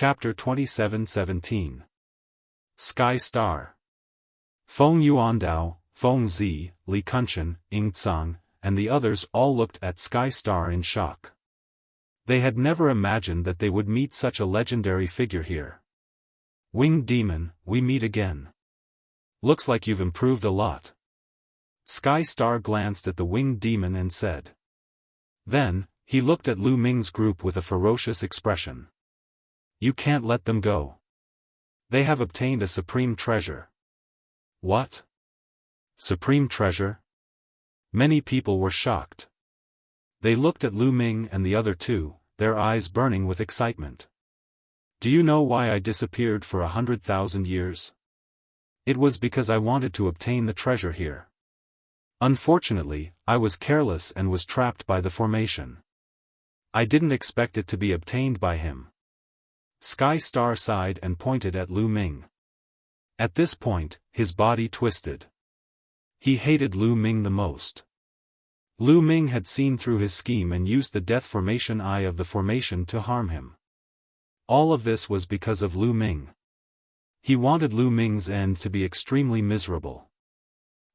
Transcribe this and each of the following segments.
Chapter 27:17. Sky Star. Feng Yuandao, Feng Zi, Li Kunchen, Ying Tsang, and the others all looked at Sky Star in shock. They had never imagined that they would meet such a legendary figure here. Winged Demon, we meet again. Looks like you've improved a lot. Sky Star glanced at the Winged Demon and said. Then, he looked at Lu Ming's group with a ferocious expression. You can't let them go. They have obtained a supreme treasure. What? Supreme treasure? Many people were shocked. They looked at Lu Ming and the other two, their eyes burning with excitement. Do you know why I disappeared for 100,000 years? It was because I wanted to obtain the treasure here. Unfortunately, I was careless and was trapped by the formation. I didn't expect it to be obtained by him. Sky Star sighed and pointed at Lu Ming. At this point, his body twisted. He hated Lu Ming the most. Lu Ming had seen through his scheme and used the death formation eye of the formation to harm him. All of this was because of Lu Ming. He wanted Lu Ming's end to be extremely miserable.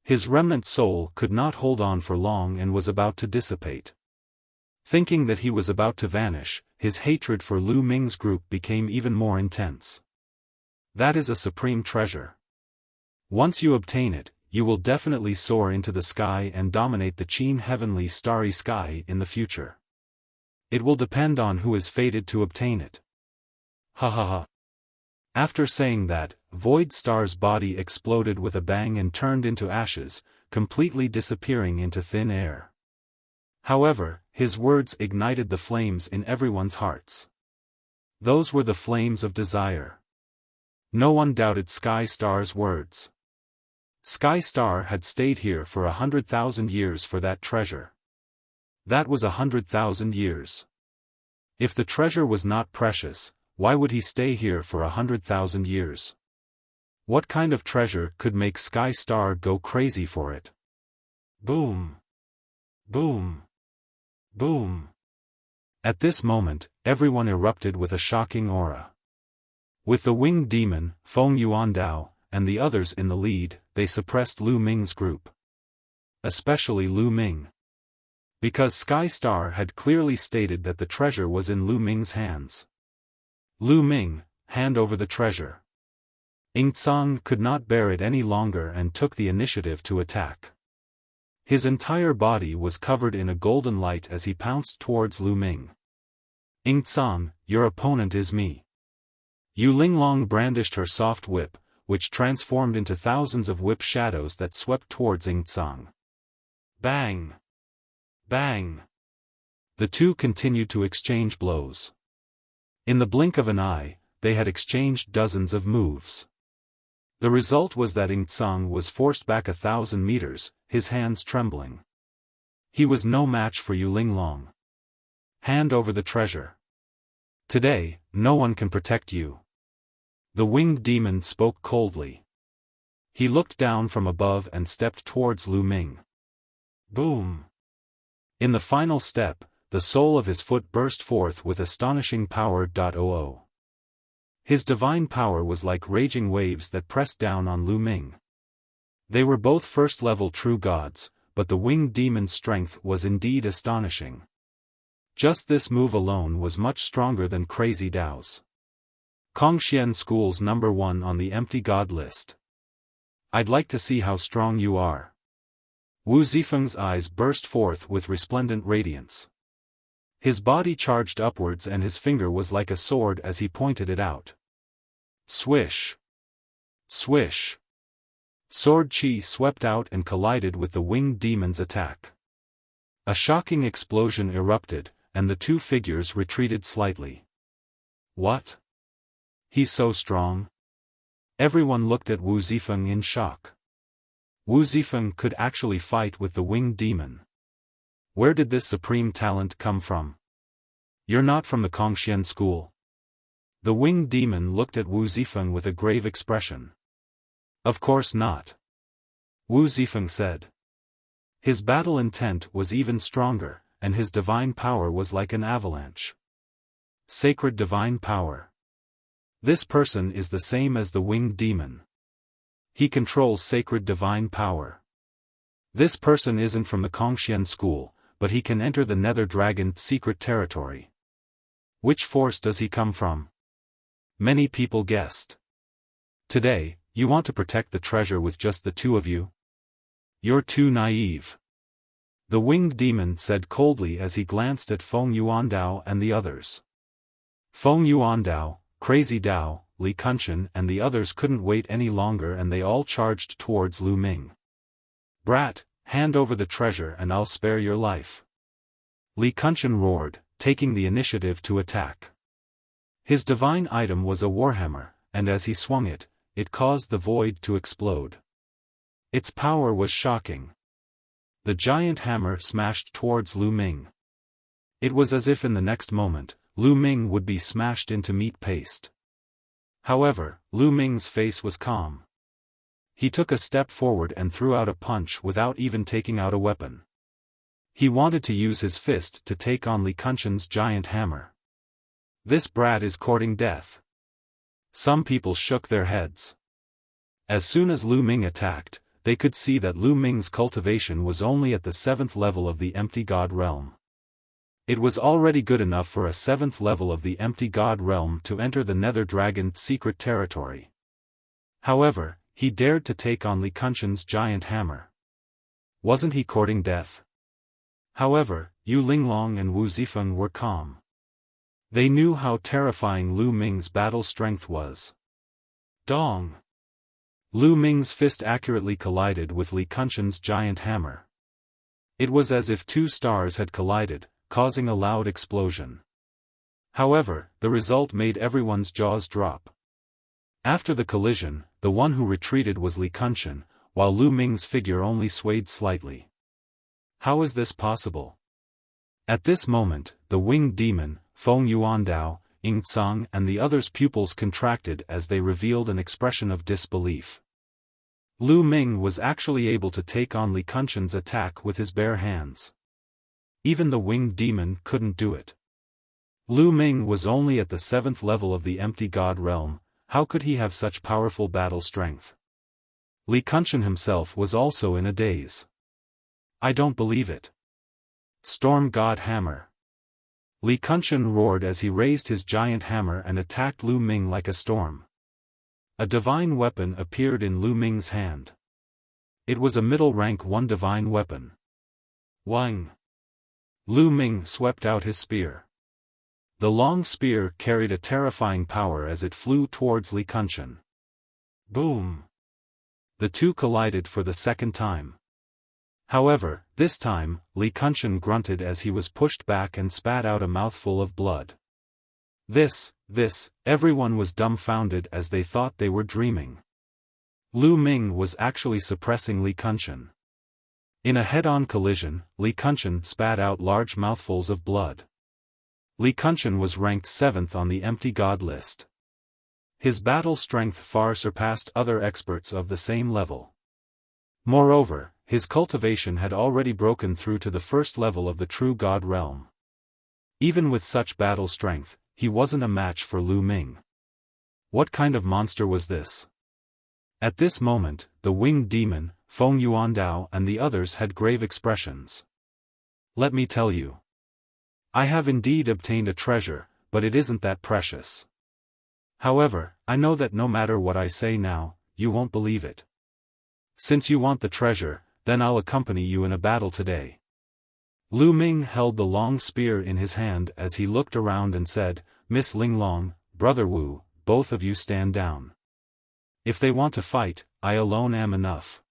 His remnant soul could not hold on for long and was about to dissipate. Thinking that he was about to vanish, his hatred for Lu Ming's group became even more intense. That is a supreme treasure. Once you obtain it, you will definitely soar into the sky and dominate the Qin heavenly starry sky in the future. It will depend on who is fated to obtain it. Ha ha ha. After saying that, Void Star's body exploded with a bang and turned into ashes, completely disappearing into thin air. However, his words ignited the flames in everyone's hearts. Those were the flames of desire. No one doubted Sky Star's words. Sky Star had stayed here for 100,000 years for that treasure. That was 100,000 years. If the treasure was not precious, why would he stay here for 100,000 years? What kind of treasure could make Sky Star go crazy for it? Boom! Boom! Boom! At this moment, everyone erupted with a shocking aura. With the Winged Demon, Feng Yuandao, and the others in the lead, they suppressed Lu Ming's group. Especially Lu Ming. Because Sky Star had clearly stated that the treasure was in Lu Ming's hands. Lu Ming, hand over the treasure. Ying Tsang could not bear it any longer and took the initiative to attack. His entire body was covered in a golden light as he pounced towards Lu Ming. Ying Tsang, your opponent is me. Yu Linglong brandished her soft whip, which transformed into thousands of whip shadows that swept towards Ying Tsang. Bang! Bang! The two continued to exchange blows. In the blink of an eye, they had exchanged dozens of moves. The result was that Ying Tsang was forced back 1,000 meters, his hands trembling. He was no match for Yu Linglong. Hand over the treasure. Today, no one can protect you. The Winged Demon spoke coldly. He looked down from above and stepped towards Lu Ming. Boom! In the final step, the sole of his foot burst forth with astonishing power. His divine power was like raging waves that pressed down on Lu Ming. They were both first-level true gods, but the Winged Demon's strength was indeed astonishing. Just this move alone was much stronger than Crazy Dao's. Kongxian School's #1 on the empty god list. I'd like to see how strong you are. Wu Zifeng's eyes burst forth with resplendent radiance. His body charged upwards and his finger was like a sword as he pointed it out. Swish! Swish! Sword chi swept out and collided with the Winged Demon's attack. A shocking explosion erupted, and the two figures retreated slightly. What? He's so strong? Everyone looked at Wu Zifeng in shock. Wu Zifeng could actually fight with the Winged Demon. Where did this supreme talent come from? You're not from the Kongxian school. The Winged Demon looked at Wu Zifeng with a grave expression. Of course not. Wu Zifeng said. His battle intent was even stronger, and his divine power was like an avalanche. Sacred divine power. This person is the same as the winged demon. He controls sacred divine power. This person isn't from the Kongxian school, but he can enter the Nether Dragon secret territory. Which force does he come from? Many people guessed. Today, you want to protect the treasure with just the two of you? You're too naive. The winged demon said coldly as he glanced at Feng Yuandao and the others. Feng Yuandao, Crazy Dao, Li Kunchen and the others couldn't wait any longer and they all charged towards Lu Ming. Brat, hand over the treasure and I'll spare your life. Li Kunchen roared, taking the initiative to attack. His divine item was a warhammer, and as he swung it, it caused the void to explode. Its power was shocking. The giant hammer smashed towards Lu Ming. It was as if in the next moment, Lu Ming would be smashed into meat paste. However, Lu Ming's face was calm. He took a step forward and threw out a punch without even taking out a weapon. He wanted to use his fist to take on Li Kunchen's giant hammer. This brat is courting death. Some people shook their heads. As soon as Lu Ming attacked, they could see that Lu Ming's cultivation was only at the 7th level of the Empty God Realm. It was already good enough for a 7th level of the Empty God Realm to enter the Nether Dragon secret territory. However, he dared to take on Li Kunchen's giant hammer. Wasn't he courting death? However, Yu Linglong and Wu Zifeng were calm. They knew how terrifying Lu Ming's battle strength was. Dong! Lu Ming's fist accurately collided with Li Kunchen's giant hammer. It was as if two stars had collided, causing a loud explosion. However, the result made everyone's jaws drop. After the collision, the one who retreated was Li Kunchen, while Lu Ming's figure only swayed slightly. How is this possible? At this moment, the winged demon, Feng Yuandao, Ying Tsang and the others' pupils contracted as they revealed an expression of disbelief. Lu Ming was actually able to take on Li Kunchen's attack with his bare hands. Even the winged demon couldn't do it. Lu Ming was only at the 7th level of the Empty God Realm, how could he have such powerful battle strength? Li Kunchen himself was also in a daze. I don't believe it. Storm God Hammer. Li Kunchen roared as he raised his giant hammer and attacked Lu Ming like a storm. A divine weapon appeared in Lu Ming's hand. It was a middle rank 1 divine weapon. Wang! Lu Ming swept out his spear. The long spear carried a terrifying power as it flew towards Li Kunchen. Boom! The two collided for the second time. However, this time, Li Kunchen grunted as he was pushed back and spat out a mouthful of blood. Everyone was dumbfounded as they thought they were dreaming. Lu Ming was actually suppressing Li Kunchen. In a head-on collision, Li Kunchen spat out large mouthfuls of blood. Li Kunchen was ranked 7th on the Empty God list. His battle strength far surpassed other experts of the same level. Moreover, his cultivation had already broken through to the 1st level of the True God Realm. Even with such battle strength, he wasn't a match for Lu Ming. What kind of monster was this? At this moment, the winged demon, Feng Yuandao and the others had grave expressions. Let me tell you. I have indeed obtained a treasure, but it isn't that precious. However, I know that no matter what I say now, you won't believe it. Since you want the treasure, then I'll accompany you in a battle today. Lu Ming held the long spear in his hand as he looked around and said, Miss Linglong, Brother Wu, both of you stand down. If they want to fight, I alone am enough.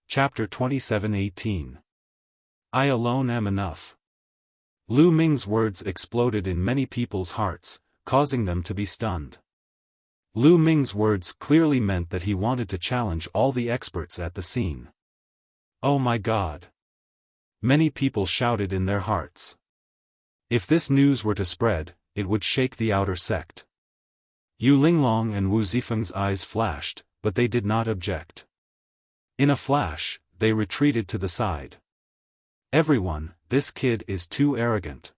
Chapter 27:18. I alone am enough. Lu Ming's words exploded in many people's hearts, causing them to be stunned. Lu Ming's words clearly meant that he wanted to challenge all the experts at the scene. Oh my God! Many people shouted in their hearts. If this news were to spread, it would shake the outer sect. Yu Linglong and Wu Zifeng's eyes flashed, but they did not object. In a flash, they retreated to the side. Everyone, this kid is too arrogant.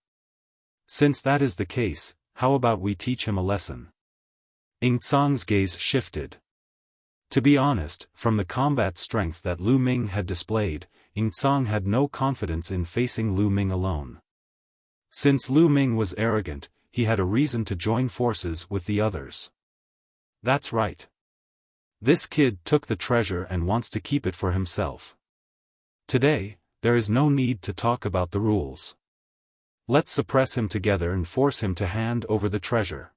Since that is the case, how about we teach him a lesson? Ing Tsang's gaze shifted. To be honest, from the combat strength that Lu Ming had displayed, Ing Tsang had no confidence in facing Lu Ming alone. Since Lu Ming was arrogant, he had a reason to join forces with the others. That's right. This kid took the treasure and wants to keep it for himself. Today, there is no need to talk about the rules. Let's suppress him together and force him to hand over the treasure.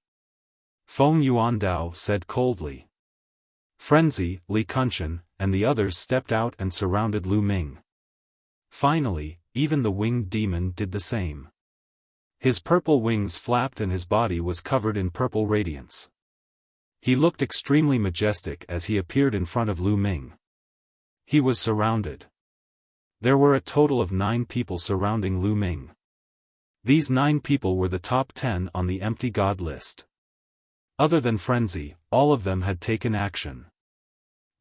Feng Yuandao said coldly. Frenzy, Li Kunshan, and the others stepped out and surrounded Lu Ming. Finally, even the winged demon did the same. His purple wings flapped and his body was covered in purple radiance. He looked extremely majestic as he appeared in front of Lu Ming. He was surrounded. There were a total of 9 people surrounding Lu Ming. These 9 people were the top 10 on the empty god list. Other than Frenzy, all of them had taken action.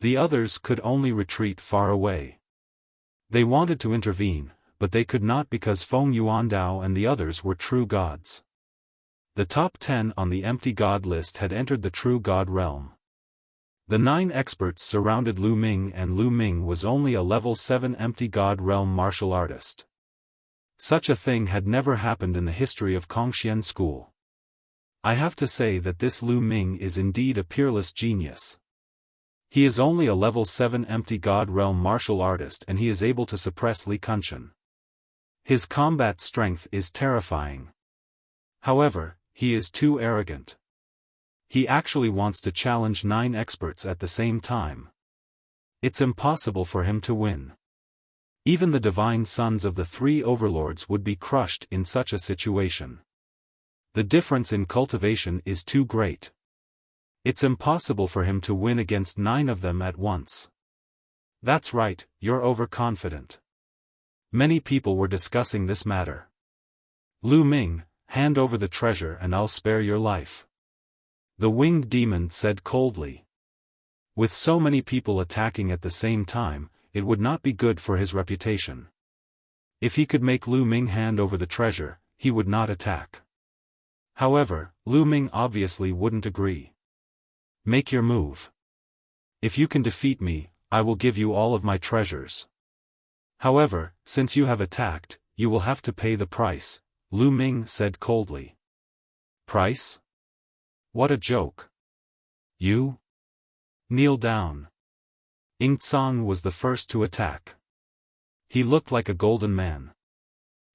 The others could only retreat far away. They wanted to intervene, but they could not because Feng Yuandao and the others were true gods. The top 10 on the empty god list had entered the true god realm. The 9 experts surrounded Lu Ming and Lu Ming was only a level 7 empty god realm martial artist. Such a thing had never happened in the history of Kongxian school. I have to say that this Lu Ming is indeed a peerless genius. He is only a level 7 empty god realm martial artist and he is able to suppress Li Kunshan. His combat strength is terrifying. However, he is too arrogant. He actually wants to challenge 9 experts at the same time. It's impossible for him to win. Even the divine sons of the 3 overlords would be crushed in such a situation. The difference in cultivation is too great. It's impossible for him to win against 9 of them at once. That's right, you're overconfident. Many people were discussing this matter. Lu Ming, hand over the treasure and I'll spare your life. The winged demon said coldly. With so many people attacking at the same time, it would not be good for his reputation. If he could make Lu Ming hand over the treasure, he would not attack. However, Lu Ming obviously wouldn't agree. Make your move. If you can defeat me, I will give you all of my treasures. However, since you have attacked, you will have to pay the price, Lu Ming said coldly. Price? What a joke. You? Kneel down. Ing Tsang was the first to attack. He looked like a golden man.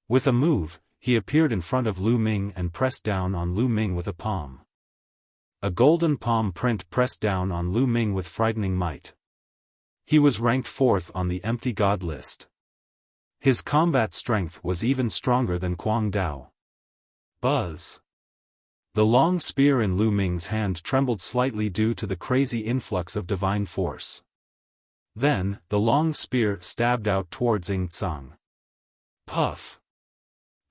With a move, he appeared in front of Lu Ming and pressed down on Lu Ming with a palm. A golden palm print pressed down on Lu Ming with frightening might. He was ranked 4th on the empty god list. His combat strength was even stronger than Kuang Dao. Buzz. The long spear in Lu Ming's hand trembled slightly due to the crazy influx of divine force. Then, the long spear stabbed out towards Ing Tsang. Puff!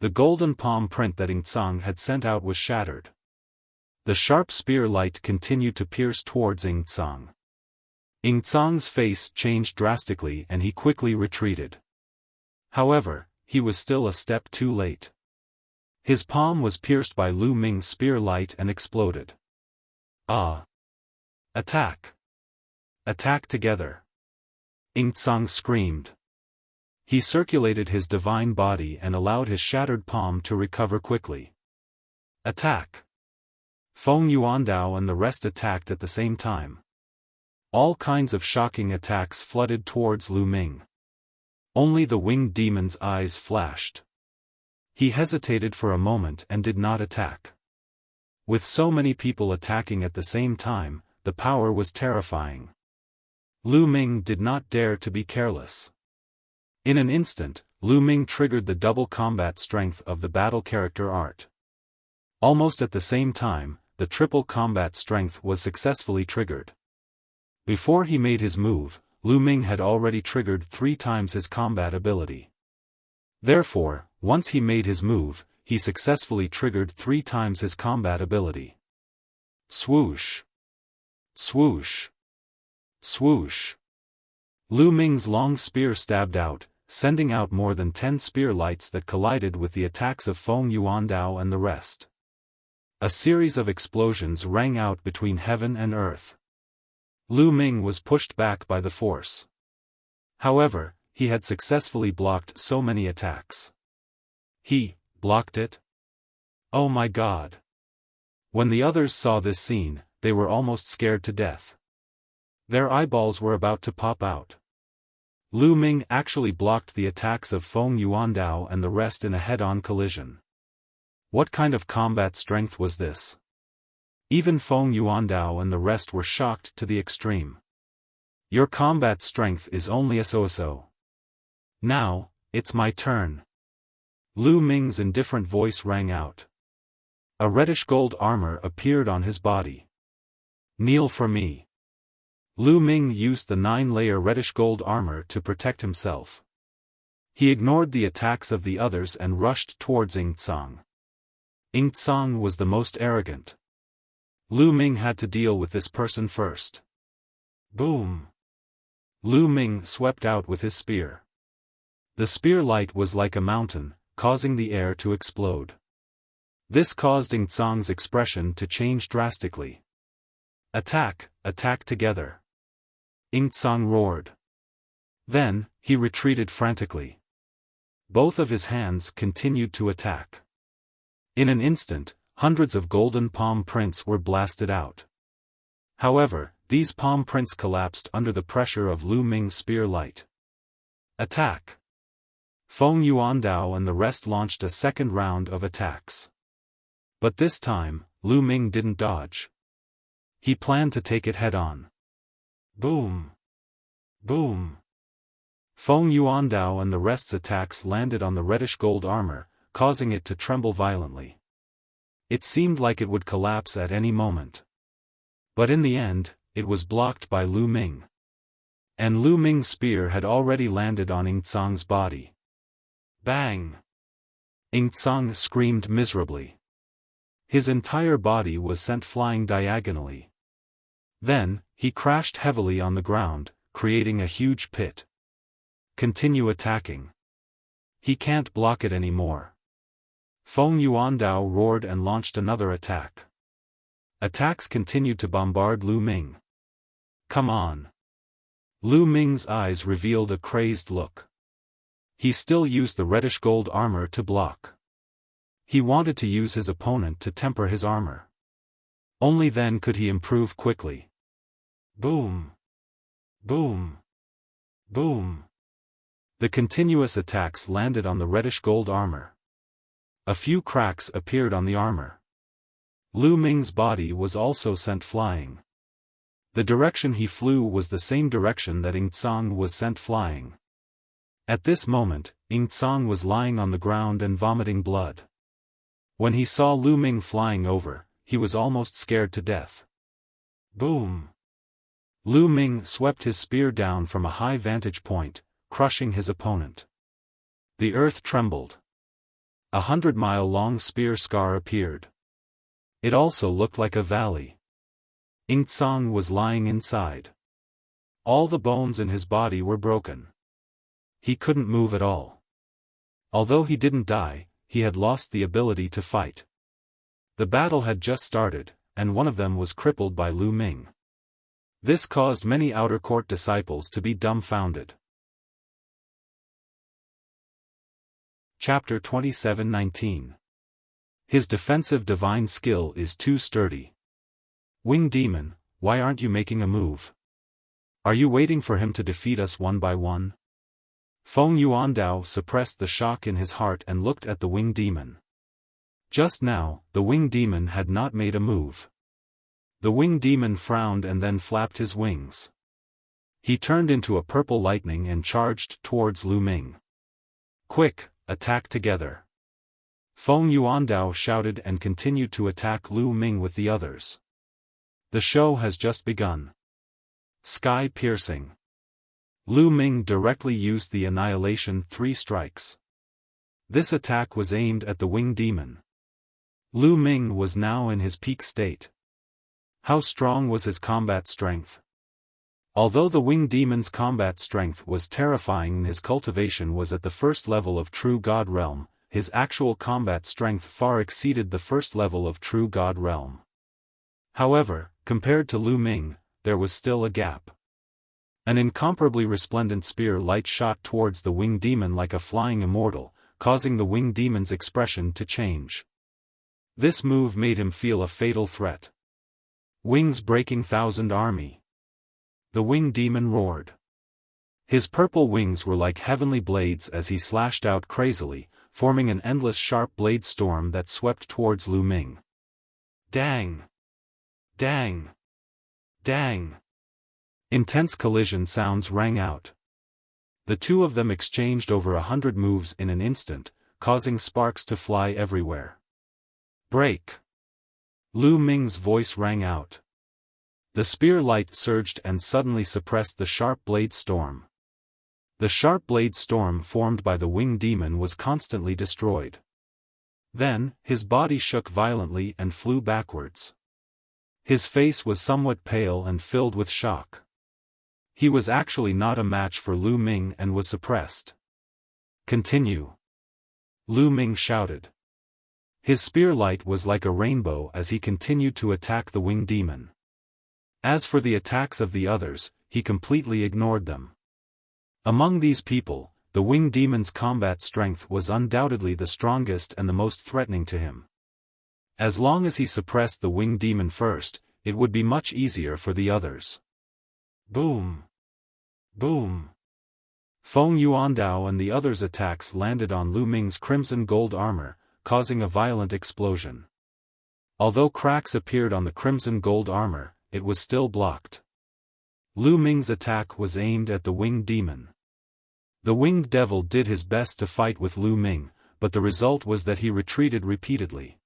The golden palm print that Ing Tsang had sent out was shattered. The sharp spear light continued to pierce towards Ing Tsang. Ing Tsang's face changed drastically and he quickly retreated. However, he was still a step too late. His palm was pierced by Lu Ming's spear light and exploded. Ah! Attack! Attack together! Ing Tsang screamed. He circulated his divine body and allowed his shattered palm to recover quickly. Attack! Feng Yuandao and the rest attacked at the same time. All kinds of shocking attacks flooded towards Lu Ming. Only the winged demon's eyes flashed. He hesitated for a moment and did not attack. With so many people attacking at the same time, the power was terrifying. Lu Ming did not dare to be careless. In an instant, Lu Ming triggered the double combat strength of the battle character art. Almost at the same time, the triple combat strength was successfully triggered. Before he made his move, Lu Ming had already triggered 3 times his combat ability. Therefore, once he made his move, he successfully triggered 3 times his combat ability. Swoosh! Swoosh! Swoosh! Lu Ming's long spear stabbed out, sending out more than 10 spear lights that collided with the attacks of Feng Yuandao and the rest. A series of explosions rang out between heaven and earth. Lu Ming was pushed back by the force. However, he had successfully blocked so many attacks. He blocked it? Oh my God! When the others saw this scene, they were almost scared to death. Their eyeballs were about to pop out. Lu Ming actually blocked the attacks of Feng Yuandao and the rest in a head-on collision. What kind of combat strength was this? Even Feng Yuandao and the rest were shocked to the extreme. Your combat strength is only a so-so. Now, it's my turn. Lu Ming's indifferent voice rang out. A reddish gold armor appeared on his body. Kneel for me. Lu Ming used the 9-layer reddish gold armor to protect himself. He ignored the attacks of the others and rushed towards Ying Tsang. Ying Tsang was the most arrogant. Lu Ming had to deal with this person first. Boom! Lu Ming swept out with his spear. The spear light was like a mountain, causing the air to explode. This caused Ying Tsang's expression to change drastically. Attack, attack together! Ying Tsang roared. Then, he retreated frantically. Both of his hands continued to attack. In an instant, hundreds of golden palm prints were blasted out. However, these palm prints collapsed under the pressure of Lu Ming's spear light. Attack! Feng Yuandao and the rest launched a second round of attacks. But this time, Lu Ming didn't dodge. He planned to take it head-on. Boom! Boom! Feng Yuandao and the rest's attacks landed on the reddish gold armor, causing it to tremble violently. It seemed like it would collapse at any moment. But in the end, it was blocked by Lu Ming. And Lu Ming's spear had already landed on Ying Tsang's body. Bang! Ying Tsang screamed miserably. His entire body was sent flying diagonally. Then, he crashed heavily on the ground, creating a huge pit. Continue attacking. He can't block it anymore. Feng Yuandao roared and launched another attack. Attacks continued to bombard Lu Ming. Come on. Lu Ming's eyes revealed a crazed look. He still used the reddish gold armor to block. He wanted to use his opponent to temper his armor. Only then could he improve quickly. Boom! Boom! Boom! The continuous attacks landed on the reddish gold armor. A few cracks appeared on the armor. Lu Ming's body was also sent flying. The direction he flew was the same direction that Ying Tsang was sent flying. At this moment, Ying Tsang was lying on the ground and vomiting blood. When he saw Lu Ming flying over, he was almost scared to death. Boom! Lu Ming swept his spear down from a high vantage point, crushing his opponent. The earth trembled. 100-mile-long spear scar appeared. It also looked like a valley. Ying Tsang was lying inside. All the bones in his body were broken. He couldn't move at all. Although he didn't die, he had lost the ability to fight. The battle had just started, and one of them was crippled by Lu Ming. This caused many outer court disciples to be dumbfounded. Chapter 27:19. His defensive divine skill is too sturdy. Wing Demon, why aren't you making a move? Are you waiting for him to defeat us one by one? Feng Yuandao suppressed the shock in his heart and looked at the Wing Demon. Just now, the Wing Demon had not made a move. The Wing Demon frowned and then flapped his wings. He turned into a purple lightning and charged towards Lu Ming. Quick, attack together! Feng Yuandao shouted and continued to attack Lu Ming with the others. The show has just begun. Sky piercing. Lu Ming directly used the Annihilation 3 strikes. This attack was aimed at the Wing Demon. Lu Ming was now in his peak state. How strong was his combat strength? Although the Wing Demon's combat strength was terrifying and his cultivation was at the first level of True God Realm, his actual combat strength far exceeded the first level of true God realm. However, compared to Lu Ming, there was still a gap. An incomparably resplendent spear light shot towards the winged demon like a flying immortal, causing the winged demon's expression to change. This move made him feel a fatal threat. Wings breaking 1,000 army. The winged demon roared. His purple wings were like heavenly blades as he slashed out crazily, forming an endless sharp blade storm that swept towards Lu Ming. Dang! Dang! Dang! Intense collision sounds rang out. The two of them exchanged over 100 moves in an instant, causing sparks to fly everywhere. Break! Lu Ming's voice rang out. The spear light surged and suddenly suppressed the sharp blade storm. The sharp blade storm formed by the winged demon was constantly destroyed. Then, his body shook violently and flew backwards. His face was somewhat pale and filled with shock. He was actually not a match for Lu Ming and was suppressed. Continue! Lu Ming shouted. His spear light was like a rainbow as he continued to attack the winged demon. As for the attacks of the others, he completely ignored them. Among these people, the winged demon's combat strength was undoubtedly the strongest and the most threatening to him. As long as he suppressed the winged demon first, it would be much easier for the others. Boom! Boom! Feng Yuandao and the others' attacks landed on Lu Ming's crimson gold armor, causing a violent explosion. Although cracks appeared on the crimson gold armor, it was still blocked. Lu Ming's attack was aimed at the winged demon. The winged devil did his best to fight with Lu Ming, but the result was that he retreated repeatedly.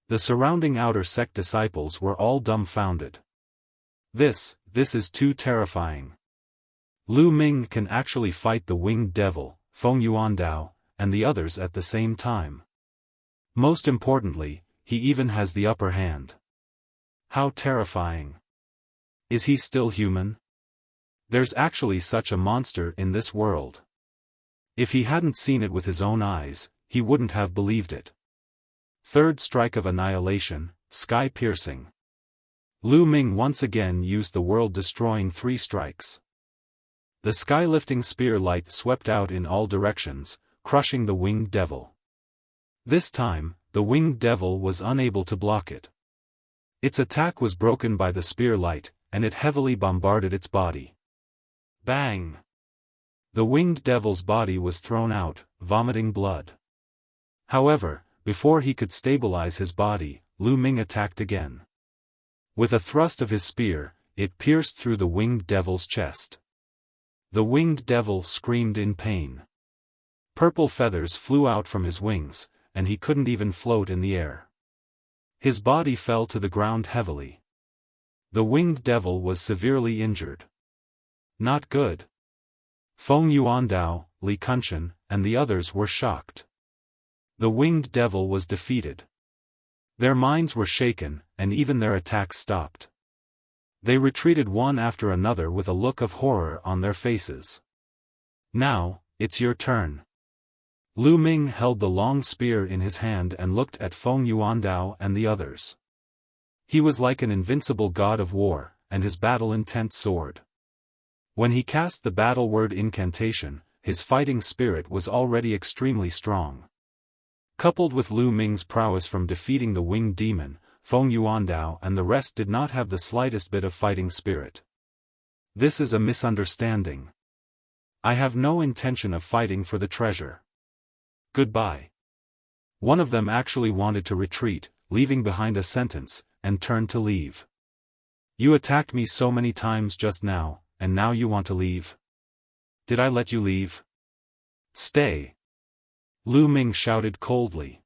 The surrounding outer sect disciples were all dumbfounded. This is too terrifying. Lu Ming can actually fight the winged devil, Feng Yuandao, and the others at the same time. Most importantly, he even has the upper hand. How terrifying. Is he still human? There's actually such a monster in this world. If he hadn't seen it with his own eyes, he wouldn't have believed it. Third strike of annihilation, sky-piercing. Lu Ming once again used the world-destroying 3 strikes. The sky-lifting spear light swept out in all directions, crushing the winged devil. This time, the winged devil was unable to block it. Its attack was broken by the spear light, and it heavily bombarded its body. Bang! The winged devil's body was thrown out, vomiting blood. However, before he could stabilize his body, Lu Ming attacked again. With a thrust of his spear, it pierced through the winged devil's chest. The winged devil screamed in pain. Purple feathers flew out from his wings, and he couldn't even float in the air. His body fell to the ground heavily. The winged devil was severely injured. Not good. Feng Yuandao, Li Kunshan, and the others were shocked. The winged devil was defeated. Their minds were shaken, and even their attacks stopped. They retreated one after another with a look of horror on their faces. Now, it's your turn. Lu Ming held the long spear in his hand and looked at Feng Yuandao and the others. He was like an invincible god of war, and his battle-intent soared. When he cast the battle word incantation, his fighting spirit was already extremely strong. Coupled with Lu Ming's prowess from defeating the winged demon, Feng Yuandao and the rest did not have the slightest bit of fighting spirit. This is a misunderstanding. I have no intention of fighting for the treasure. Goodbye. One of them actually wanted to retreat, leaving behind a sentence, and turned to leave. You attacked me so many times just now, and now you want to leave? Did I let you leave? Stay. Lu Ming shouted coldly.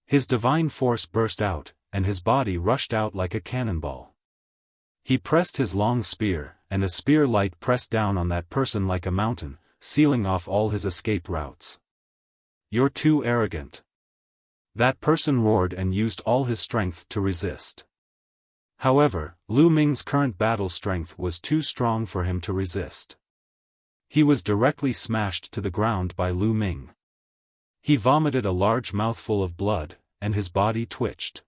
His divine force burst out, and his body rushed out like a cannonball. He pressed his long spear, and a spear light pressed down on that person like a mountain, sealing off all his escape routes. You're too arrogant. That person roared and used all his strength to resist. However, Lu Ming's current battle strength was too strong for him to resist. He was directly smashed to the ground by Lu Ming. He vomited a large mouthful of blood, and his body twitched.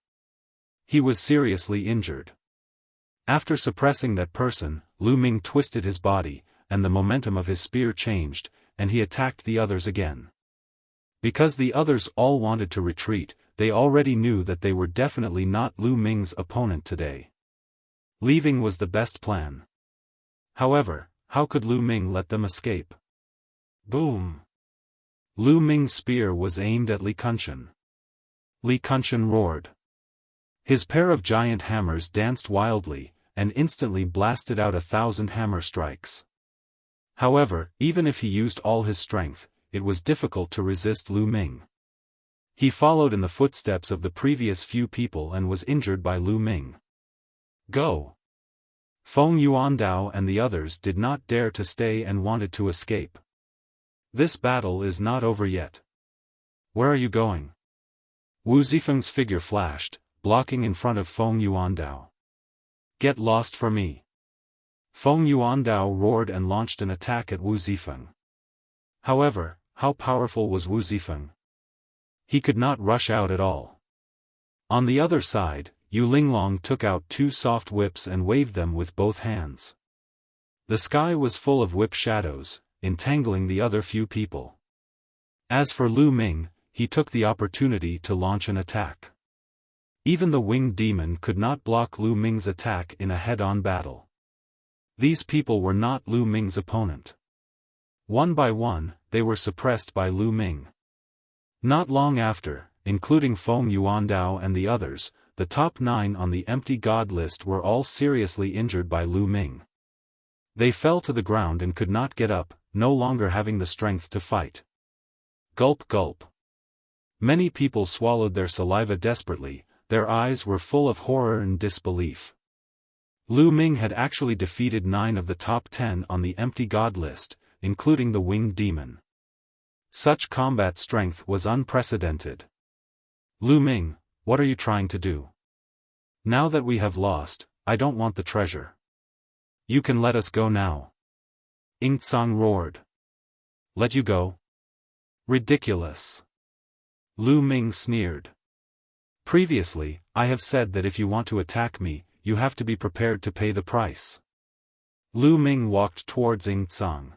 He was seriously injured. After suppressing that person, Lu Ming twisted his body, and the momentum of his spear changed, and he attacked the others again. Because the others all wanted to retreat, they already knew that they were definitely not Lu Ming's opponent today. Leaving was the best plan. However, how could Lu Ming let them escape? Boom! Lu Ming's spear was aimed at Li Kunshan. Li Kunshan roared. His pair of giant hammers danced wildly, and instantly blasted out 1,000 hammer strikes. However, even if he used all his strength, it was difficult to resist Lu Ming. He followed in the footsteps of the previous few people and was injured by Lu Ming. Go! Feng Yuandao and the others did not dare to stay and wanted to escape. This battle is not over yet. Where are you going? Wu Zifeng's figure flashed, blocking in front of Feng Yuandao. Get lost for me! Feng Yuandao roared and launched an attack at Wu Zifeng. However, how powerful was Wu Zifeng? He could not rush out at all. On the other side, Yu Linglong took out 2 soft whips and waved them with both hands. The sky was full of whip shadows, entangling the other few people. As for Lu Ming, he took the opportunity to launch an attack. Even the winged demon could not block Lu Ming's attack in a head-on battle. These people were not Lu Ming's opponent. One by one, they were suppressed by Lu Ming. Not long after, including Feng Yuandao and the others, the top 9 on the empty god list were all seriously injured by Lu Ming. They fell to the ground and could not get up, no longer having the strength to fight. Gulp gulp. Many people swallowed their saliva desperately, their eyes were full of horror and disbelief. Lu Ming had actually defeated 9 of the top 10 on the empty god list, including the winged demon. Such combat strength was unprecedented. Lu Ming, what are you trying to do? Now that we have lost, I don't want the treasure. You can let us go now. Ing Tsang roared. Let you go? Ridiculous. Lu Ming sneered. Previously, I have said that if you want to attack me, you have to be prepared to pay the price. Lu Ming walked towards Ing Tsang.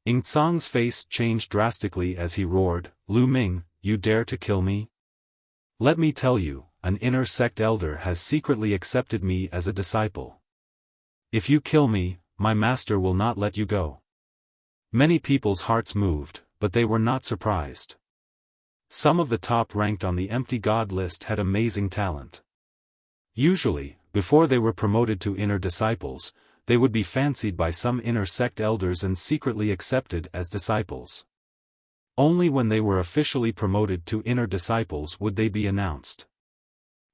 Ing Tsang's face changed drastically as he roared, Lu Ming, you dare to kill me? Let me tell you, an inner sect elder has secretly accepted me as a disciple. If you kill me, my master will not let you go. Many people's hearts moved, but they were not surprised. Some of the top ranked on the empty god list had amazing talent. Usually, before they were promoted to inner disciples, they would be fancied by some inner sect elders and secretly accepted as disciples. Only when they were officially promoted to inner disciples would they be announced.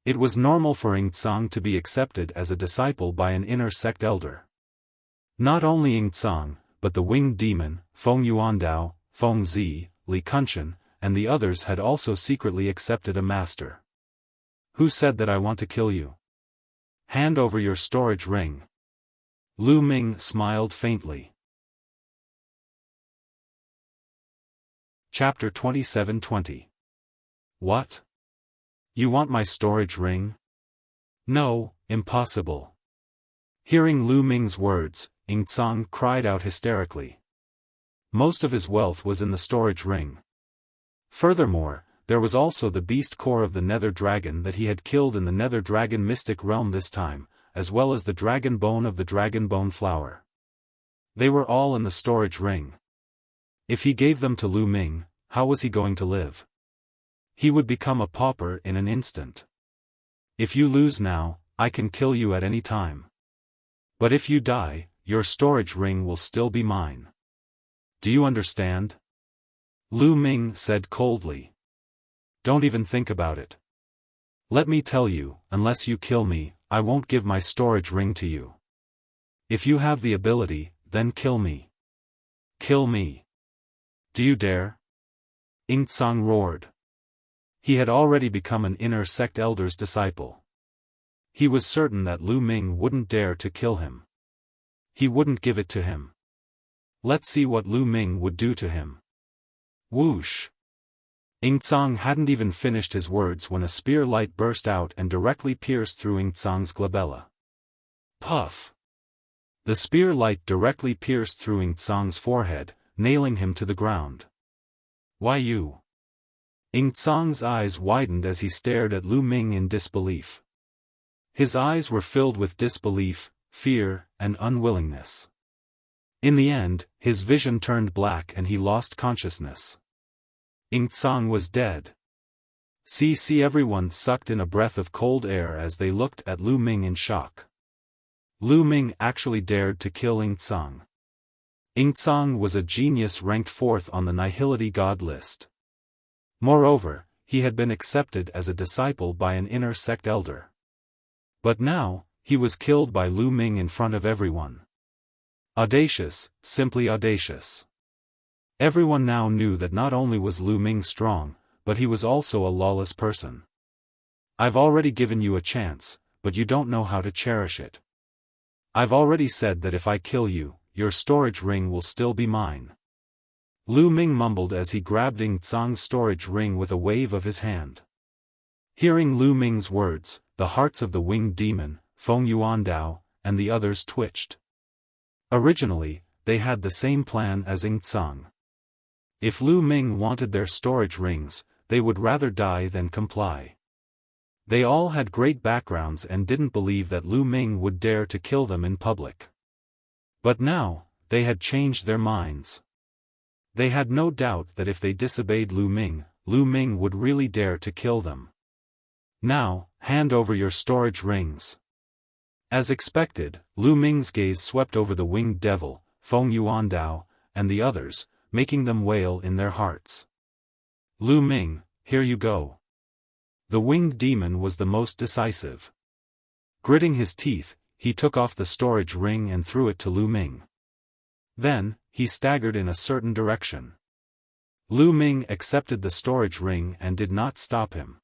It was normal for Ing Tsang to be accepted as a disciple by an inner sect elder. Not only Ing Tsang, but the winged demon, Feng Yuandao, Feng Zi, Li Kunshan, and the others had also secretly accepted a master. Who said that I want to kill you? Hand over your storage ring. Lu Ming smiled faintly. Chapter 27:20. What? You want my storage ring? No, impossible. Hearing Lu Ming's words, Ing Tsang cried out hysterically. Most of his wealth was in the storage ring. Furthermore, there was also the beast core of the nether dragon that he had killed in the nether dragon mystic realm this time, as well as the dragon bone of the dragon bone flower. They were all in the storage ring. If he gave them to Lu Ming, how was he going to live? He would become a pauper in an instant. If you lose now, I can kill you at any time. But if you die, your storage ring will still be mine. Do you understand? Lu Ming said coldly. Don't even think about it. Let me tell you, unless you kill me, I won't give my storage ring to you. If you have the ability, then kill me. Kill me. Do you dare? Ing Tsang roared. He had already become an inner sect elder's disciple. He was certain that Lu Ming wouldn't dare to kill him. He wouldn't give it to him. Let's see what Lu Ming would do to him. Whoosh! Ingtsang hadn't even finished his words when a spear light burst out and directly pierced through Ingtsang's glabella. Puff! The spear light directly pierced through Ingtsang's forehead, nailing him to the ground. Why you? Ingtsang's eyes widened as he stared at Lu Ming in disbelief. His eyes were filled with disbelief, fear, and unwillingness. In the end, his vision turned black and he lost consciousness. Ingtsang was dead. See everyone sucked in a breath of cold air as they looked at Lu Ming in shock. Lu Ming actually dared to kill Ingtsang. Ingtsang was a genius ranked 4th on the Nihility God list. Moreover, he had been accepted as a disciple by an inner sect elder. But now, he was killed by Lu Ming in front of everyone. Audacious, simply audacious. Everyone now knew that not only was Lu Ming strong, but he was also a lawless person. I've already given you a chance, but you don't know how to cherish it. I've already said that if I kill you, your storage ring will still be mine. Lu Ming mumbled as he grabbed Ingtsang's storage ring with a wave of his hand. Hearing Lu Ming's words, the hearts of the winged demon, Feng Yuandao, and the others twitched. Originally, they had the same plan as Ingtsang. If Lu Ming wanted their storage rings, they would rather die than comply. They all had great backgrounds and didn't believe that Lu Ming would dare to kill them in public. But now, they had changed their minds. They had no doubt that if they disobeyed Lu Ming would really dare to kill them. Now, hand over your storage rings. As expected, Lu Ming's gaze swept over the winged devil, Feng Yuandao, and the others, making them wail in their hearts. Lu Ming, here you go. The winged demon was the most decisive. Gritting his teeth, he took off the storage ring and threw it to Lu Ming. Then, he staggered in a certain direction. Lu Ming accepted the storage ring and did not stop him.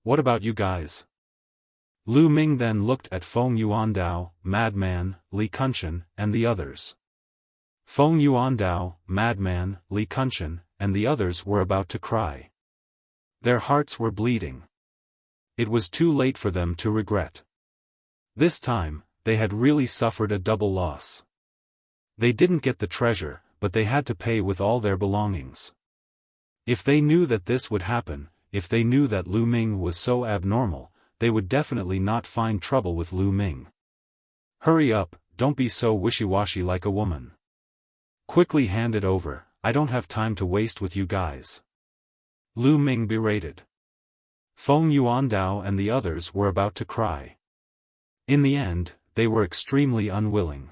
What about you guys? Lu Ming then looked at Feng Yuandao, Madman, Li Kunshan, and the others. Feng Yuandao, Madman, Li Kunshan, and the others were about to cry. Their hearts were bleeding. It was too late for them to regret. This time, they had really suffered a double loss. They didn't get the treasure, but they had to pay with all their belongings. If they knew that this would happen, if they knew that Lu Ming was so abnormal, they would definitely not find trouble with Lu Ming. Hurry up, don't be so wishy-washy like a woman. Quickly hand it over, I don't have time to waste with you guys. Lu Ming berated. Feng Yuandao and the others were about to cry. In the end, they were extremely unwilling.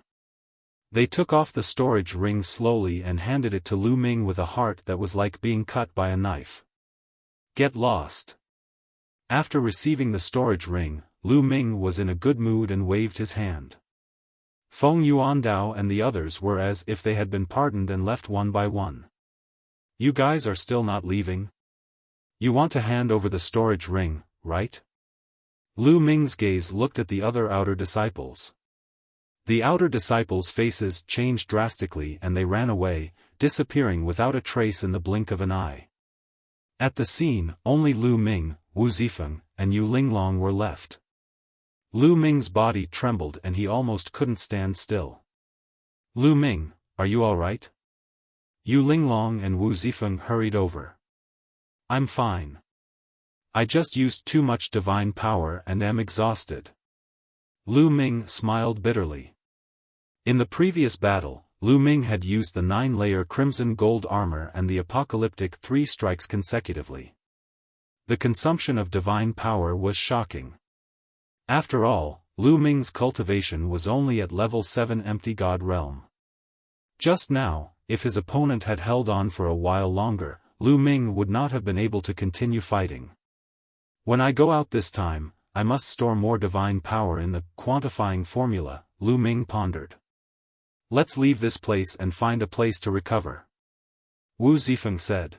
They took off the storage ring slowly and handed it to Lu Ming with a heart that was like being cut by a knife. Get lost. After receiving the storage ring, Lu Ming was in a good mood and waved his hand. Feng Yuandao and the others were as if they had been pardoned and left one by one. You guys are still not leaving? You want to hand over the storage ring, right? Lu Ming's gaze looked at the other outer disciples. The outer disciples' faces changed drastically and they ran away, disappearing without a trace in the blink of an eye. At the scene, only Lu Ming, Wu Zifeng, and Yu Linglong were left. Lu Ming's body trembled and he almost couldn't stand still. Lu Ming, are you alright? Yu Linglong and Wu Zifeng hurried over. I'm fine. I just used too much divine power and am exhausted. Lu Ming smiled bitterly. In the previous battle, Lu Ming had used the 9-layer crimson gold armor and the apocalyptic 3 strikes consecutively. The consumption of divine power was shocking. After all, Lu Ming's cultivation was only at level 7 empty god realm. Just now, if his opponent had held on for a while longer, Lu Ming would not have been able to continue fighting. When I go out this time, I must store more divine power in the quantifying formula, Lu Ming pondered. Let's leave this place and find a place to recover. Wu Zifeng said.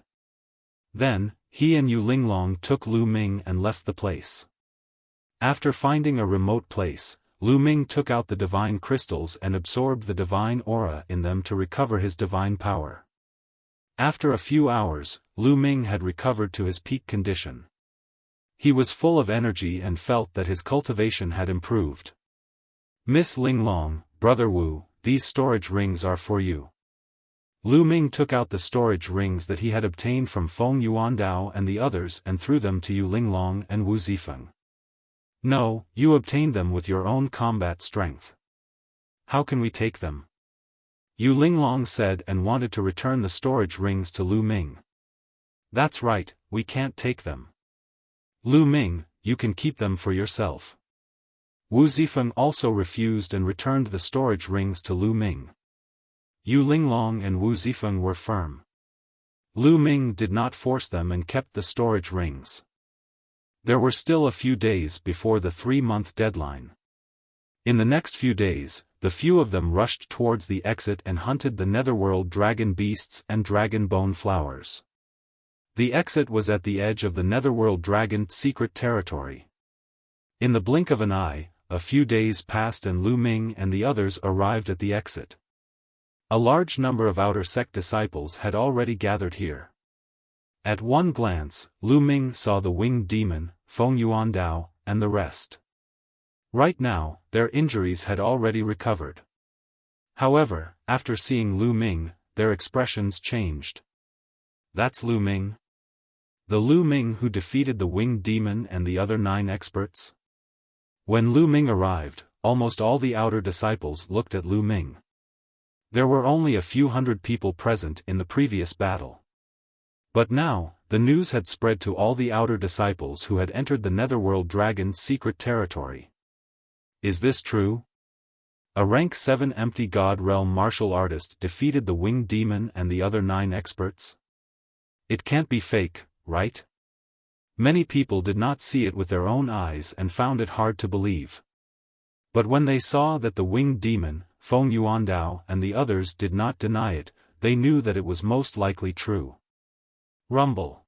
Then, he and Yu Linglong took Lu Ming and left the place. After finding a remote place, Lu Ming took out the divine crystals and absorbed the divine aura in them to recover his divine power. After a few hours, Lu Ming had recovered to his peak condition. He was full of energy and felt that his cultivation had improved. Miss Linglong, Brother Wu, these storage rings are for you. Lu Ming took out the storage rings that he had obtained from Feng Yuandao and the others and threw them to Yu Linglong and Wu Zifeng. No, you obtained them with your own combat strength. How can we take them? Yu Linglong said and wanted to return the storage rings to Lu Ming. That's right, we can't take them. Lu Ming, you can keep them for yourself. Wu Zifeng also refused and returned the storage rings to Lu Ming. Yu Linglong and Wu Zifeng were firm. Lu Ming did not force them and kept the storage rings. There were still a few days before the 3-month deadline. In the next few days, the few of them rushed towards the exit and hunted the netherworld dragon beasts and dragon bone flowers. The exit was at the edge of the netherworld dragon secret territory. In the blink of an eye, a few days passed and Lu Ming and the others arrived at the exit. A large number of outer sect disciples had already gathered here. At one glance, Lu Ming saw the winged demon, Feng Yuandao, and the rest. Right now, their injuries had already recovered. However, after seeing Lu Ming, their expressions changed. That's Lu Ming? The Lu Ming who defeated the winged demon and the other 9 experts? When Lu Ming arrived, almost all the outer disciples looked at Lu Ming. There were only a few hundred people present in the previous battle. But now, the news had spread to all the outer disciples who had entered the netherworld dragon's secret territory. Is this true? A rank 7 empty god realm martial artist defeated the winged demon and the other 9 experts? It can't be fake, right? Many people did not see it with their own eyes and found it hard to believe. But when they saw that the winged demon, Feng Yuandao and the others did not deny it, they knew that it was most likely true. Rumble.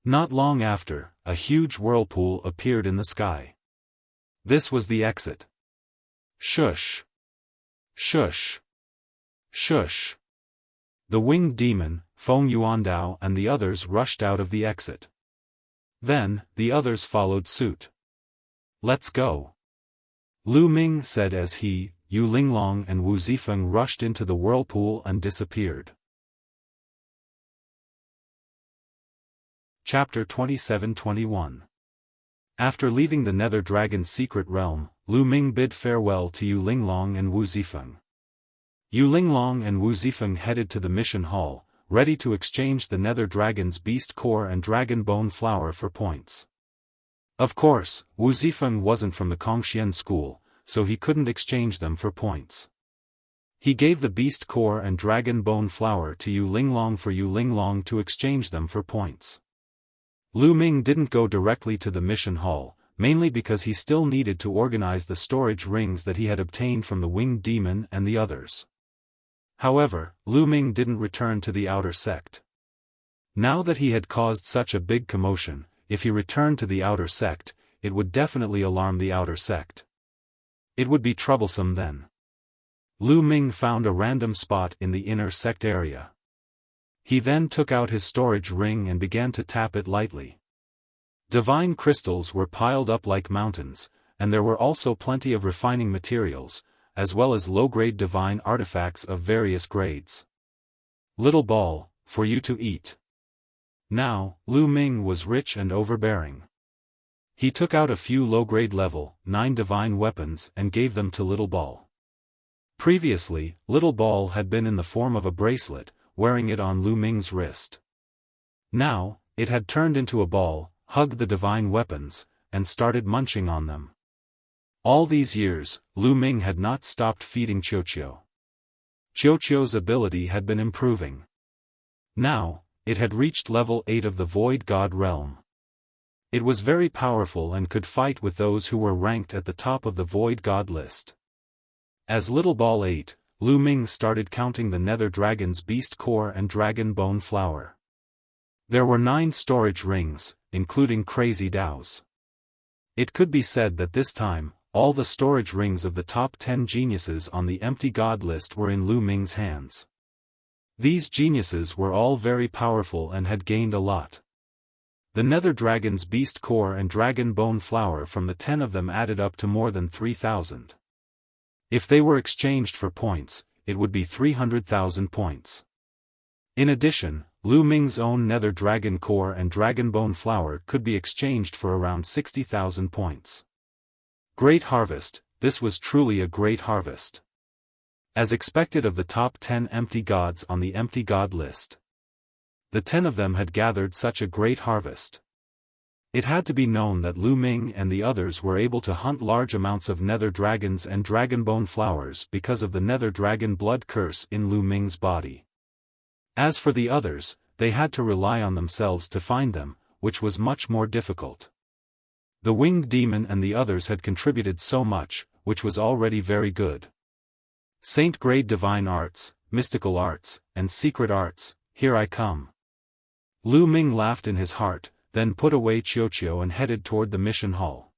Not long after, a huge whirlpool appeared in the sky. This was the exit. Shush. Shush. Shush. The winged demon, Feng Yuandao and the others rushed out of the exit. Then, the others followed suit. Let's go. Lu Ming said as he, Yu Linglong and Wu Zifeng rushed into the whirlpool and disappeared. Chapter 27-21. After leaving the Nether Dragon's secret realm, Lu Ming bid farewell to Yu Linglong and Wu Zifeng. Yu Linglong and Wu Zifeng headed to the mission hall, ready to exchange the Nether Dragon's beast core and dragon bone flower for points. Of course, Wu Zifeng wasn't from the Kongxian school, so he couldn't exchange them for points. He gave the beast core and dragon bone flower to Yu Linglong for Yu Linglong to exchange them for points. Lu Ming didn't go directly to the mission hall, mainly because he still needed to organize the storage rings that he had obtained from the winged demon and the others. However, Lu Ming didn't return to the outer sect. Now that he had caused such a big commotion, if he returned to the outer sect, it would definitely alarm the outer sect. It would be troublesome then. Lu Ming found a random spot in the inner sect area. He then took out his storage ring and began to tap it lightly. Divine crystals were piled up like mountains, and there were also plenty of refining materials, as well as low-grade divine artifacts of various grades. Little ball, for you to eat. Now, Lu Ming was rich and overbearing. He took out a few low-grade level 9 divine weapons and gave them to Little Ball. Previously, Little Ball had been in the form of a bracelet, wearing it on Lu Ming's wrist. Now, it had turned into a ball, hugged the divine weapons, and started munching on them. All these years, Lu Ming had not stopped feeding Qiuqiu. Qiuqiu's ability had been improving. Now, it had reached level 8 of the Void God realm. It was very powerful and could fight with those who were ranked at the top of the Void God list. As Little Ball ate, Lu Ming started counting the Nether Dragon's beast core and dragon bone flower. There were 9 storage rings, including Crazy Dao's. It could be said that this time, all the storage rings of the top 10 geniuses on the empty god list were in Lu Ming's hands. These geniuses were all very powerful and had gained a lot. The Nether Dragon's beast core and dragon bone flower from the 10 of them added up to more than 3,000. If they were exchanged for points, it would be 300,000 points. In addition, Lu Ming's own Nether Dragon core and dragon bone flower could be exchanged for around 60,000 points. Great harvest, this was truly a great harvest. As expected of the top 10 empty gods on the empty god list. The 10 of them had gathered such a great harvest. It had to be known that Lu Ming and the others were able to hunt large amounts of nether dragons and dragonbone flowers because of the nether dragon blood curse in Lu Ming's body. As for the others, they had to rely on themselves to find them, which was much more difficult. The winged demon and the others had contributed so much, which was already very good. Saint-grade divine arts, mystical arts, and secret arts, here I come. Lu Ming laughed in his heart, then put away Qiuqiu and headed toward the mission hall.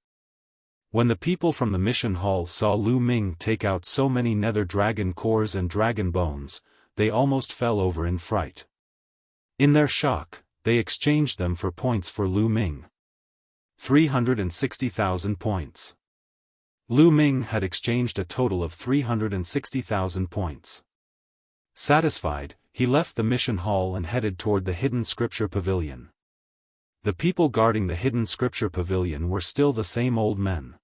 When the people from the mission hall saw Lu Ming take out so many nether dragon cores and dragon bones, they almost fell over in fright. In their shock, they exchanged them for points for Lu Ming. 360,000 points. Lu Ming had exchanged a total of 360,000 points. Satisfied, he left the mission hall and headed toward the hidden scripture pavilion. The people guarding the hidden scripture pavilion were still the same old men.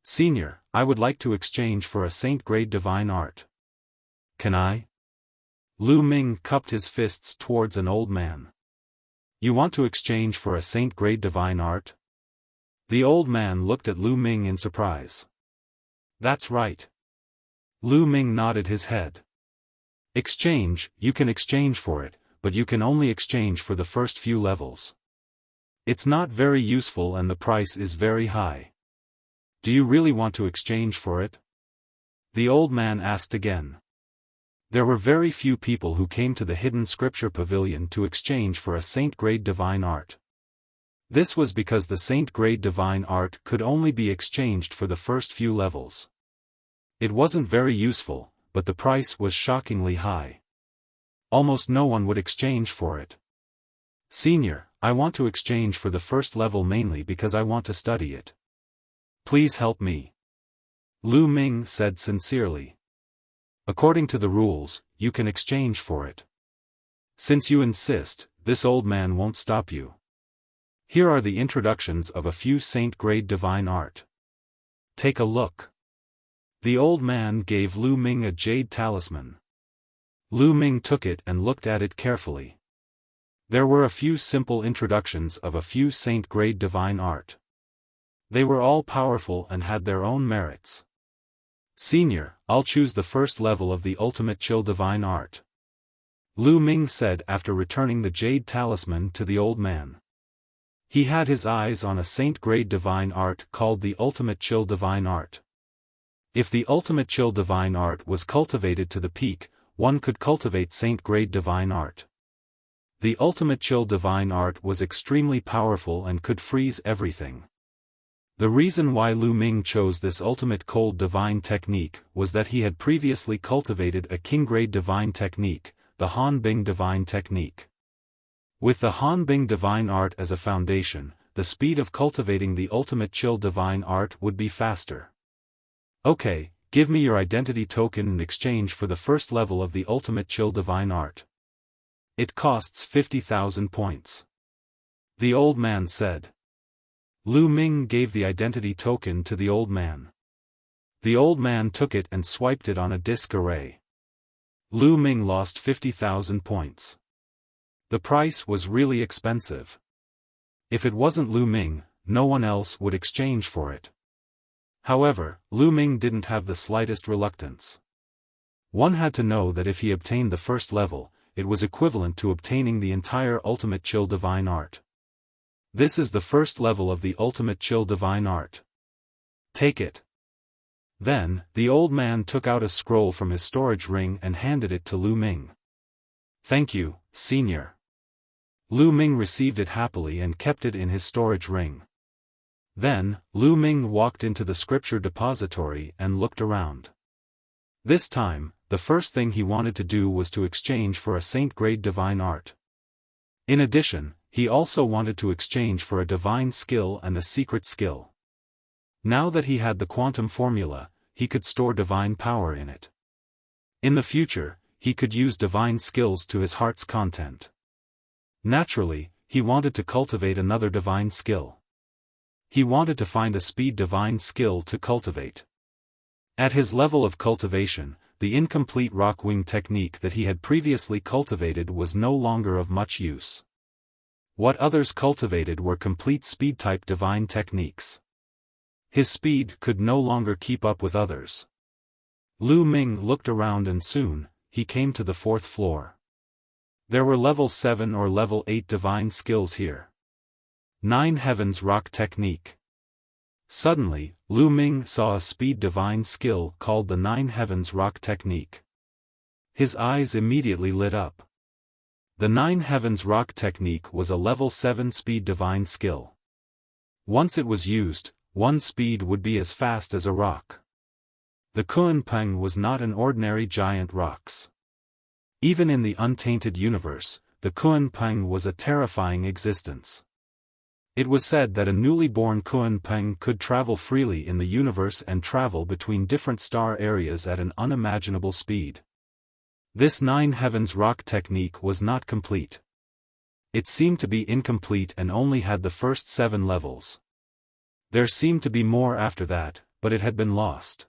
Senior, I would like to exchange for a saint-grade divine art. Can I? Lu Ming cupped his fists towards an old man. You want to exchange for a saint-grade divine art? The old man looked at Lu Ming in surprise. That's right. Lu Ming nodded his head. Exchange, you can exchange for it, but you can only exchange for the first few levels. It's not very useful and the price is very high. Do you really want to exchange for it? The old man asked again. There were very few people who came to the hidden scripture pavilion to exchange for a saint-grade divine art. This was because the saint-grade divine art could only be exchanged for the first few levels. It wasn't very useful, but the price was shockingly high. Almost no one would exchange for it. Senior, I want to exchange for the first level mainly because I want to study it. Please help me. Lu Ming said sincerely. According to the rules, you can exchange for it. Since you insist, this old man won't stop you. Here are the introductions of a few saint-grade divine art. Take a look. The old man gave Lu Ming a jade talisman. Lu Ming took it and looked at it carefully. There were a few simple introductions of a few saint-grade divine art. They were all powerful and had their own merits. Senior, I'll choose the first level of the ultimate chill divine art. Lu Ming said after returning the jade talisman to the old man. He had his eyes on a saint-grade divine art called the ultimate chill divine art. If the ultimate chill divine art was cultivated to the peak, one could cultivate saint-grade divine art. The ultimate chill divine art was extremely powerful and could freeze everything. The reason why Lu Ming chose this ultimate cold divine technique was that he had previously cultivated a king-grade divine technique, the Hanbing divine technique. With the Hanbing divine art as a foundation, the speed of cultivating the ultimate chill divine art would be faster. Okay, give me your identity token in exchange for the first level of the ultimate chill divine art. It costs 50,000 points. The old man said. Lu Ming gave the identity token to the old man. The old man took it and swiped it on a disk array. Lu Ming lost 50,000 points. The price was really expensive. If it wasn't Lu Ming, no one else would exchange for it. However, Lu Ming didn't have the slightest reluctance. One had to know that if he obtained the first level, it was equivalent to obtaining the entire ultimate chill divine art. This is the first level of the ultimate chill divine art. Take it. Then, the old man took out a scroll from his storage ring and handed it to Lu Ming. Thank you, senior. Lu Ming received it happily and kept it in his storage ring. Then, Lu Ming walked into the scripture depository and looked around. This time, the first thing he wanted to do was to exchange for a saint-grade divine art. In addition, he also wanted to exchange for a divine skill and a secret skill. Now that he had the quantum formula, he could store divine power in it. In the future, he could use divine skills to his heart's content. Naturally, he wanted to cultivate another divine skill. He wanted to find a speed divine skill to cultivate. At his level of cultivation, the incomplete rock wing technique that he had previously cultivated was no longer of much use. What others cultivated were complete speed-type divine techniques. His speed could no longer keep up with others. Lu Ming looked around and soon, he came to the 4th floor. There were level 7 or level 8 divine skills here. 9 Heavens Rock Technique. Suddenly, Lu Ming saw a speed divine skill called the 9 Heavens Rock Technique. His eyes immediately lit up. The 9 Heavens Rock Technique was a level 7 speed divine skill. Once it was used, one speed would be as fast as a rock. The Kunpeng was not an ordinary giant rocks. Even in the untainted universe, the Kunpeng was a terrifying existence. It was said that a newly born Kunpeng could travel freely in the universe and travel between different star areas at an unimaginable speed. This 9 Heavens Rock technique was not complete. It seemed to be incomplete and only had the first 7 levels. There seemed to be more after that, but it had been lost.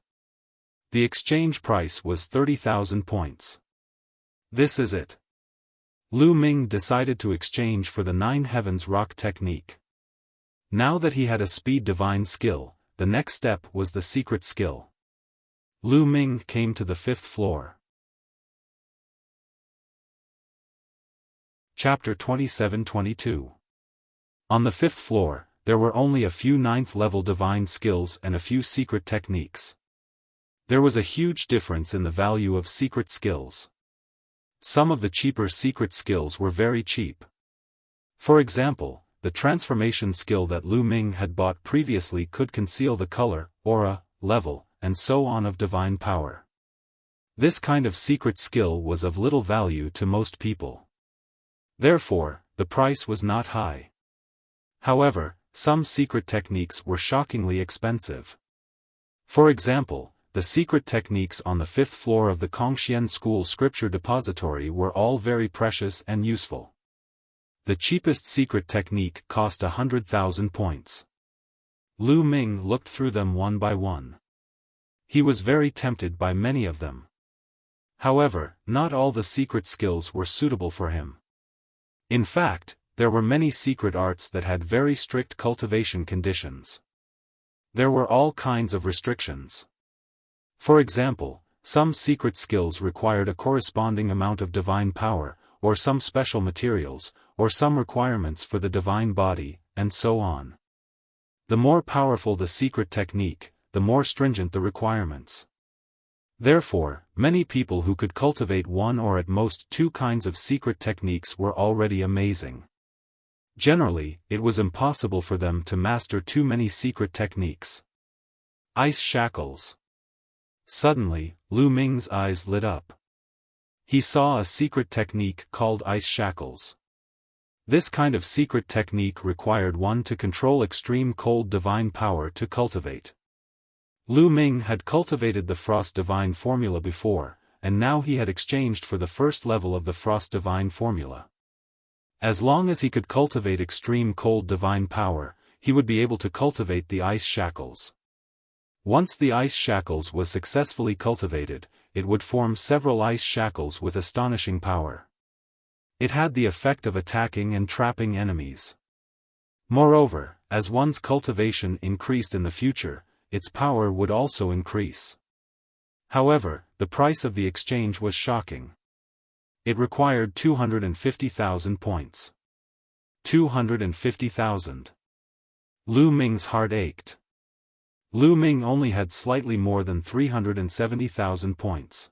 The exchange price was 30,000 points. This is it. Lu Ming decided to exchange for the 9 Heavens Rock technique. Now that he had a speed divine skill, the next step was the secret skill. Lu Ming came to the 5th floor. Chapter 27-22. On the 5th floor, there were only a few 9th-level divine skills and a few secret techniques. There was a huge difference in the value of secret skills. Some of the cheaper secret skills were very cheap. For example, the transformation skill that Lu Ming had bought previously could conceal the color, aura, level, and so on of divine power. This kind of secret skill was of little value to most people. Therefore, the price was not high. However, some secret techniques were shockingly expensive. For example, the secret techniques on the 5th floor of the Kongxian School Scripture Depository were all very precious and useful. The cheapest secret technique cost 100,000 points. Lu Ming looked through them one by one. He was very tempted by many of them. However, not all the secret skills were suitable for him. In fact, there were many secret arts that had very strict cultivation conditions. There were all kinds of restrictions. For example, some secret skills required a corresponding amount of divine power, or some special materials, or some requirements for the divine body, and so on. The more powerful the secret technique, the more stringent the requirements. Therefore, many people who could cultivate one or at most 2 kinds of secret techniques were already amazing. Generally, it was impossible for them to master too many secret techniques. Ice shackles. Suddenly, Lu Ming's eyes lit up. He saw a secret technique called ice shackles. This kind of secret technique required one to control extreme cold divine power to cultivate. Lu Ming had cultivated the Frost Divine Formula before, and now he had exchanged for the first level of the Frost Divine Formula. As long as he could cultivate extreme cold divine power, he would be able to cultivate the ice shackles. Once the ice shackles was successfully cultivated, it would form several ice shackles with astonishing power. It had the effect of attacking and trapping enemies. Moreover, as one's cultivation increased in the future, its power would also increase. However, the price of the exchange was shocking. It required 250,000 points. 250,000. Lu Ming's heart ached. Lu Ming only had slightly more than 370,000 points.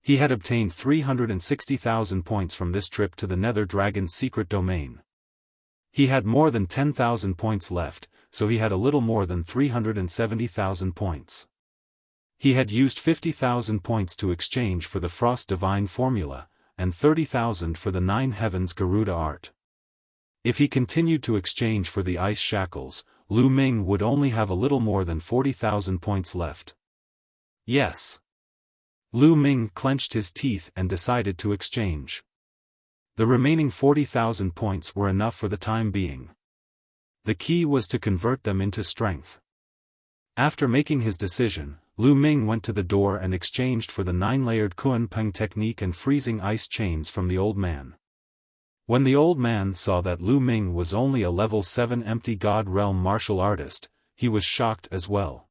He had obtained 360,000 points from this trip to the Nether Dragon's secret domain. He had more than 10,000 points left, so he had a little more than 370,000 points. He had used 50,000 points to exchange for the Frost Divine Formula, and 30,000 for the Nine Heavens Garuda art. If he continued to exchange for the Ice Shackles, Lu Ming would only have a little more than 40,000 points left. Yes. Lu Ming clenched his teeth and decided to exchange. The remaining 40,000 points were enough for the time being. The key was to convert them into strength. After making his decision, Lu Ming went to the door and exchanged for the 9-layered Kuan Peng technique and freezing ice chains from the old man. When the old man saw that Lu Ming was only a level 7 empty God realm martial artist, he was shocked as well.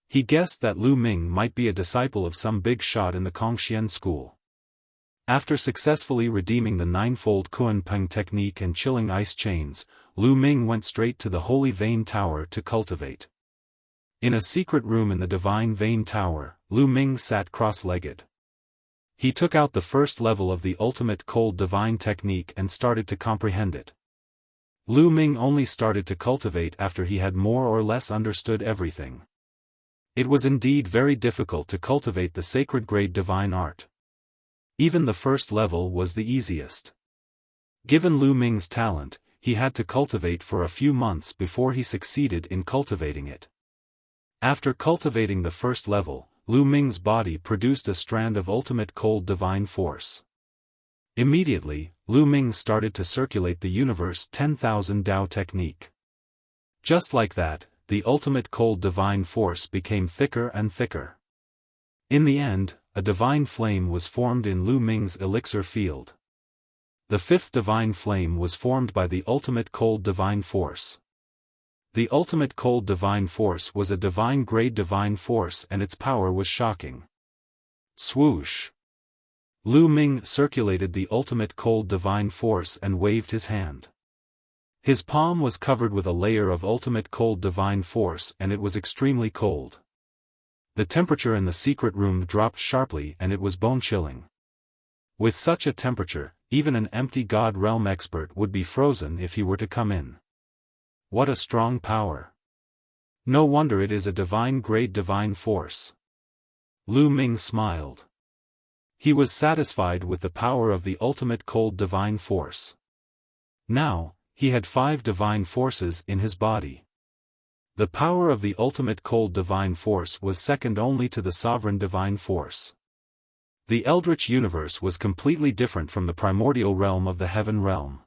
He guessed that Lu Ming might be a disciple of some big shot in the Kongxian school. After successfully redeeming the 9-fold Kuan Peng technique and chilling ice chains, Lu Ming went straight to the Holy Vein Tower to cultivate. In a secret room in the Divine Vein Tower, Lu Ming sat cross-legged. He took out the first level of the ultimate cold divine technique and started to comprehend it. Lu Ming only started to cultivate after he had more or less understood everything. It was indeed very difficult to cultivate the sacred grade divine art. Even the first level was the easiest. Given Lu Ming's talent, he had to cultivate for a few months before he succeeded in cultivating it. After cultivating the first level, Lu Ming's body produced a strand of ultimate cold divine force. Immediately, Lu Ming started to circulate the universe 10,000 Dao technique. Just like that, the ultimate cold divine force became thicker and thicker. In the end, a divine flame was formed in Lu Ming's elixir field. The fifth divine flame was formed by the ultimate cold divine force. The ultimate cold divine force was a divine-grade divine force and its power was shocking. Swoosh! Lu Ming circulated the ultimate cold divine force and waved his hand. His palm was covered with a layer of ultimate cold divine force and it was extremely cold. The temperature in the secret room dropped sharply and it was bone-chilling. With such a temperature, even an empty God realm expert would be frozen if he were to come in. What a strong power! No wonder it is a divine-grade divine force. Lu Ming smiled. He was satisfied with the power of the ultimate cold divine force. Now, he had 5 divine forces in his body. The power of the ultimate cold divine force was second only to the sovereign divine force. The Eldritch universe was completely different from the primordial realm of the heaven realm.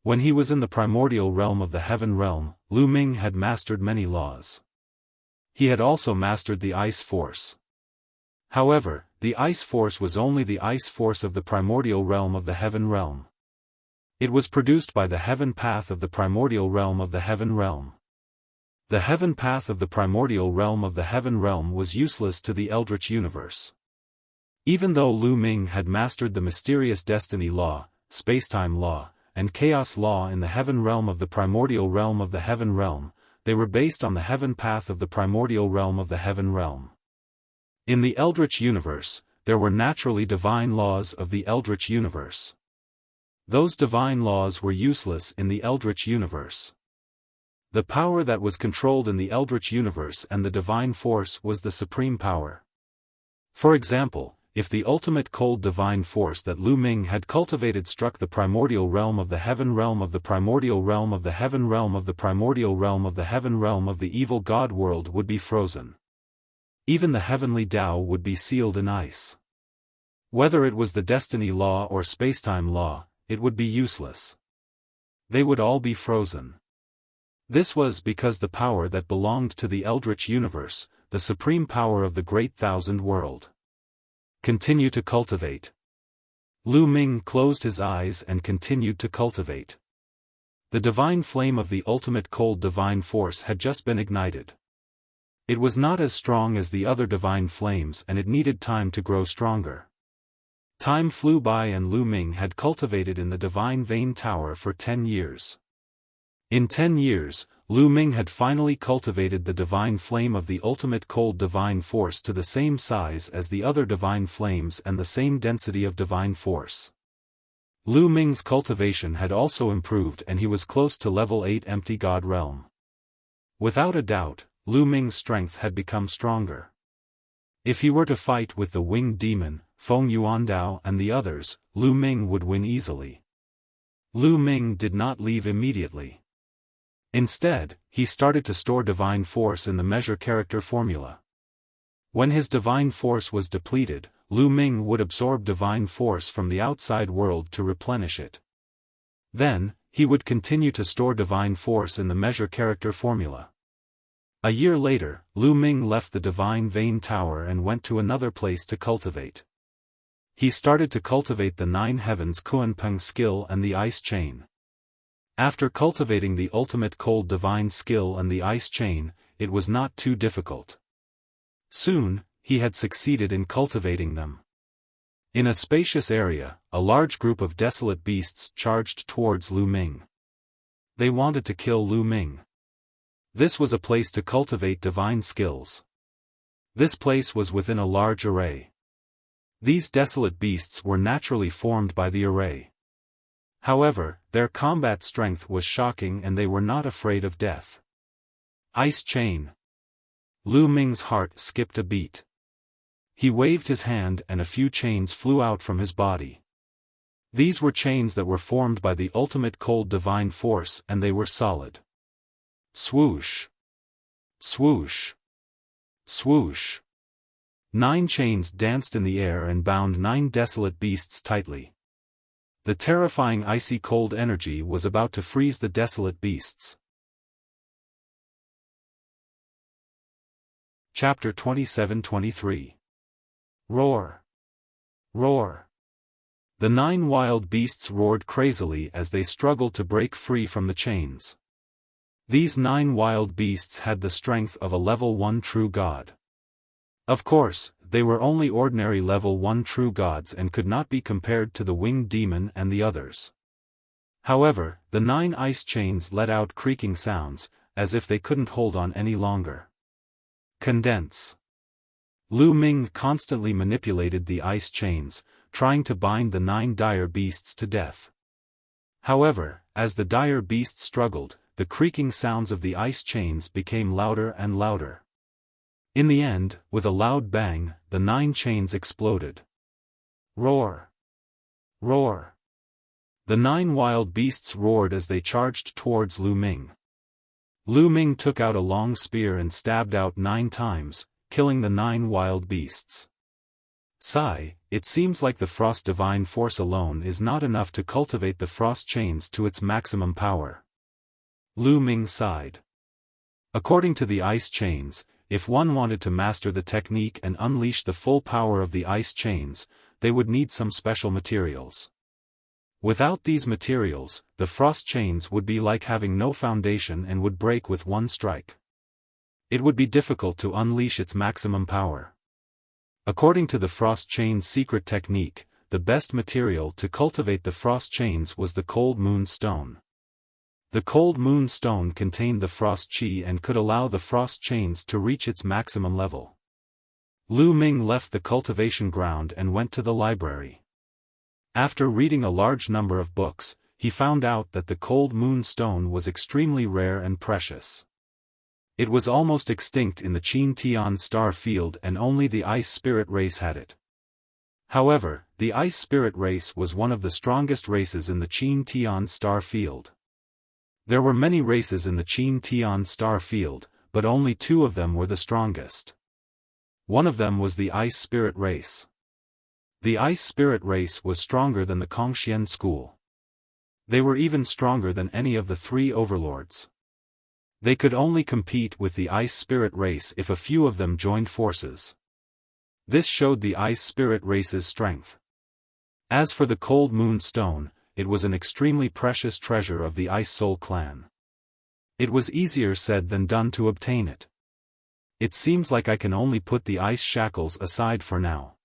When he was in the primordial realm of the heaven realm, Lu Ming had mastered many laws. He had also mastered the ice force. However, the ice force was only the ice force of the primordial realm of the heaven realm. It was produced by the heaven path of the primordial realm of the heaven realm. The heaven path of the primordial realm of the heaven realm was useless to the Eldritch universe. Even though Lu Ming had mastered the mysterious destiny law, spacetime law, and chaos law in the heaven realm of the primordial realm of the heaven realm, they were based on the heaven path of the primordial realm of the heaven realm. In the Eldritch universe, there were naturally divine laws of the Eldritch universe. Those divine laws were useless in the Eldritch universe. The power that was controlled in the Eldritch universe and the divine force was the supreme power. For example, if the ultimate cold divine force that Lu Ming had cultivated struck the primordial realm of the heaven realm of the primordial realm of the heaven realm of the primordial realm of the heaven realm of the evil god world would be frozen. Even the heavenly Tao would be sealed in ice. Whether it was the destiny law or spacetime law, it would be useless. They would all be frozen. This was because the power that belonged to the Eldritch universe, the supreme power of the Great Thousand World. Continue to cultivate. Lu Ming closed his eyes and continued to cultivate. The divine flame of the ultimate cold divine force had just been ignited. It was not as strong as the other divine flames and it needed time to grow stronger. Time flew by and Lu Ming had cultivated in the Divine Vein Tower for 10 years. In 10 years, Lu Ming had finally cultivated the divine flame of the ultimate cold divine force to the same size as the other divine flames and the same density of divine force. Lu Ming's cultivation had also improved and he was close to level 8 empty god realm. Without a doubt, Lu Ming's strength had become stronger. If he were to fight with the winged demon, Feng Yuandao and the others, Lu Ming would win easily. Lu Ming did not leave immediately. Instead, he started to store divine force in the measure character formula. When his divine force was depleted, Lu Ming would absorb divine force from the outside world to replenish it. Then, he would continue to store divine force in the measure character formula. A year later, Lu Ming left the Divine Vein Tower and went to another place to cultivate. He started to cultivate the Nine Heavens Kuanpeng skill and the Ice Chain. After cultivating the ultimate cold divine skill and the Ice Chain, it was not too difficult. Soon, he had succeeded in cultivating them. In a spacious area, a large group of desolate beasts charged towards Lu Ming. They wanted to kill Lu Ming. This was a place to cultivate divine skills. This place was within a large array. These desolate beasts were naturally formed by the array. However, their combat strength was shocking and they were not afraid of death. Ice Chain. Lu Ming's heart skipped a beat. He waved his hand and a few chains flew out from his body. These were chains that were formed by the ultimate cold divine force and they were solid. Swoosh. Swoosh. Swoosh. 9 chains danced in the air and bound 9 desolate beasts tightly. The terrifying icy cold energy was about to freeze the desolate beasts. Chapter 27-23. Roar. Roar. The 9 wild beasts roared crazily as they struggled to break free from the chains. These 9 wild beasts had the strength of a level 1 true god. Of course, they were only ordinary level 1 true gods and could not be compared to the winged demon and the others. However, the 9 ice chains let out creaking sounds, as if they couldn't hold on any longer. Condense. Lu Ming constantly manipulated the ice chains, trying to bind the 9 dire beasts to death. However, as the dire beasts struggled, the creaking sounds of the ice chains became louder and louder. In the end, with a loud bang, the 9 chains exploded. Roar. Roar. The 9 wild beasts roared as they charged towards Lu Ming. Lu Ming took out a long spear and stabbed out 9 times, killing the 9 wild beasts. Sigh, it seems like the frost divine force alone is not enough to cultivate the frost chains to its maximum power. Lu Ming sighed. According to the ice chains, if one wanted to master the technique and unleash the full power of the ice chains, they would need some special materials. Without these materials, the frost chains would be like having no foundation and would break with one strike. It would be difficult to unleash its maximum power. According to the frost chain's secret technique, the best material to cultivate the frost chains was the cold moon stone. The cold moon stone contained the frost chi and could allow the frost chains to reach its maximum level. Lu Ming left the cultivation ground and went to the library. After reading a large number of books, he found out that the cold moon stone was extremely rare and precious. It was almost extinct in the Qin Tian star field and only the ice spirit race had it. However, the ice spirit race was one of the strongest races in the Qin Tian star field. There were many races in the Qin Tian star field, but only 2 of them were the strongest. One of them was the ice spirit race. The ice spirit race was stronger than the Kongxian school. They were even stronger than any of the 3 overlords. They could only compete with the ice spirit race if a few of them joined forces. This showed the ice spirit race's strength. As for the cold moon stone, it was an extremely precious treasure of the Ice Soul clan. It was easier said than done to obtain it. It seems like I can only put the ice shackles aside for now.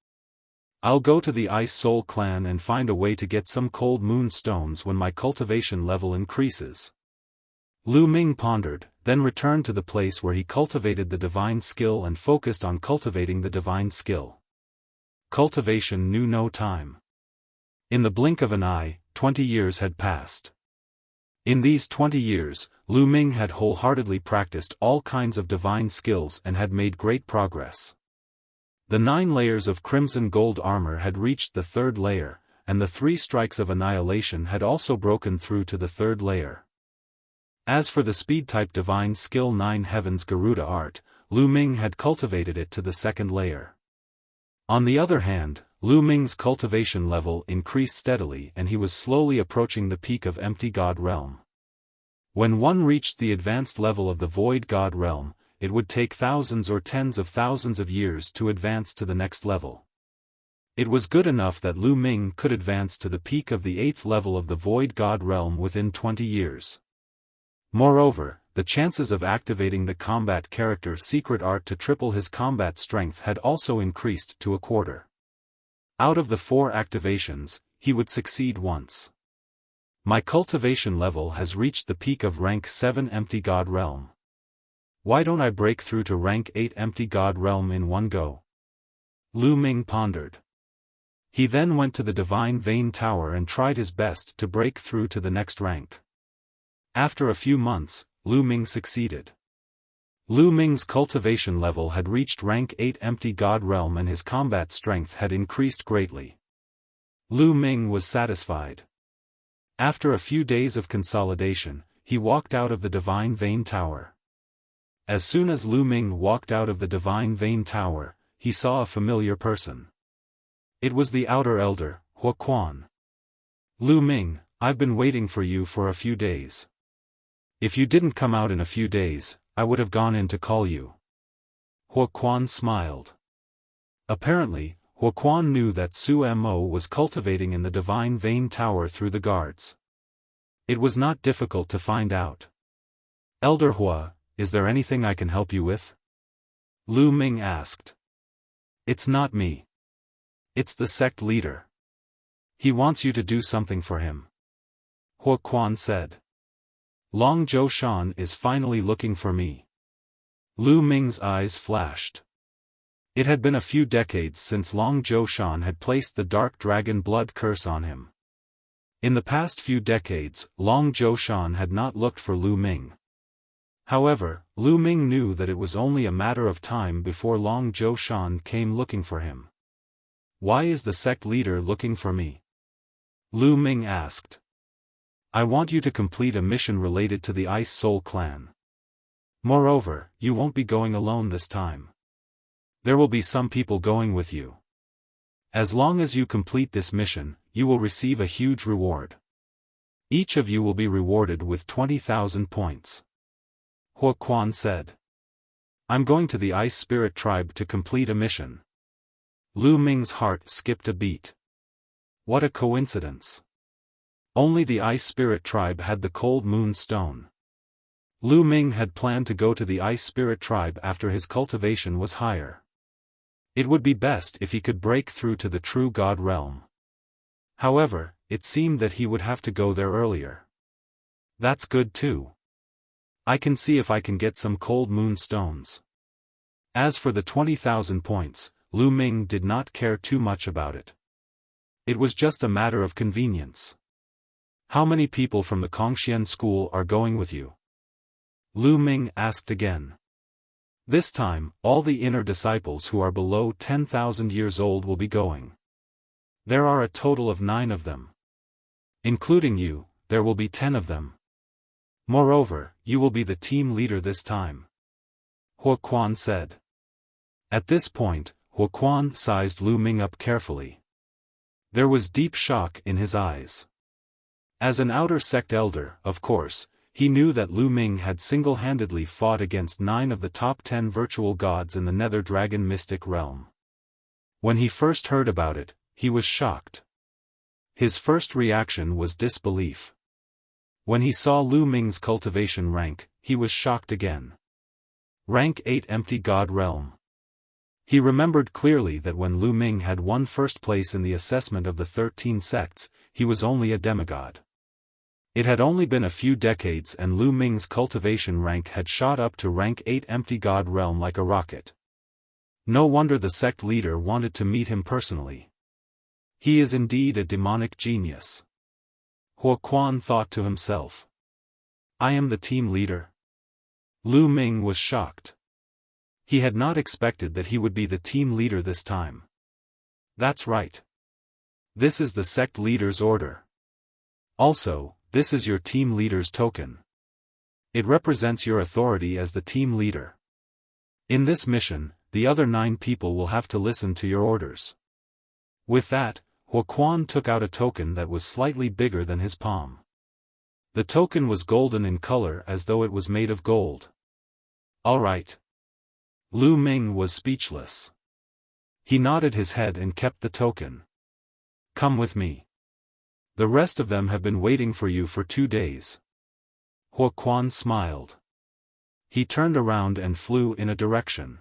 I'll go to the Ice Soul clan and find a way to get some cold moon stones when my cultivation level increases. Lu Ming pondered, then returned to the place where he cultivated the divine skill and focused on cultivating the divine skill. Cultivation knew no time. In the blink of an eye, 20 years had passed. In these 20 years, Lu Ming had wholeheartedly practiced all kinds of divine skills and had made great progress. The 9 layers of crimson gold armor had reached the 3rd layer, and the 3 strikes of annihilation had also broken through to the 3rd layer. As for the speed-type divine skill 9 Heaven's Garuda art, Lu Ming had cultivated it to the 2nd layer. On the other hand, Lu Ming's cultivation level increased steadily and he was slowly approaching the peak of Empty God Realm. When one reached the advanced level of the Void God Realm, it would take thousands or tens of thousands of years to advance to the next level. It was good enough that Lu Ming could advance to the peak of the 8th level of the Void God Realm within 20 years. Moreover, the chances of activating the combat character secret art to triple his combat strength had also increased to a quarter. Out of the 4 activations, he would succeed once. My cultivation level has reached the peak of rank 7 Empty God Realm. Why don't I break through to rank 8 Empty God Realm in one go? Lu Ming pondered. He then went to the Divine Vein Tower and tried his best to break through to the next rank. After a few months, Lu Ming succeeded. Lu Ming's cultivation level had reached rank 8 Empty God Realm and his combat strength had increased greatly. Lu Ming was satisfied. After a few days of consolidation, he walked out of the Divine Vein Tower. As soon as Lu Ming walked out of the Divine Vein Tower, he saw a familiar person. It was the Outer Elder, Huaquan. Lu Ming, I've been waiting for you for a few days. If you didn't come out in a few days, I would have gone in to call you. Huaquan smiled. Apparently, Huaquan knew that Su Mo was cultivating in the Divine Vein Tower through the guards. It was not difficult to find out. Elder Hua, is there anything I can help you with? Lu Ming asked. It's not me. It's the sect leader. He wants you to do something for him. Huaquan said. Long Zhou Shan is finally looking for me. Lu Ming's eyes flashed. It had been a few decades since Long Zhou Shan had placed the Dark Dragon blood curse on him. In the past few decades, Long Zhou Shan had not looked for Lu Ming. However, Lu Ming knew that it was only a matter of time before Long Zhou Shan came looking for him. Why is the sect leader looking for me? Lu Ming asked. I want you to complete a mission related to the Ice Soul clan. Moreover, you won't be going alone this time. There will be some people going with you. As long as you complete this mission, you will receive a huge reward. Each of you will be rewarded with 20,000 points. Huaquan said. I'm going to the Ice Spirit Tribe to complete a mission. Lu Ming's heart skipped a beat. What a coincidence. Only the Ice Spirit Tribe had the Cold Moon Stone. Lu Ming had planned to go to the Ice Spirit Tribe after his cultivation was higher. It would be best if he could break through to the True God Realm. However, it seemed that he would have to go there earlier. That's good too. I can see if I can get some Cold Moon Stones. As for the 20,000 points, Lu Ming did not care too much about it. It was just a matter of convenience. How many people from the Kongxian school are going with you? Lu Ming asked again. This time, all the inner disciples who are below 10,000 years old will be going. There are a total of 9 of them. Including you, there will be 10 of them. Moreover, you will be the team leader this time. Huaquan said. At this point, Huaquan sized Lu Ming up carefully. There was deep shock in his eyes. As an outer sect elder, of course, he knew that Lu Ming had single-handedly fought against 9 of the top 10 virtual gods in the Nether Dragon Mystic Realm. When he first heard about it, he was shocked. His first reaction was disbelief. When he saw Lu Ming's cultivation rank, he was shocked again. Rank 8 Empty God Realm. He remembered clearly that when Lu Ming had won first place in the assessment of the 13 sects, he was only a demigod. It had only been a few decades and Lu Ming's cultivation rank had shot up to rank 8 Empty God Realm like a rocket. No wonder the sect leader wanted to meet him personally. He is indeed a demonic genius. Huaquan thought to himself. I am the team leader? Lu Ming was shocked. He had not expected that he would be the team leader this time. That's right. This is the sect leader's order. Also, this is your team leader's token. It represents your authority as the team leader. In this mission, the other 9 people will have to listen to your orders. With that, Huoquan took out a token that was slightly bigger than his palm. The token was golden in color as though it was made of gold. All right. Lu Ming was speechless. He nodded his head and kept the token. Come with me. The rest of them have been waiting for you for 2 days. Huoquan smiled. He turned around and flew in a direction.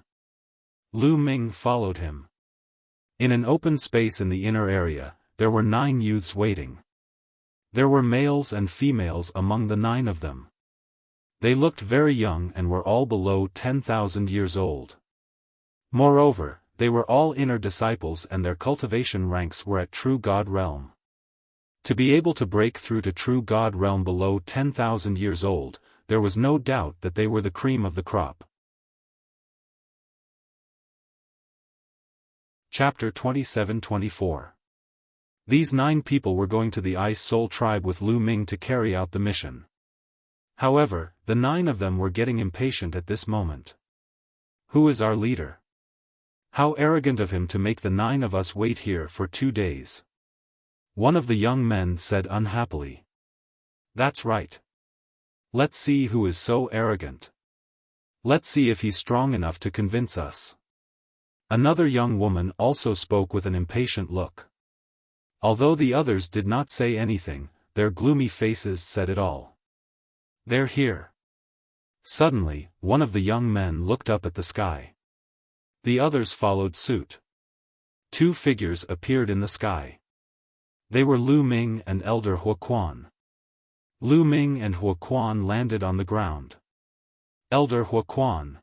Lu Ming followed him. In an open space in the inner area, there were 9 youths waiting. There were males and females among the 9 of them. They looked very young and were all below 10,000 years old. Moreover, they were all inner disciples and their cultivation ranks were at True God Realm. To be able to break through to True God Realm below 10,000 years old, there was no doubt that they were the cream of the crop. Chapter 27-24. These 9 people were going to the Ice Soul Tribe with Lu Ming to carry out the mission. However, the 9 of them were getting impatient at this moment. Who is our leader? How arrogant of him to make the 9 of us wait here for 2 days. One of the young men said unhappily. That's right. Let's see who is so arrogant. Let's see if he's strong enough to convince us. Another young woman also spoke with an impatient look. Although the others did not say anything, their gloomy faces said it all. They're here. Suddenly, one of the young men looked up at the sky. The others followed suit. 2 figures appeared in the sky. They were Lu Ming and Elder Huoquan. Lu Ming and Huoquan landed on the ground. Elder Huoquan.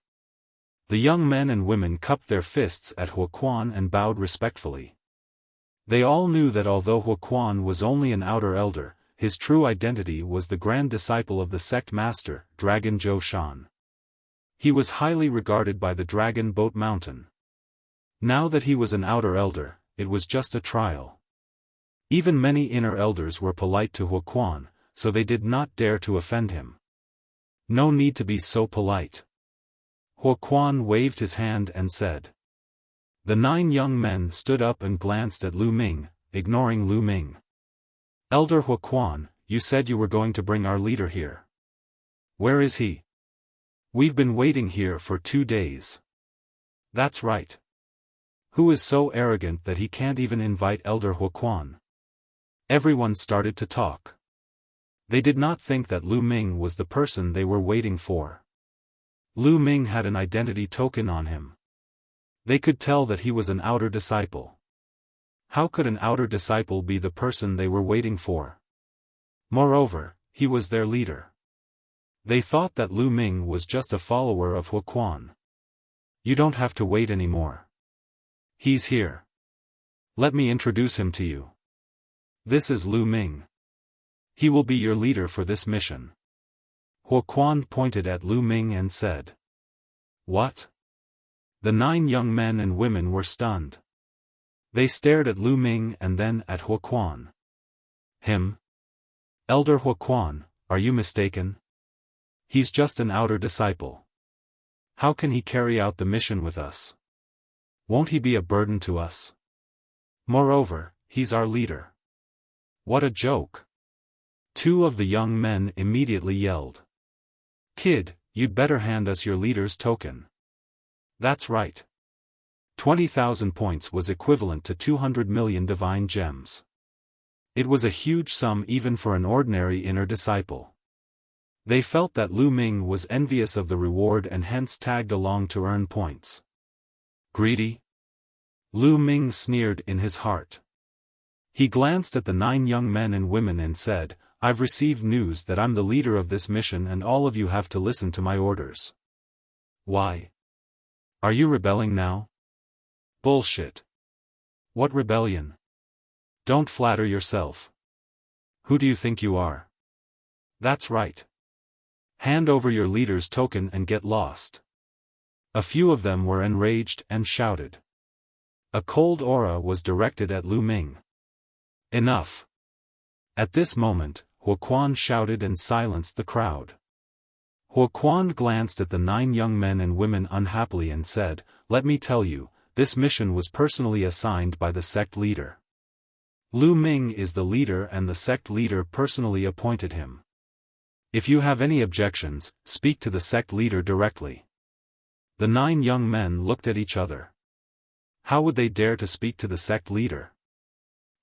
The young men and women cupped their fists at Huoquan and bowed respectfully. They all knew that although Huoquan was only an outer elder, his true identity was the grand disciple of the sect master, Dragon Zhou Shan. He was highly regarded by the Dragon Boat Mountain. Now that he was an outer elder, it was just a trial. Even many inner elders were polite to Huoquan, so they did not dare to offend him. No need to be so polite. Huoquan waved his hand and said. The 9 young men stood up and glanced at Lu Ming, ignoring Lu Ming. Elder Huoquan, you said you were going to bring our leader here. Where is he? We've been waiting here for 2 days. That's right. Who is so arrogant that he can't even invite Elder Huoquan? Everyone started to talk. They did not think that Lu Ming was the person they were waiting for. Lu Ming had an identity token on him. They could tell that he was an outer disciple. How could an outer disciple be the person they were waiting for? Moreover, he was their leader. They thought that Lu Ming was just a follower of Huoquan. You don't have to wait anymore. He's here. Let me introduce him to you. This is Lu Ming. He will be your leader for this mission. Huoquan pointed at Lu Ming and said. What? The 9 young men and women were stunned. They stared at Lu Ming and then at Huoquan. Him? Elder Huoquan, are you mistaken? He's just an outer disciple. How can he carry out the mission with us? Won't he be a burden to us? Moreover, he's our leader. What a joke. 2 of the young men immediately yelled. Kid, you'd better hand us your leader's token. That's right. 20,000 points was equivalent to 200 million divine gems. It was a huge sum even for an ordinary inner disciple. They felt that Lu Ming was envious of the reward and hence tagged along to earn points. Greedy? Lu Ming sneered in his heart. He glanced at the 9 young men and women and said, I've received news that I'm the leader of this mission and all of you have to listen to my orders. Why? Are you rebelling now? Bullshit. What rebellion? Don't flatter yourself. Who do you think you are? That's right. Hand over your leader's token and get lost. A few of them were enraged and shouted. A cold aura was directed at Lu Ming. Enough! At this moment, Huoquan shouted and silenced the crowd. Huoquan glanced at the 9 young men and women unhappily and said, "Let me tell you, this mission was personally assigned by the sect leader. Lu Ming is the leader and the sect leader personally appointed him. If you have any objections, speak to the sect leader directly." The 9 young men looked at each other. How would they dare to speak to the sect leader?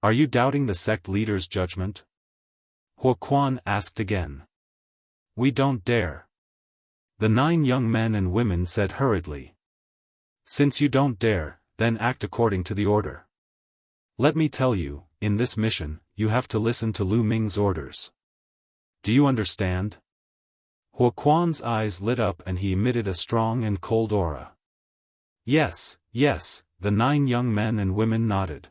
Are you doubting the sect leader's judgment? Huoquan asked again. We don't dare. The 9 young men and women said hurriedly. Since you don't dare, then act according to the order. Let me tell you, in this mission, you have to listen to Lu Ming's orders. Do you understand? Huoquan's eyes lit up and he emitted a strong and cold aura. Yes, yes, the 9 young men and women nodded.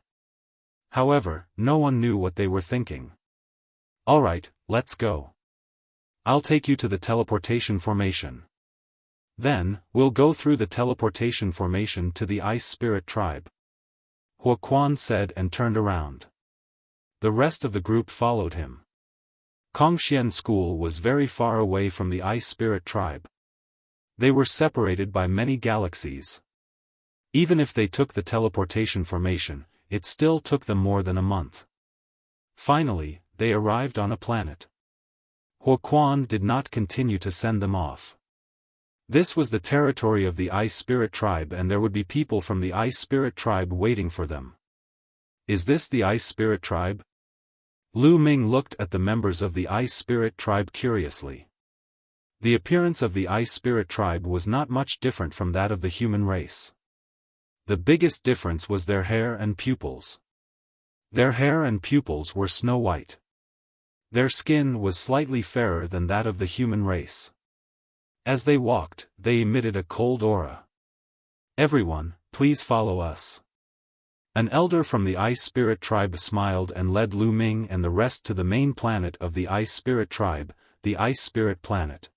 However, no one knew what they were thinking. Alright, let's go. I'll take you to the teleportation formation. Then, we'll go through the teleportation formation to the Ice Spirit Tribe. Huoquan said and turned around. The rest of the group followed him. Kongxian School was very far away from the Ice Spirit Tribe. They were separated by many galaxies. Even if they took the teleportation formation, it still took them more than a month. Finally, they arrived on a planet. Huoquan did not continue to send them off. This was the territory of the Ice Spirit Tribe and there would be people from the Ice Spirit Tribe waiting for them. Is this the Ice Spirit Tribe? Lu Ming looked at the members of the Ice Spirit Tribe curiously. The appearance of the Ice Spirit Tribe was not much different from that of the human race. The biggest difference was their hair and pupils. Their hair and pupils were snow white. Their skin was slightly fairer than that of the human race. As they walked, they emitted a cold aura. Everyone, please follow us. An elder from the Ice Spirit Tribe smiled and led Lu Ming and the rest to the main planet of the Ice Spirit Tribe, the Ice Spirit Planet.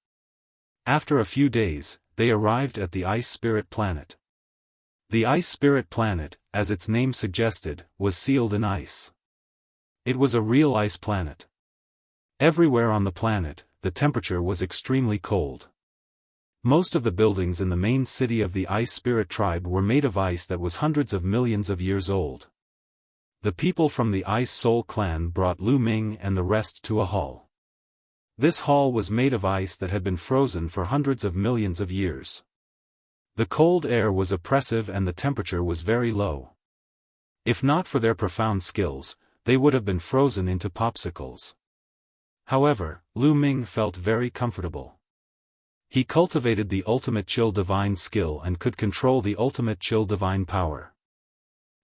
After a few days, they arrived at the Ice Spirit Planet. The Ice Spirit Planet, as its name suggested, was sealed in ice. It was a real ice planet. Everywhere on the planet, the temperature was extremely cold. Most of the buildings in the main city of the Ice Spirit Tribe were made of ice that was hundreds of millions of years old. The people from the Ice Soul clan brought Lu Ming and the rest to a hall. This hall was made of ice that had been frozen for hundreds of millions of years. The cold air was oppressive and the temperature was very low. If not for their profound skills, they would have been frozen into popsicles. However, Lu Ming felt very comfortable. He cultivated the ultimate chill divine skill and could control the ultimate chill divine power.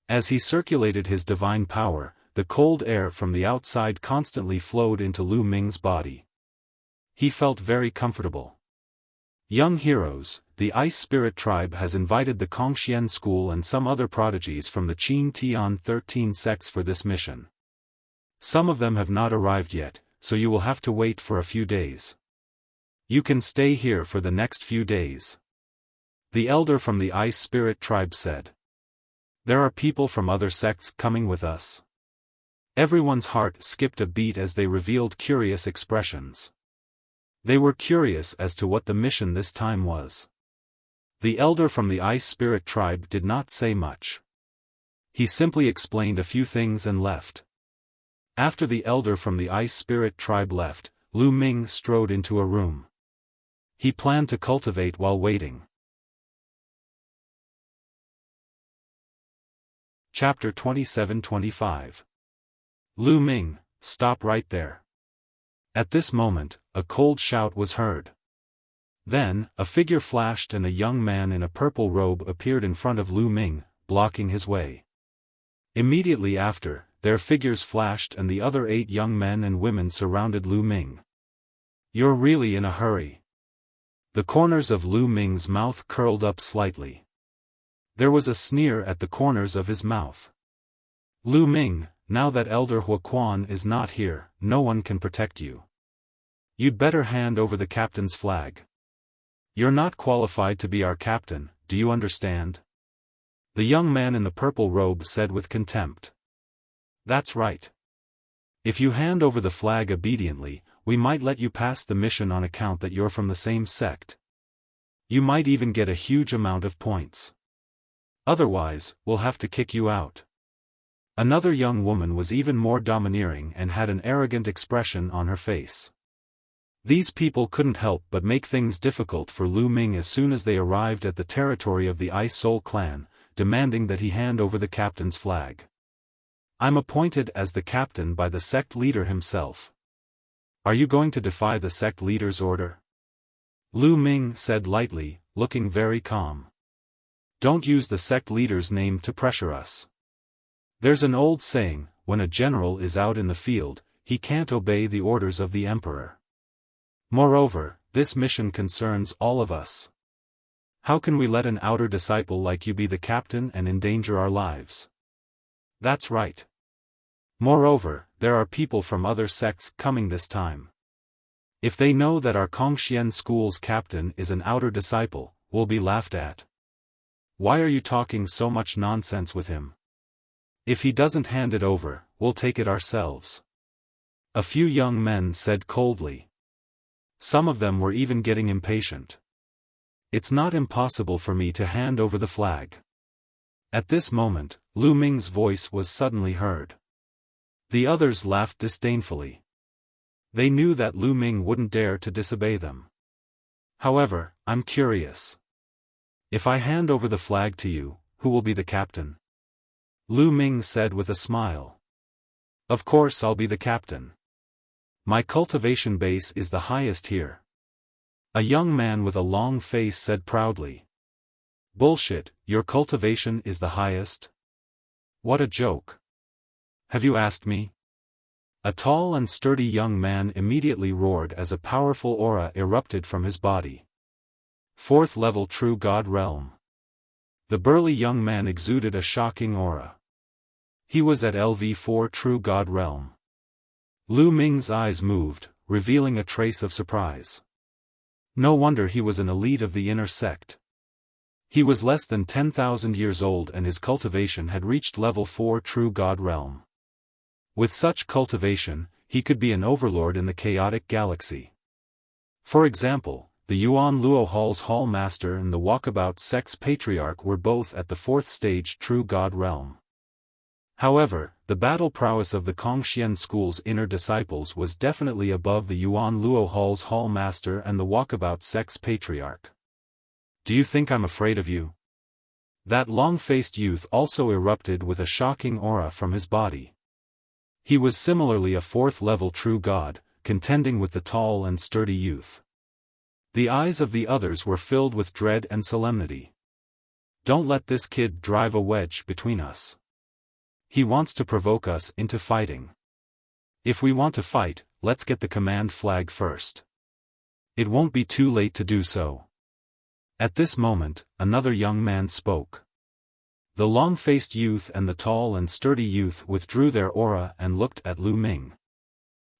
As he circulated his divine power, the cold air from the outside constantly flowed into Lu Ming's body. He felt very comfortable. Young heroes, the Ice Spirit Tribe has invited the Kongxian School and some other prodigies from the Qin Tian 13 sects for this mission. Some of them have not arrived yet, so you will have to wait for a few days. You can stay here for the next few days. The elder from the Ice Spirit Tribe said. There are people from other sects coming with us. Everyone's heart skipped a beat as they revealed curious expressions. They were curious as to what the mission this time was. The elder from the Ice Spirit Tribe did not say much. He simply explained a few things and left. After the elder from the Ice Spirit Tribe left, Lu Ming strode into a room. He planned to cultivate while waiting. Chapter 27-25. Lu Ming, stop right there. At this moment, a cold shout was heard. Then, a figure flashed and a young man in a purple robe appeared in front of Lu Ming, blocking his way. Immediately after, their figures flashed and the other 8 young men and women surrounded Lu Ming. You're really in a hurry. The corners of Lu Ming's mouth curled up slightly. There was a sneer at the corners of his mouth. Lu Ming, now that Elder Huoquan is not here, no one can protect you. You'd better hand over the captain's flag. You're not qualified to be our captain, do you understand? The young man in the purple robe said with contempt. That's right. If you hand over the flag obediently, we might let you pass the mission on account that you're from the same sect. You might even get a huge amount of points. Otherwise, we'll have to kick you out. Another young woman was even more domineering and had an arrogant expression on her face. These people couldn't help but make things difficult for Lu Ming as soon as they arrived at the territory of the Ice Soul clan, demanding that he hand over the captain's flag. I'm appointed as the captain by the sect leader himself. Are you going to defy the sect leader's order? Lu Ming said lightly, looking very calm. Don't use the sect leader's name to pressure us. There's an old saying, when a general is out in the field, he can't obey the orders of the emperor. Moreover, this mission concerns all of us. How can we let an outer disciple like you be the captain and endanger our lives? That's right. Moreover, there are people from other sects coming this time. If they know that our Kongxian school's captain is an outer disciple, we'll be laughed at. Why are you talking so much nonsense with him? If he doesn't hand it over, we'll take it ourselves. A few young men said coldly. Some of them were even getting impatient. It's not impossible for me to hand over the flag. At this moment, Lu Ming's voice was suddenly heard. The others laughed disdainfully. They knew that Lu Ming wouldn't dare to disobey them. However, I'm curious. If I hand over the flag to you, who will be the captain? Lu Ming said with a smile. Of course I'll be the captain. My cultivation base is the highest here. A young man with a long face said proudly. Bullshit, your cultivation is the highest? What a joke. Have you asked me? A tall and sturdy young man immediately roared as a powerful aura erupted from his body. 4th level True God Realm. The burly young man exuded a shocking aura. He was at LV4 True God Realm. Lu Ming's eyes moved, revealing a trace of surprise. No wonder he was an elite of the inner sect. He was less than 10,000 years old and his cultivation had reached level 4 True God Realm. With such cultivation, he could be an overlord in the chaotic galaxy. For example, the Yuan Luo Hall's Hall Master and the Walkabout Sect's Patriarch were both at the 4th stage True God Realm. However, the battle prowess of the Kongxian school's inner disciples was definitely above the Yuan Luo Hall's Hall Master and the Walkabout Sect's Patriarch. Do you think I'm afraid of you? That long-faced youth also erupted with a shocking aura from his body. He was similarly a 4th level True God, contending with the tall and sturdy youth. The eyes of the others were filled with dread and solemnity. Don't let this kid drive a wedge between us. He wants to provoke us into fighting. If we want to fight, let's get the command flag first. It won't be too late to do so. At this moment, another young man spoke. The long-faced youth and the tall and sturdy youth withdrew their aura and looked at Lu Ming.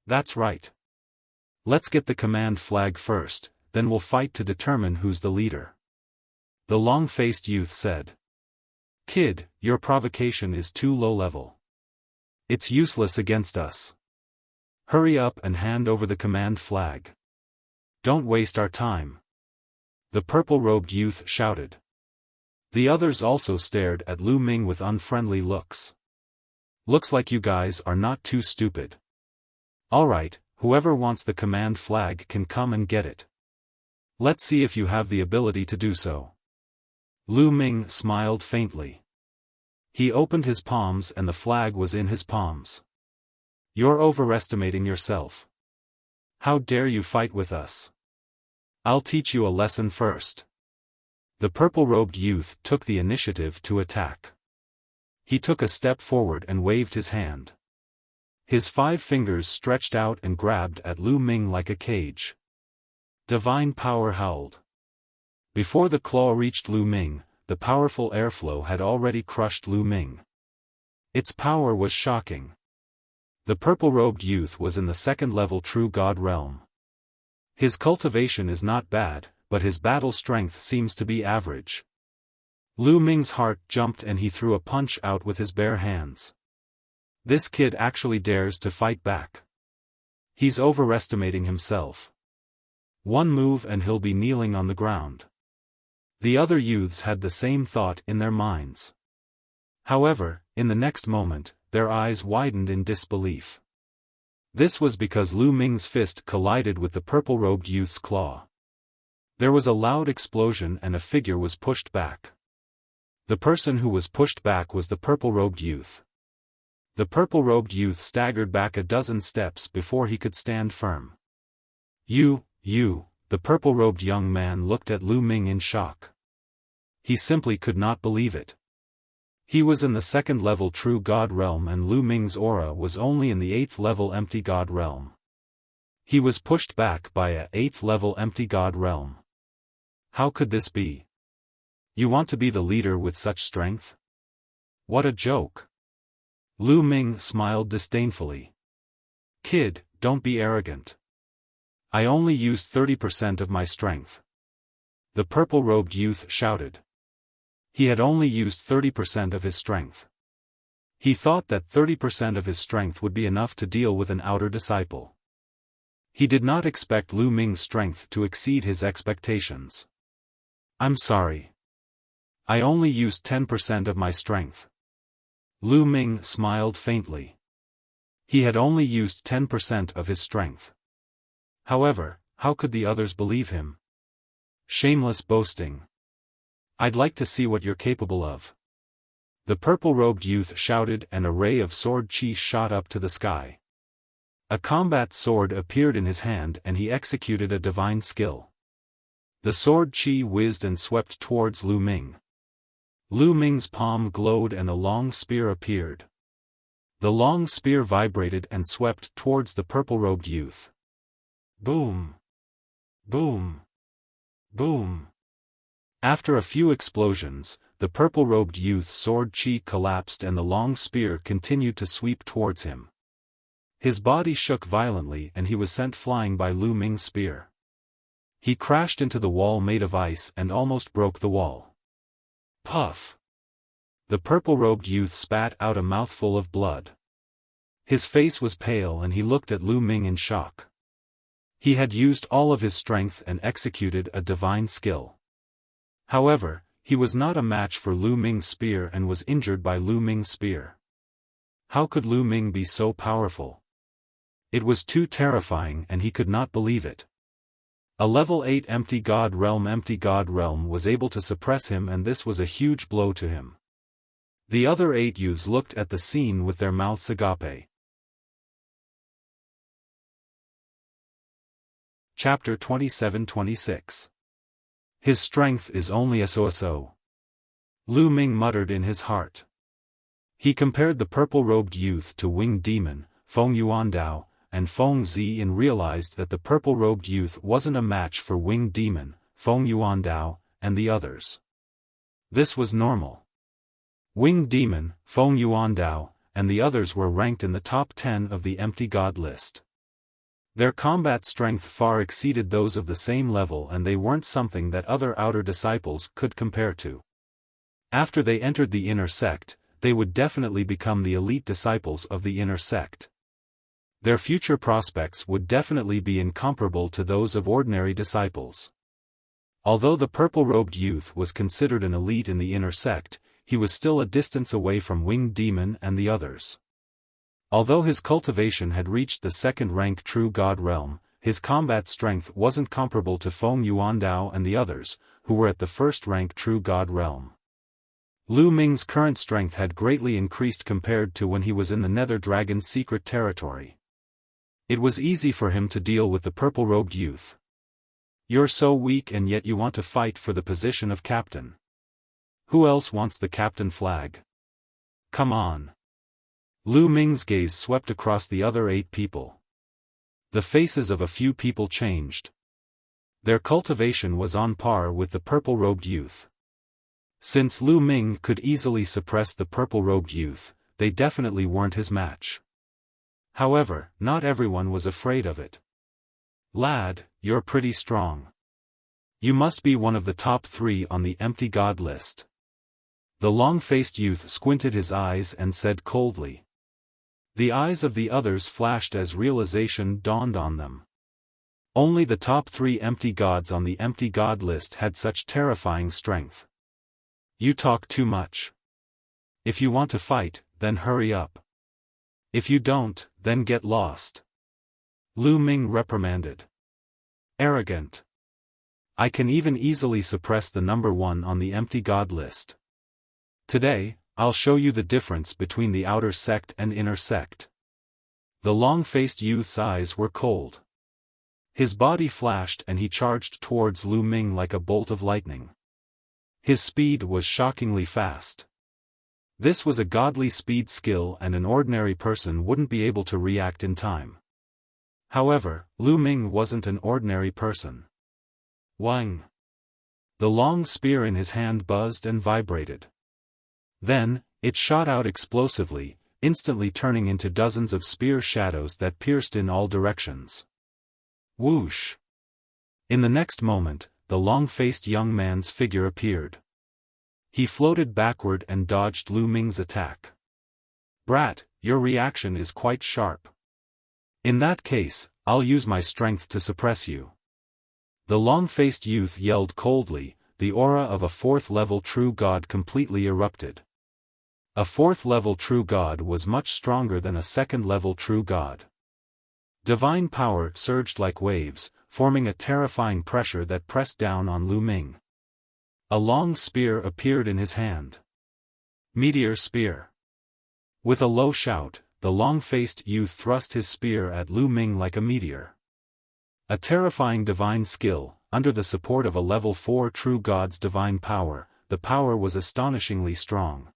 That's right. Let's get the command flag first, then we'll fight to determine who's the leader. The long-faced youth said. Kid, your provocation is too low level. It's useless against us. Hurry up and hand over the command flag. Don't waste our time. The purple-robed youth shouted. The others also stared at Lu Ming with unfriendly looks. Looks like you guys are not too stupid. Alright, whoever wants the command flag can come and get it. Let's see if you have the ability to do so. Lu Ming smiled faintly. He opened his palms and the flag was in his palms. You're overestimating yourself. How dare you fight with us? I'll teach you a lesson first. The purple-robed youth took the initiative to attack. He took a step forward and waved his hand. His 5 fingers stretched out and grabbed at Lu Ming like a cage. Divine power howled. Before the claw reached Lu Ming, the powerful airflow had already crushed Lu Ming. Its power was shocking. The purple-robed youth was in the 2nd level True God Realm. His cultivation is not bad, but his battle strength seems to be average. Lu Ming's heart jumped and he threw a punch out with his bare hands. This kid actually dares to fight back. He's overestimating himself. One move and he'll be kneeling on the ground. The other youths had the same thought in their minds. However, in the next moment, their eyes widened in disbelief. This was because Lu Ming's fist collided with the purple-robed youth's claw. There was a loud explosion and a figure was pushed back. The person who was pushed back was the purple-robed youth. The purple-robed youth staggered back a dozen steps before he could stand firm. You, the purple-robed young man looked at Lu Ming in shock. He simply could not believe it. He was in the 2nd level True God realm and Lu Ming's aura was only in the 8th level Empty God realm. He was pushed back by a 8th level Empty God realm. How could this be? You want to be the leader with such strength? What a joke. Lu Ming smiled disdainfully. Kid, don't be arrogant. I only used 30% of my strength. The purple-robed youth shouted. He had only used 30% of his strength. He thought that 30% of his strength would be enough to deal with an outer disciple. He did not expect Lu Ming's strength to exceed his expectations. I'm sorry. I only used 10% of my strength. Lu Ming smiled faintly. He had only used 10% of his strength. However, how could the others believe him? Shameless boasting. I'd like to see what you're capable of. The purple-robed youth shouted and a ray of sword chi shot up to the sky. A combat sword appeared in his hand and he executed a divine skill. The sword chi whizzed and swept towards Lu Ming. Lu Ming's palm glowed and a long spear appeared. The long spear vibrated and swept towards the purple-robed youth. Boom! Boom! Boom! After a few explosions, the purple-robed youth's sword chi collapsed and the long spear continued to sweep towards him. His body shook violently and he was sent flying by Lu Ming's spear. He crashed into the wall made of ice and almost broke the wall. Puff! The purple-robed youth spat out a mouthful of blood. His face was pale and he looked at Lu Ming in shock. He had used all of his strength and executed a divine skill. However, he was not a match for Lu Ming's spear and was injured by Lu Ming's spear. How could Lu Ming be so powerful? It was too terrifying and he could not believe it. A level 8 Empty God realm was able to suppress him and this was a huge blow to him. The other 8 youths looked at the scene with their mouths agape. Chapter 27-26. His strength is only a so-so. Lu Ming muttered in his heart. He compared the purple-robed youth to Winged Demon, Feng Yuandao, and Feng Zi and realized that the purple-robed youth wasn't a match for Winged Demon, Feng Yuandao, and the others. This was normal. Winged Demon, Feng Yuandao, and the others were ranked in the top 10 of the Empty God list. Their combat strength far exceeded those of the same level and they weren't something that other outer disciples could compare to. After they entered the inner sect, they would definitely become the elite disciples of the inner sect. Their future prospects would definitely be incomparable to those of ordinary disciples. Although the purple-robed youth was considered an elite in the inner sect, he was still a distance away from Winged Demon and the others. Although his cultivation had reached the 2nd rank True God realm, his combat strength wasn't comparable to Feng Yuandao and the others, who were at the 1st rank True God realm. Lu Ming's current strength had greatly increased compared to when he was in the Nether Dragon's secret territory. It was easy for him to deal with the purple-robed youth. You're so weak and yet you want to fight for the position of captain. Who else wants the captain flag? Come on. Lu Ming's gaze swept across the other 8 people. The faces of a few people changed. Their cultivation was on par with the purple-robed youth. Since Lu Ming could easily suppress the purple-robed youth, they definitely weren't his match. However, not everyone was afraid of it. Lad, you're pretty strong. You must be one of the top 3 on the empty god list. The long-faced youth squinted his eyes and said coldly. The eyes of the others flashed as realization dawned on them. Only the top 3 empty gods on the empty god list had such terrifying strength. You talk too much. If you want to fight, then hurry up. If you don't, then get lost. Lu Ming reprimanded. Arrogant. I can even easily suppress the number 1 on the empty god list. Today, I'll show you the difference between the outer sect and inner sect. The long-faced youth's eyes were cold. His body flashed and he charged towards Lu Ming like a bolt of lightning. His speed was shockingly fast. This was a godly speed skill and an ordinary person wouldn't be able to react in time. However, Lu Ming wasn't an ordinary person. Wang! The long spear in his hand buzzed and vibrated. Then, it shot out explosively, instantly turning into dozens of spear shadows that pierced in all directions. Whoosh! In the next moment, the long-faced young man's figure appeared. He floated backward and dodged Lu Ming's attack. Brat, your reaction is quite sharp. In that case, I'll use my strength to suppress you. The long-faced youth yelled coldly, the aura of a 4th-level true god completely erupted. A 4th-level true god was much stronger than a 2nd-level true god. Divine power surged like waves, forming a terrifying pressure that pressed down on Lu Ming. A long spear appeared in his hand. Meteor Spear. With a low shout, the long-faced youth thrust his spear at Lu Ming like a meteor. A terrifying divine skill, under the support of a level 4 true god's divine power, the power was astonishingly strong.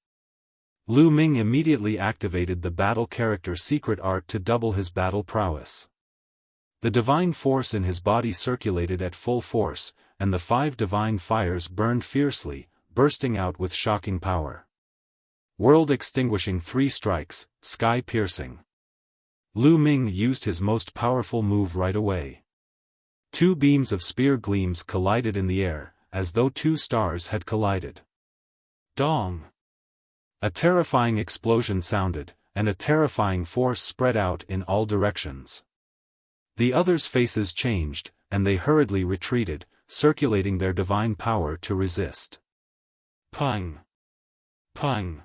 Lu Ming immediately activated the battle character secret art to double his battle prowess. The divine force in his body circulated at full force, and the 5 divine fires burned fiercely, bursting out with shocking power. World-extinguishing 3 strikes, sky-piercing. Lu Ming used his most powerful move right away. 2 beams of spear gleams collided in the air, as though 2 stars had collided. Dong! A terrifying explosion sounded, and a terrifying force spread out in all directions. The others' faces changed, and they hurriedly retreated, circulating their divine power to resist. Pung! Pung!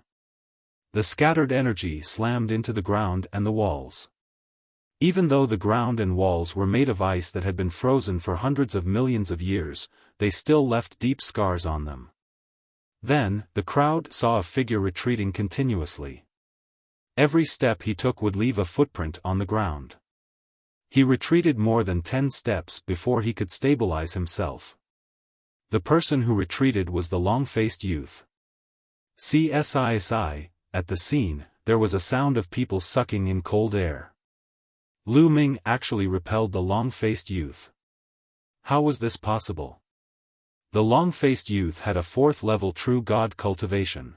The scattered energy slammed into the ground and the walls. Even though the ground and walls were made of ice that had been frozen for hundreds of millions of years, they still left deep scars on them. Then, the crowd saw a figure retreating continuously. Every step he took would leave a footprint on the ground. He retreated more than 10 steps before he could stabilize himself. The person who retreated was the long-faced youth. CSISI, at the scene, there was a sound of people sucking in cold air. Lu Ming actually repelled the long-faced youth. How was this possible? The long-faced youth had a 4th-level true god cultivation.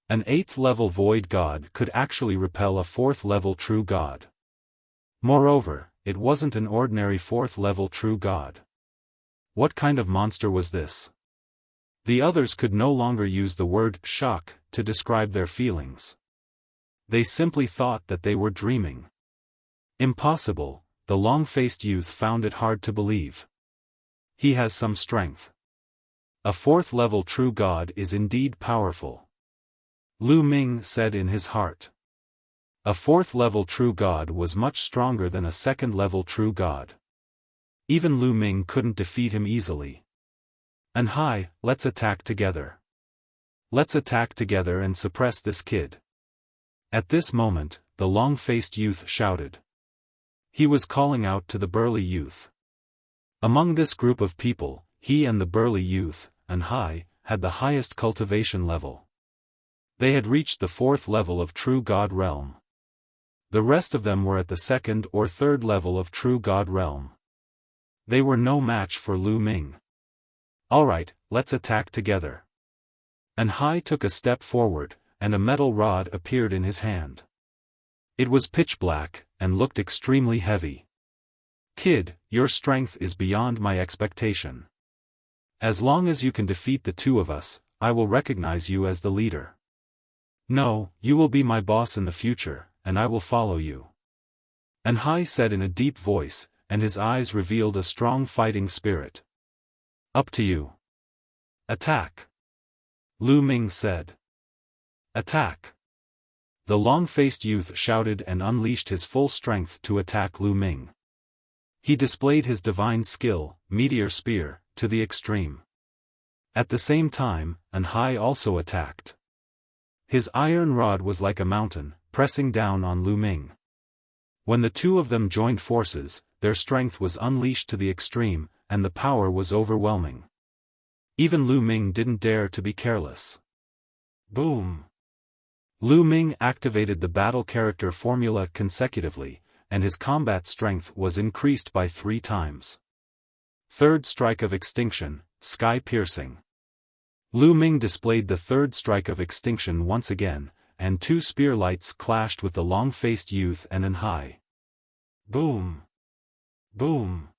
An 8th-level void god could actually repel a 4th-level true god. Moreover, it wasn't an ordinary 4th-level true god. What kind of monster was this? The others could no longer use the word shock to describe their feelings. They simply thought that they were dreaming. Impossible, the long-faced youth found it hard to believe. He has some strength. A 4th-level true god is indeed powerful. Lu Ming said in his heart. A 4th-level true god was much stronger than a 2nd-level true god. Even Lu Ming couldn't defeat him easily. And hi, let's attack together. Let's attack together and suppress this kid. At this moment, the long-faced youth shouted. He was calling out to the burly youth. Among this group of people, he and the burly youth, and Hai, had the highest cultivation level. They had reached the 4th level of true god realm. The rest of them were at the 2nd or 3rd level of true god realm. They were no match for Lu Ming. Alright, let's attack together. And Hai took a step forward, and a metal rod appeared in his hand. It was pitch black, and looked extremely heavy. Kid, your strength is beyond my expectation. As long as you can defeat the two of us, I will recognize you as the leader. No, you will be my boss in the future, and I will follow you. Anhai said in a deep voice, and his eyes revealed a strong fighting spirit. Up to you. Attack. Lu Ming said. Attack. The long-faced youth shouted and unleashed his full strength to attack Lu Ming. He displayed his divine skill, Meteor Spear, to the extreme. At the same time, Anhai also attacked. His iron rod was like a mountain, pressing down on Lu Ming. When the two of them joined forces, their strength was unleashed to the extreme, and the power was overwhelming. Even Lu Ming didn't dare to be careless. Boom! Lu Ming activated the battle character formula consecutively, and his combat strength was increased by 3 times. Third strike of extinction, sky-piercing. Lu Ming displayed the third strike of extinction once again, and 2 spear lights clashed with the long-faced youth and Anhai. Boom! Boom!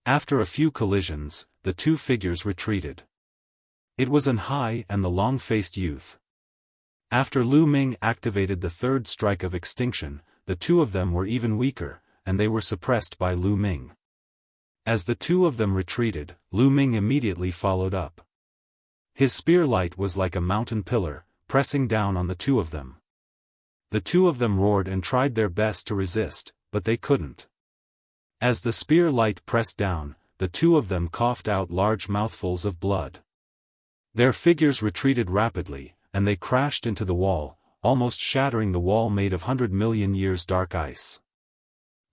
After a few collisions, the 2 figures retreated. It was Anhai and the long-faced youth. After Lu Ming activated the third strike of extinction, the 2 of them were even weaker, and they were suppressed by Lu Ming. As the 2 of them retreated, Lu Ming immediately followed up. His spear light was like a mountain pillar, pressing down on the 2 of them. The 2 of them roared and tried their best to resist, but they couldn't. As the spear light pressed down, the 2 of them coughed out large mouthfuls of blood. Their figures retreated rapidly, and they crashed into the wall, almost shattering the wall made of 100 million years dark ice.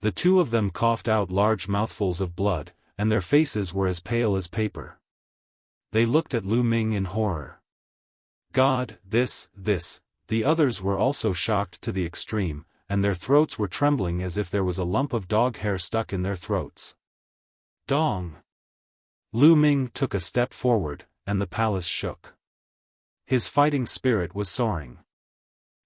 The 2 of them coughed out large mouthfuls of blood, and their faces were as pale as paper. They looked at Lu Ming in horror. God, this. The others were also shocked to the extreme, and their throats were trembling as if there was a lump of dog hair stuck in their throats. Dong! Lu Ming took a step forward, and the palace shook. His fighting spirit was soaring.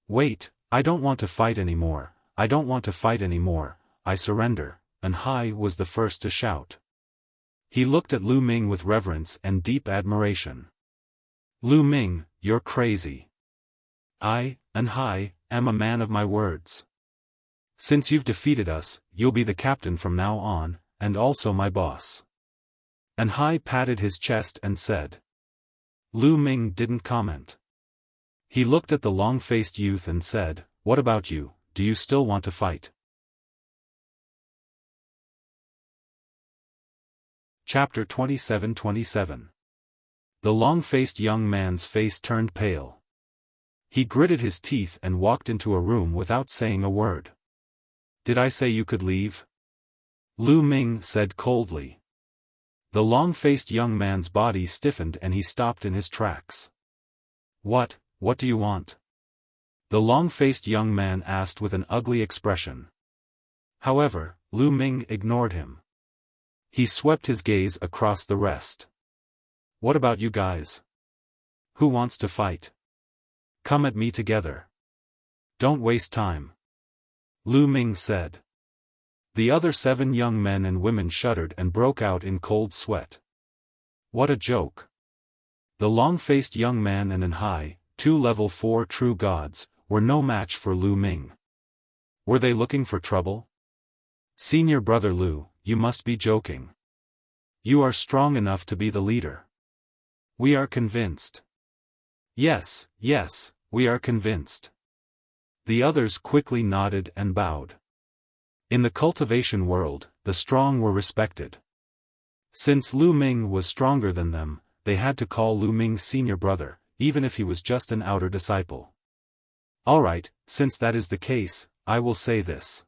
Wait, I don't want to fight anymore, I don't want to fight anymore, I surrender, Anhai was the first to shout. He looked at Lu Ming with reverence and deep admiration. Lu Ming, you're crazy. I, Anhai, am a man of my words. Since you've defeated us, you'll be the captain from now on, and also my boss. Anhai patted his chest and said. Lu Ming didn't comment. He looked at the long-faced youth and said, what about you, do you still want to fight? Chapter 27-27. The long-faced young man's face turned pale. He gritted his teeth and walked into a room without saying a word. Did I say you could leave? Lu Ming said coldly. The long-faced young man's body stiffened and he stopped in his tracks. What do you want? The long-faced young man asked with an ugly expression. However, Lu Ming ignored him. He swept his gaze across the rest. What about you guys? Who wants to fight? Come at me together. Don't waste time. Lu Ming said. The other 7 young men and women shuddered and broke out in cold sweat. What a joke. The long-faced young man and Anhai, 2 level 4 true gods, were no match for Lu Ming. Were they looking for trouble? Senior brother Lu, you must be joking. You are strong enough to be the leader. We are convinced. Yes, we are convinced. The others quickly nodded and bowed. In the cultivation world, the strong were respected. Since Lu Ming was stronger than them, they had to call Lu Ming senior brother, even if he was just an outer disciple. Alright, since that is the case, I will say this.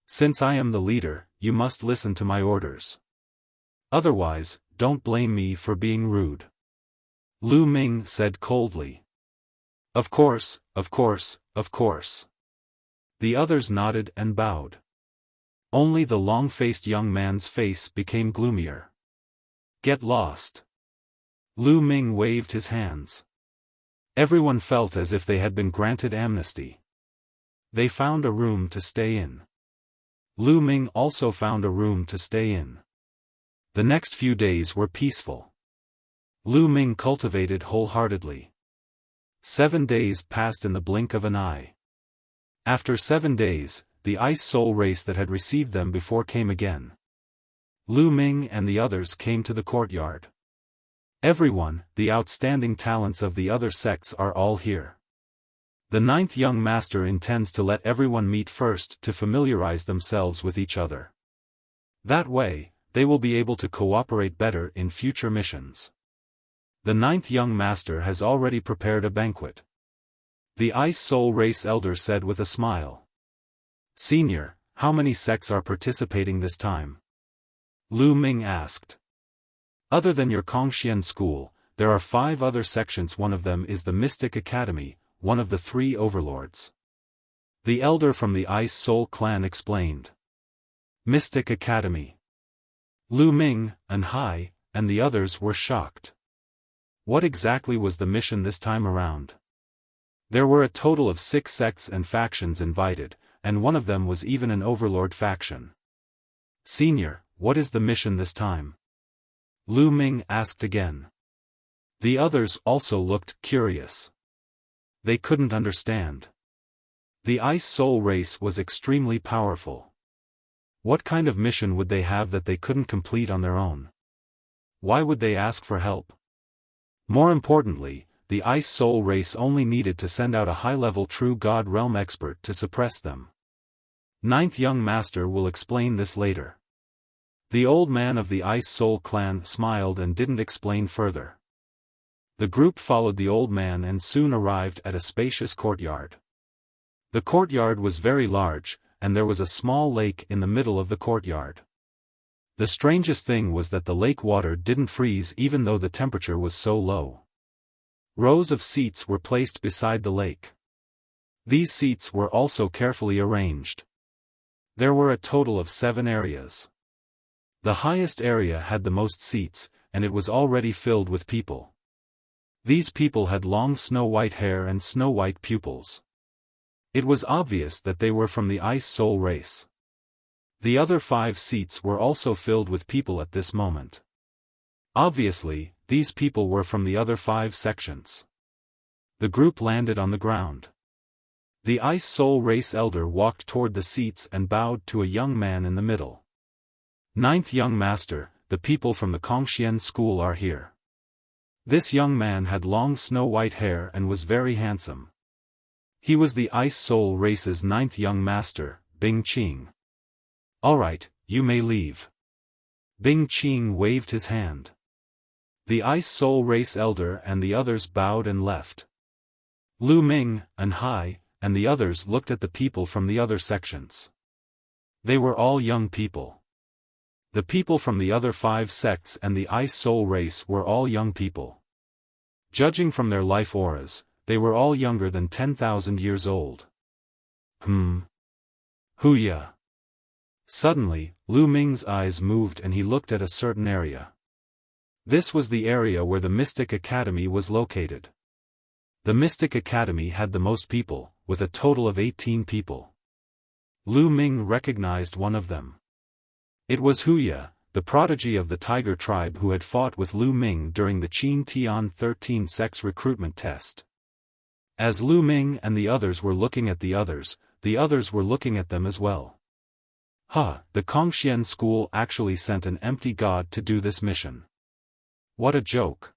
Since I am the leader, you must listen to my orders. Otherwise, don't blame me for being rude. Lu Ming said coldly. Of course. The others nodded and bowed. Only the long-faced young man's face became gloomier. Get lost. Lu Ming waved his hands. Everyone felt as if they had been granted amnesty. They found a room to stay in. Lu Ming also found a room to stay in. The next few days were peaceful. Lu Ming cultivated wholeheartedly. 7 days passed in the blink of an eye. After 7 days, the ice soul race that had received them before came again. Lu Ming and the others came to the courtyard. Everyone, the outstanding talents of the other sects are all here. The 9th young master intends to let everyone meet first to familiarize themselves with each other. That way, they will be able to cooperate better in future missions. The 9th young master has already prepared a banquet. The Ice Soul Race elder said with a smile. Senior, how many sects are participating this time? Lu Ming asked. Other than your Kongxian school, there are 5 other sections. One of them is the Mystic Academy, one of the 3 overlords. The elder from the Ice Soul clan explained. Mystic Academy. Lu Ming, and Hai, and the others were shocked. What exactly was the mission this time around? There were a total of 6 sects and factions invited, and one of them was even an overlord faction. Senior, what is the mission this time? Lu Ming asked again. The others also looked curious. They couldn't understand. The Ice Soul race was extremely powerful. What kind of mission would they have that they couldn't complete on their own? Why would they ask for help? More importantly, the Ice Soul race only needed to send out a high-level true God realm expert to suppress them. 9th young master will explain this later. The old man of the Ice Soul clan smiled and didn't explain further. The group followed the old man and soon arrived at a spacious courtyard. The courtyard was very large, and there was a small lake in the middle of the courtyard. The strangest thing was that the lake water didn't freeze even though the temperature was so low. Rows of seats were placed beside the lake. These seats were also carefully arranged. There were a total of 7 areas. The highest area had the most seats, and it was already filled with people. These people had long snow-white hair and snow-white pupils. It was obvious that they were from the Ice Soul race. The other 5 seats were also filled with people at this moment. Obviously, these people were from the other 5 sections. The group landed on the ground. The Ice Soul race elder walked toward the seats and bowed to a young man in the middle. 9th young master, the people from the Kongxian school are here. This young man had long snow-white hair and was very handsome. He was the Ice Soul race's 9th young master, Bing Qing. Alright, you may leave. Bing Qing waved his hand. The Ice Soul race elder and the others bowed and left. Lu Ming, and Hai, and the others looked at the people from the other sections. They were all young people. The people from the other 5 sects and the Ice Soul race were all young people. Judging from their life auras, they were all younger than 10,000 years old. Huya. Suddenly, Lu Ming's eyes moved and he looked at a certain area. This was the area where the Mystic Academy was located. The Mystic Academy had the most people, with a total of 18 people. Lu Ming recognized one of them. It was Huya, the prodigy of the Tiger tribe who had fought with Lu Ming during the Qin Tian 13 sex recruitment test. As Lu Ming and the others were looking at the others were looking at them as well. The Kongxian school actually sent an empty god to do this mission. What a joke.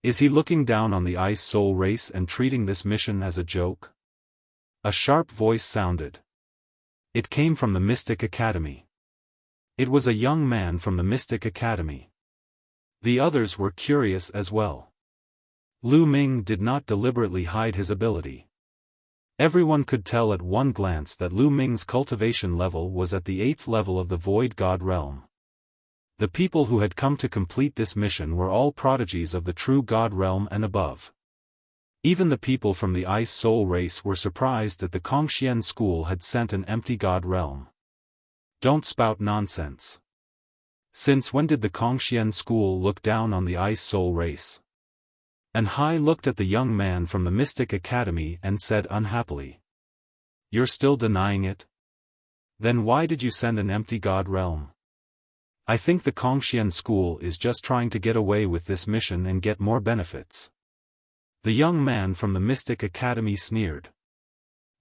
Is he looking down on the Ice Soul race and treating this mission as a joke? A sharp voice sounded. It came from the Mystic Academy. It was a young man from the Mystic Academy. The others were curious as well. Lu Ming did not deliberately hide his ability. Everyone could tell at one glance that Lu Ming's cultivation level was at the 8th level of the Void God realm. The people who had come to complete this mission were all prodigies of the true God realm and above. Even the people from the Ice Soul race were surprised that the Kongxian school had sent an empty God realm. Don't spout nonsense. Since when did the Kongxian school look down on the Ice Soul race? And Hai looked at the young man from the Mystic Academy and said unhappily. You're still denying it? Then why did you send an empty God realm? I think the Kongxian school is just trying to get away with this mission and get more benefits. The young man from the Mystic Academy sneered.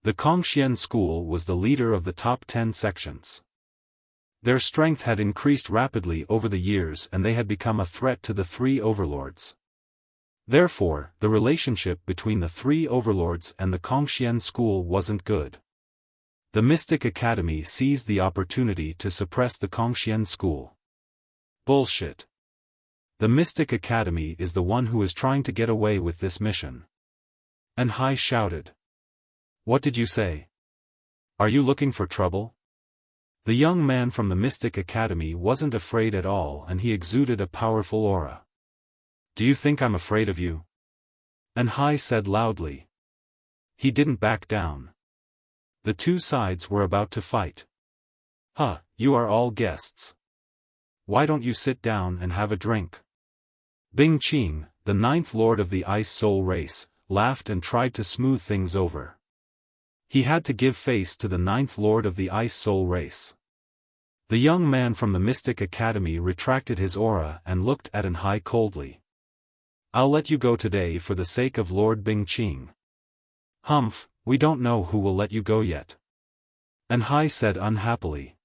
The Kongxian school was the leader of the top 10 sections. Their strength had increased rapidly over the years and they had become a threat to the three overlords. Therefore, the relationship between the three overlords and the Kongxian school wasn't good. The Mystic Academy seized the opportunity to suppress the Kongxian school. Bullshit. The Mystic Academy is the one who is trying to get away with this mission. And Hai shouted. What did you say? Are you looking for trouble? The young man from the Mystic Academy wasn't afraid at all and he exuded a powerful aura. Do you think I'm afraid of you? And Hai said loudly. He didn't back down. The two sides were about to fight. Huh, you are all guests. Why don't you sit down and have a drink? Bing Qing, the ninth lord of the Ice Soul race, laughed and tried to smooth things over. He had to give face to the ninth lord of the Ice Soul race. The young man from the Mystic Academy retracted his aura and looked at An Hai coldly. I'll let you go today for the sake of Lord Bing Qing. Humph, we don't know who will let you go yet. An Hai said unhappily.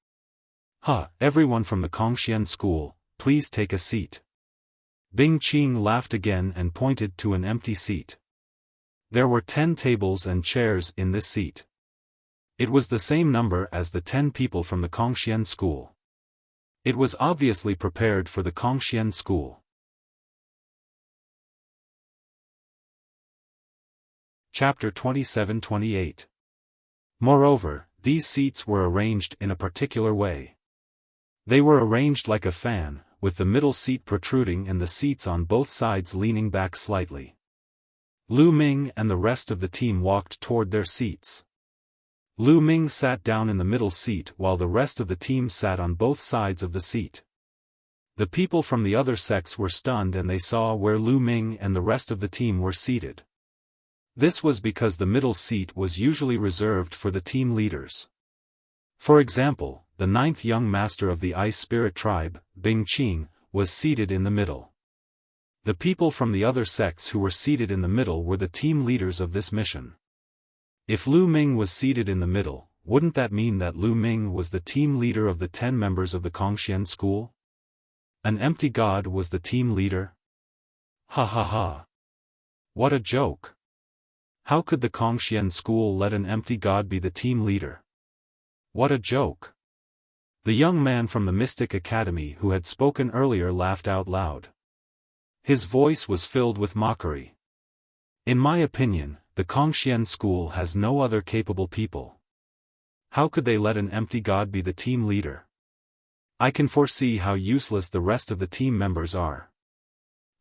Huh, everyone from the Kongxian school, please take a seat. Bing Qing laughed again and pointed to an empty seat. There were 10 tables and chairs in this seat. It was the same number as the 10 people from the Kongxian school. It was obviously prepared for the Kongxian school. Chapter 27-28. Moreover, these seats were arranged in a particular way. They were arranged like a fan, with the middle seat protruding and the seats on both sides leaning back slightly. Lu Ming and the rest of the team walked toward their seats. Lu Ming sat down in the middle seat while the rest of the team sat on both sides of the seat. The people from the other sects were stunned and they saw where Lu Ming and the rest of the team were seated. This was because the middle seat was usually reserved for the team leaders. For example, the ninth young master of the Ice Spirit tribe, Bing Qing, was seated in the middle. The people from the other sects who were seated in the middle were the team leaders of this mission. If Lu Ming was seated in the middle, wouldn't that mean that Lu Ming was the team leader of the 10 members of the Kongxian school? An empty god was the team leader? Ha ha ha. What a joke. How could the Kongxian school let an empty god be the team leader? What a joke. The young man from the Mystic Academy who had spoken earlier laughed out loud. His voice was filled with mockery. In my opinion, the Kongxian school has no other capable people. How could they let an empty god be the team leader? I can foresee how useless the rest of the team members are.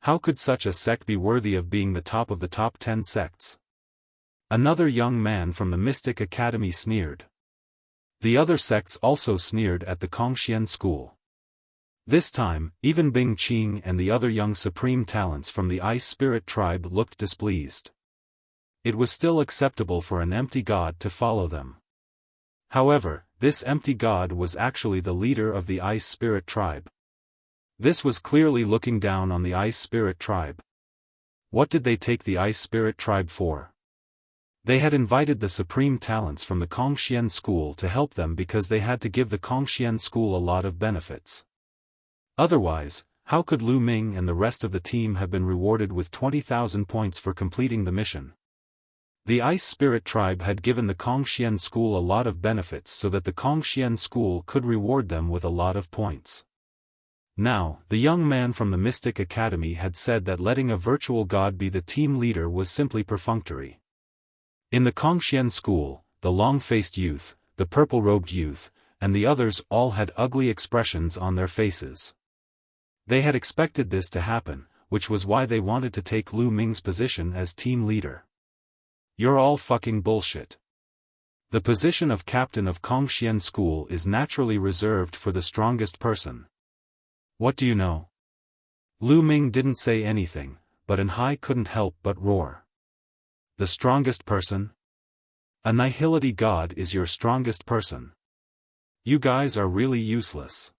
How could such a sect be worthy of being the top of the top 10 sects? Another young man from the Mystic Academy sneered. The other sects also sneered at the Kongxian school. This time, even Bing Qing and the other young supreme talents from the Ice Spirit tribe looked displeased. It was still acceptable for an empty god to follow them. However, this empty god was actually the leader of the Ice Spirit tribe. This was clearly looking down on the Ice Spirit tribe. What did they take the Ice Spirit tribe for? They had invited the supreme talents from the Kongxian school to help them because they had to give the Kongxian school a lot of benefits. Otherwise, how could Lu Ming and the rest of the team have been rewarded with 20,000 points for completing the mission? The Ice Spirit tribe had given the Kongxian school a lot of benefits so that the Kongxian school could reward them with a lot of points. Now, the young man from the Mystic Academy had said that letting a virtual god be the team leader was simply perfunctory. In the Kongxian school, the long-faced youth, the purple-robed youth, and the others all had ugly expressions on their faces. They had expected this to happen, which was why they wanted to take Lu Ming's position as team leader. You're all fucking bullshit. The position of captain of Kongxian school is naturally reserved for the strongest person. What do you know? Lu Ming didn't say anything, but An Hai couldn't help but roar. The strongest person? A nihility god is your strongest person. You guys are really useless.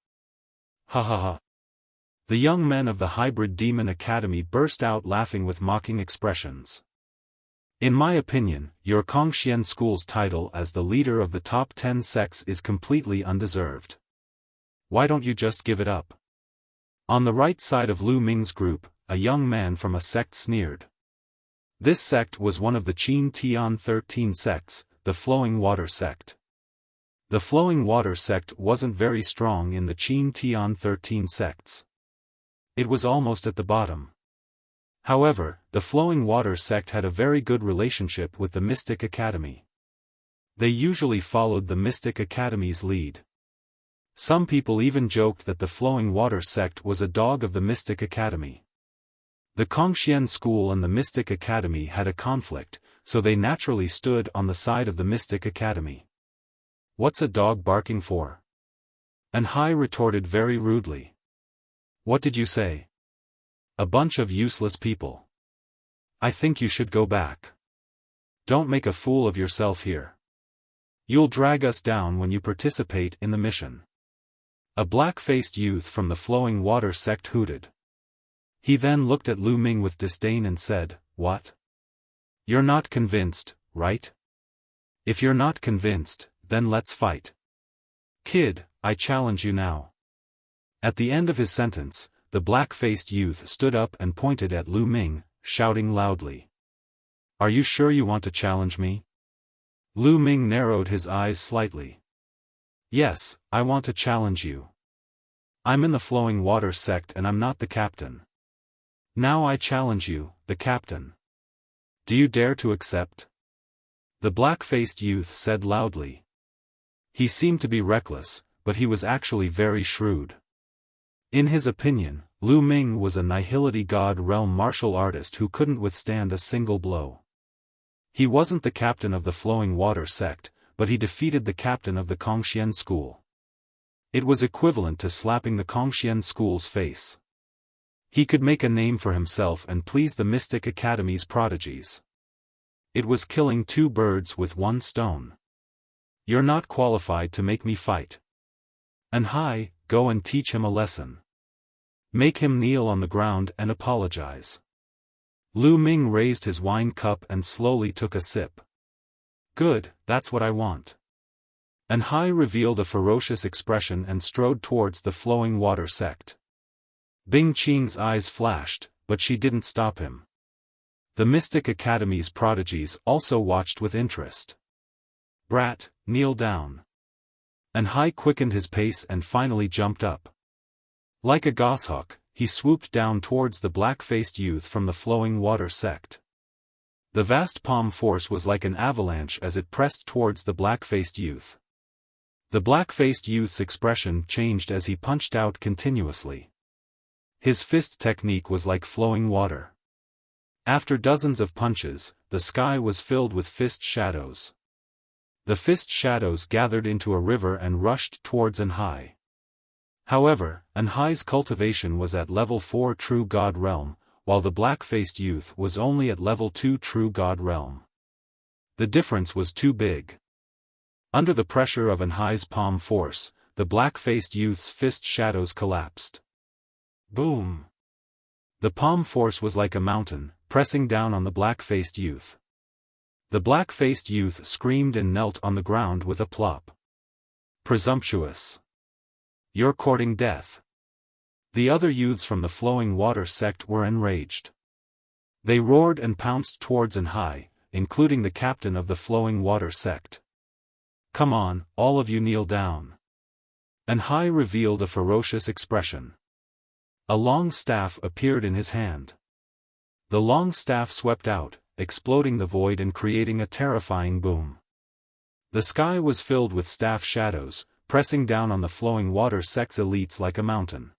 Ha ha ha. The young men of the Hybrid Demon Academy burst out laughing with mocking expressions. In my opinion, your Kongxian school's title as the leader of the top 10 sects is completely undeserved. Why don't you just give it up? On the right side of Lu Ming's group, a young man from a sect sneered. This sect was one of the Qin Tian 13 sects, the Flowing Water sect. The Flowing Water sect wasn't very strong in the Qin Tian 13 sects. It was almost at the bottom. However, the Flowing Water sect had a very good relationship with the Mystic Academy. They usually followed the Mystic Academy's lead. Some people even joked that the Flowing Water sect was a dog of the Mystic Academy. The Kongxian school and the Mystic Academy had a conflict, so they naturally stood on the side of the Mystic Academy. What's a dog barking for? Anhai retorted very rudely. What did you say? A bunch of useless people. I think you should go back. Don't make a fool of yourself here. You'll drag us down when you participate in the mission. A black-faced youth from the Flowing Water sect hooted. He then looked at Lu Ming with disdain and said, "What? You're not convinced, right? If you're not convinced, then let's fight. Kid, I challenge you now." At the end of his sentence, the black-faced youth stood up and pointed at Lu Ming, shouting loudly. "Are you sure you want to challenge me?" Lu Ming narrowed his eyes slightly. "Yes, I want to challenge you. I'm in the Flowing Water sect and I'm not the captain. Now I challenge you, the captain. Do you dare to accept?" The black-faced youth said loudly. He seemed to be reckless, but he was actually very shrewd. In his opinion, Lu Ming was a Nihility God realm martial artist who couldn't withstand a single blow. He wasn't the captain of the Flowing Water sect, but he defeated the captain of the Kongxian school. It was equivalent to slapping the Kongxian school's face. He could make a name for himself and please the Mystic Academy's prodigies. It was killing two birds with one stone. You're not qualified to make me fight. Anhai, go and teach him a lesson. Make him kneel on the ground and apologize. Lu Ming raised his wine cup and slowly took a sip. Good, that's what I want. Anhai revealed a ferocious expression and strode towards the Flowing Water sect. Bing Qing's eyes flashed, but she didn't stop him. The Mystic Academy's prodigies also watched with interest. Brat, kneel down. Anhai quickened his pace and finally jumped up. Like a goshawk, he swooped down towards the black-faced youth from the Flowing Water sect. The vast palm force was like an avalanche as it pressed towards the black-faced youth. The black-faced youth's expression changed as he punched out continuously. His fist technique was like flowing water. After dozens of punches, the sky was filled with fist shadows. The fist shadows gathered into a river and rushed towards Anhai. However, Anhai's cultivation was at level 4 True God Realm, while the black-faced youth was only at level 2 True God Realm. The difference was too big. Under the pressure of Anhai's palm force, the black-faced youth's fist shadows collapsed. Boom! The palm force was like a mountain, pressing down on the black-faced youth. The black-faced youth screamed and knelt on the ground with a plop. Presumptuous! You're courting death. The other youths from the Flowing Water sect were enraged. They roared and pounced towards Anhai, including the captain of the Flowing Water sect. Come on, all of you kneel down. Anhai revealed a ferocious expression. A long staff appeared in his hand. The long staff swept out, exploding the void and creating a terrifying boom. The sky was filled with staff shadows, pressing down on the Flowing Water sect's elites like a mountain.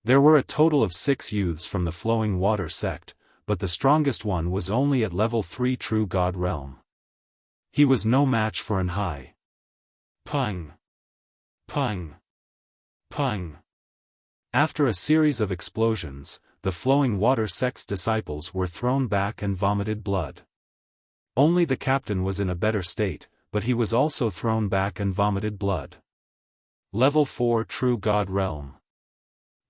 There were a total of 6 youths from the Flowing Water sect, but the strongest one was only at level 3 True God Realm. He was no match for Anhai. Pung! Pung! Pung! After a series of explosions, the Flowing Water sect's disciples were thrown back and vomited blood. Only the captain was in a better state, but he was also thrown back and vomited blood. Level 4 True God Realm.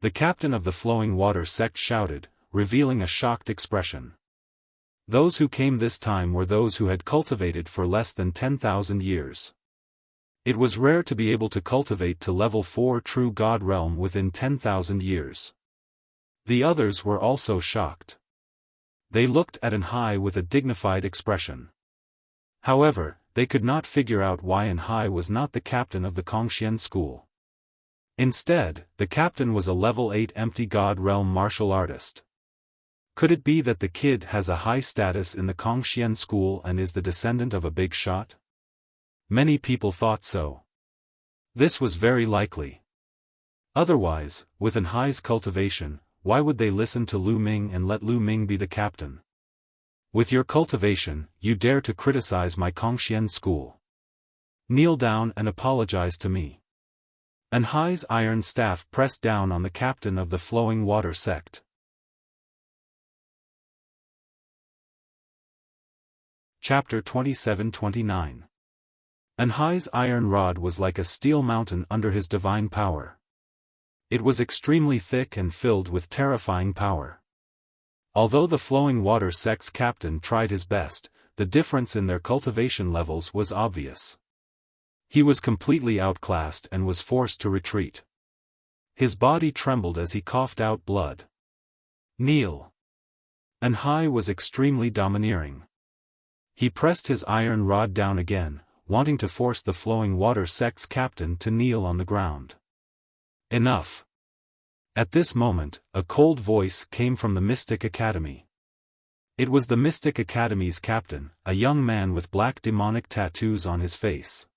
The captain of the flowing water sect shouted, revealing a shocked expression. Those who came this time were those who had cultivated for less than 10,000 years. It was rare to be able to cultivate to level 4 true God realm within 10,000 years. The others were also shocked. They looked at Anhai with a dignified expression. However, they could not figure out why Anhai was not the captain of the Kongxian school. Instead, the captain was a level 8 empty God realm martial artist. Could it be that the kid has a high status in the Kongxian school and is the descendant of a big shot? Many people thought so. This was very likely. Otherwise, with Anhai's cultivation, why would they listen to Lu Ming and let Lu Ming be the captain? With your cultivation, you dare to criticize my Kongxian school. Kneel down and apologize to me. Anhai's iron staff pressed down on the captain of the flowing water sect. Chapter 27-29. Anhai's iron rod was like a steel mountain under his divine power. It was extremely thick and filled with terrifying power. Although the flowing water sect's captain tried his best, the difference in their cultivation levels was obvious. He was completely outclassed and was forced to retreat. His body trembled as he coughed out blood. Kneel. Anhai was extremely domineering. He pressed his iron rod down again, wanting to force the flowing water sect's captain to kneel on the ground. Enough. At this moment, a cold voice came from the Mystic Academy. It was the Mystic Academy's captain, a young man with black demonic tattoos on his face.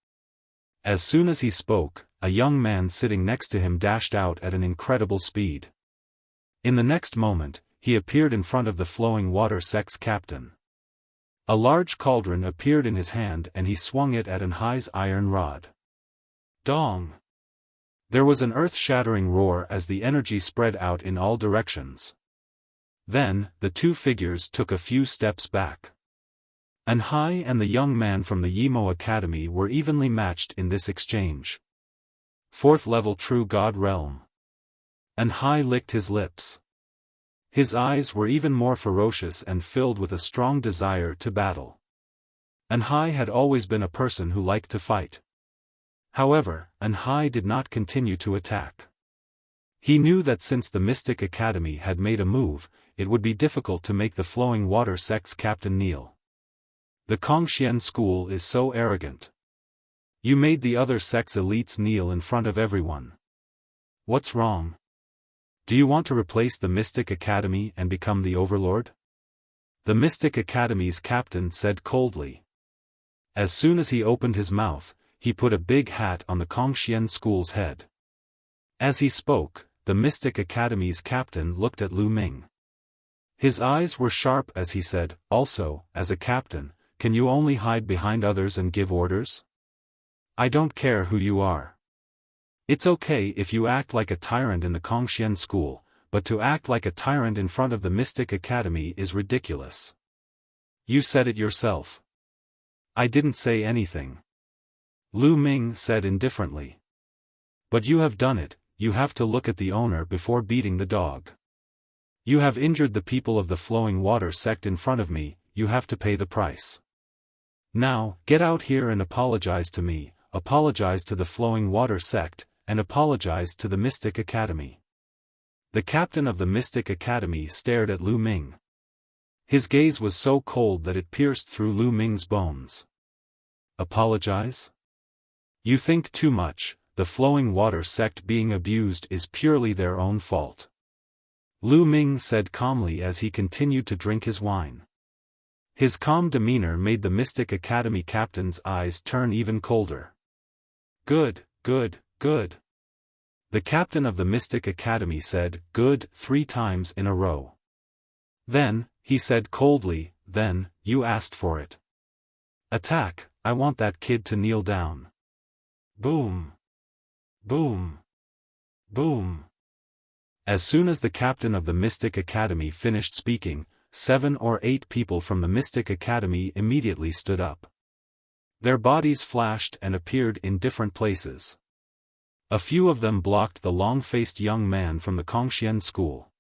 As soon as he spoke, a young man sitting next to him dashed out at an incredible speed. In the next moment, he appeared in front of the flowing water sect's captain. A large cauldron appeared in his hand and he swung it at Anhai's iron rod. Dong! There was an earth-shattering roar as the energy spread out in all directions. Then, the two figures took a few steps back. Anhai and the young man from the Yimo Academy were evenly matched in this exchange. 4th level True God Realm. Anhai licked his lips. His eyes were even more ferocious and filled with a strong desire to battle. Anhai had always been a person who liked to fight. However, Anhai did not continue to attack. He knew that since the Mystic Academy had made a move, it would be difficult to make the flowing water sect's captain kneel. The Kongxian school is so arrogant. You made the other sect's elites kneel in front of everyone. What's wrong? Do you want to replace the Mystic Academy and become the overlord? The Mystic Academy's captain said coldly. As soon as he opened his mouth, he put a big hat on the Kongxian school's head. As he spoke, the Mystic Academy's captain looked at Lu Ming. His eyes were sharp as he said, also, as a captain, can you only hide behind others and give orders? I don't care who you are. It's okay if you act like a tyrant in the Kongxian school, but to act like a tyrant in front of the Mystic Academy is ridiculous. You said it yourself. I didn't say anything. Lu Ming said indifferently. But you have done it, you have to look at the owner before beating the dog. You have injured the people of the flowing water sect in front of me, you have to pay the price. Now, get out here and apologize to me, apologize to the flowing water sect, and apologize to the Mystic Academy. The captain of the Mystic Academy stared at Lu Ming. His gaze was so cold that it pierced through Lu Ming's bones. Apologize? You think too much, the flowing water sect being abused is purely their own fault. Lu Ming said calmly as he continued to drink his wine. His calm demeanor made the Mystic Academy captain's eyes turn even colder. Good, good, good. The captain of the Mystic Academy said, good, 3 times in a row. Then, he said coldly, then, you asked for it. Attack, I want that kid to kneel down. Boom. Boom. Boom. As soon as the captain of the Mystic Academy finished speaking, 7 or 8 people from the Mystic Academy immediately stood up. Their bodies flashed and appeared in different places. A few of them blocked the long-faced young man from the Kongxian school.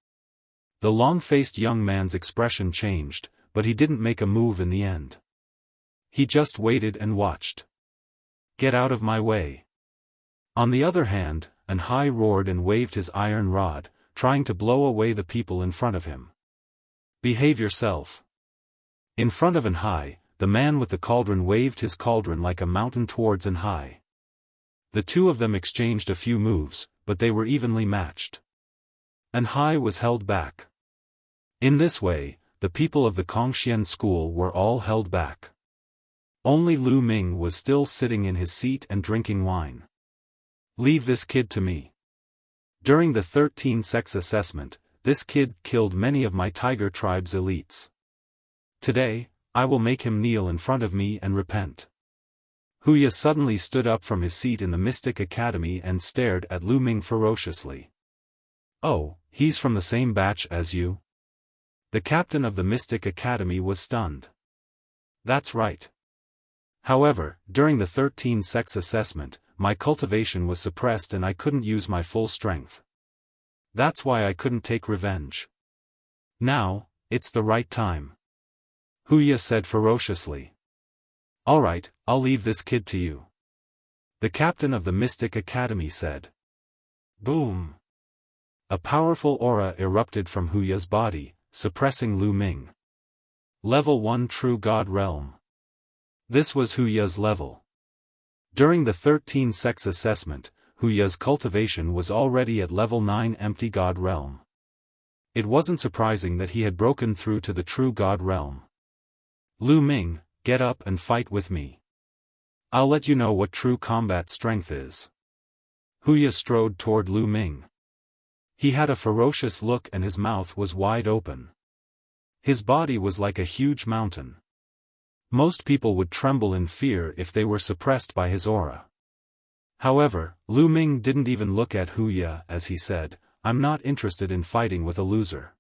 The long-faced young man's expression changed, but he didn't make a move in the end. He just waited and watched. "Get out of my way." On the other hand, Anhai roared and waved his iron rod, trying to blow away the people in front of him. "Behave yourself." In front of Anhai, the man with the cauldron waved his cauldron like a mountain towards Anhai. The two of them exchanged a few moves, but they were evenly matched. Anhai was held back. In this way, the people of the Kongxian school were all held back. Only Lu Ming was still sitting in his seat and drinking wine. "Leave this kid to me. During the 13 sex assessment, this kid killed many of my tiger tribe's elites. Today, I will make him kneel in front of me and repent." Huya suddenly stood up from his seat in the Mystic Academy and stared at Lu Ming ferociously. "Oh, he's from the same batch as you?" The captain of the Mystic Academy was stunned. "That's right. However, during the 13 sex assessment, my cultivation was suppressed and I couldn't use my full strength. That's why I couldn't take revenge. Now, it's the right time," Huya said ferociously. "Alright, I'll leave this kid to you," the captain of the Mystic Academy said. Boom! A powerful aura erupted from Huya's body, suppressing Lu Ming. Level 1 True God Realm. This was Huya's level. During the 13 sex assessment, Huya's cultivation was already at level 9 Empty God Realm. It wasn't surprising that he had broken through to the True God Realm. "Lu Ming, get up and fight with me. I'll let you know what true combat strength is." Huya strode toward Lu Ming. He had a ferocious look and his mouth was wide open. His body was like a huge mountain. Most people would tremble in fear if they were suppressed by his aura. However, Lu Ming didn't even look at Huya as he said, "I'm not interested in fighting with a loser.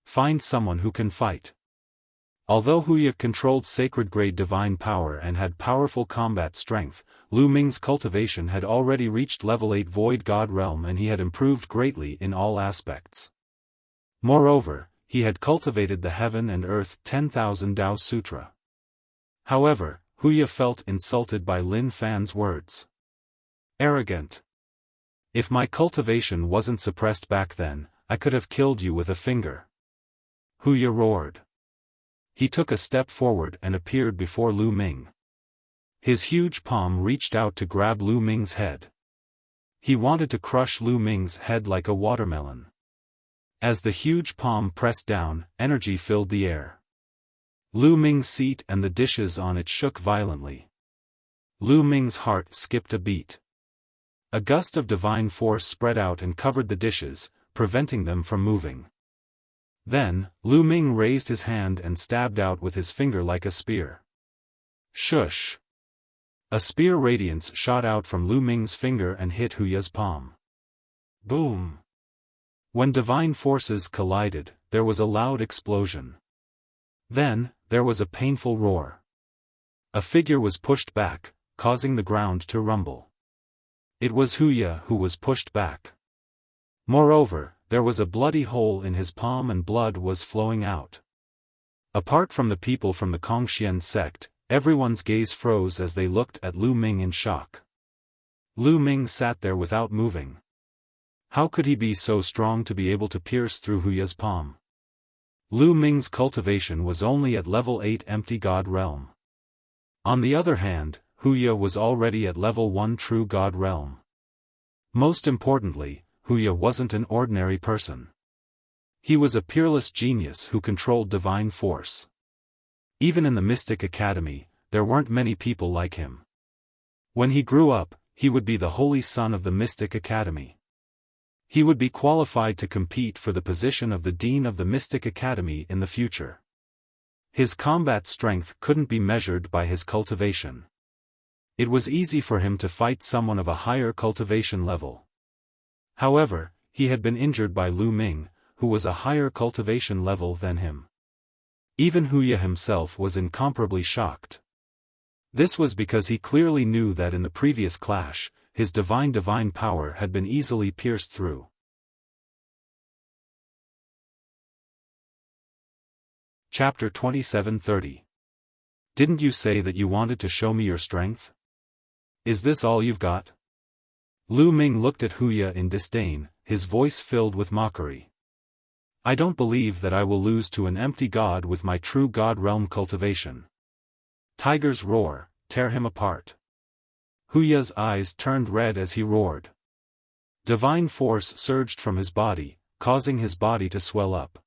Find someone who can fight." Although Huya controlled sacred-grade divine power and had powerful combat strength, Lu Ming's cultivation had already reached level 8 Void God Realm and he had improved greatly in all aspects. Moreover, he had cultivated the Heaven and Earth 10,000 Tao Sutra. However, Huya felt insulted by Lin Fan's words. "Arrogant. If my cultivation wasn't suppressed back then, I could have killed you with a finger," Huya roared. He took a step forward and appeared before Lu Ming. His huge palm reached out to grab Lu Ming's head. He wanted to crush Lu Ming's head like a watermelon. As the huge palm pressed down, energy filled the air. Lu Ming's seat and the dishes on it shook violently. Lu Ming's heart skipped a beat. A gust of divine force spread out and covered the dishes, preventing them from moving. Then, Lu Ming raised his hand and stabbed out with his finger like a spear. Shush! A spear radiance shot out from Lu Ming's finger and hit Huya's palm. Boom! When divine forces collided, there was a loud explosion. Then, there was a painful roar. A figure was pushed back, causing the ground to rumble. It was Huya who was pushed back. Moreover, there was a bloody hole in his palm and blood was flowing out. Apart from the people from the Kongxian sect, everyone's gaze froze as they looked at Lu Ming in shock. Lu Ming sat there without moving. How could he be so strong to be able to pierce through Huya's palm? Lu Ming's cultivation was only at level 8 Empty God Realm. On the other hand, Huya was already at level 1 True God Realm. Most importantly, Huya wasn't an ordinary person. He was a peerless genius who controlled divine force. Even in the Mystic Academy, there weren't many people like him. When he grew up, he would be the holy son of the Mystic Academy. He would be qualified to compete for the position of the Dean of the Mystic Academy in the future. His combat strength couldn't be measured by his cultivation. It was easy for him to fight someone of a higher cultivation level. However, he had been injured by Lu Ming, who was a higher cultivation level than him. Even Huya himself was incomparably shocked. This was because he clearly knew that in the previous clash, his divine power had been easily pierced through. Chapter 27:30. Didn't you say that you wanted to show me your strength? Is this all you've got? Lu Ming looked at Huya in disdain, his voice filled with mockery. I don't believe that I will lose to an empty god with my true god realm cultivation. Tigers roar, tear him apart. Huya's eyes turned red as he roared. Divine force surged from his body, causing his body to swell up.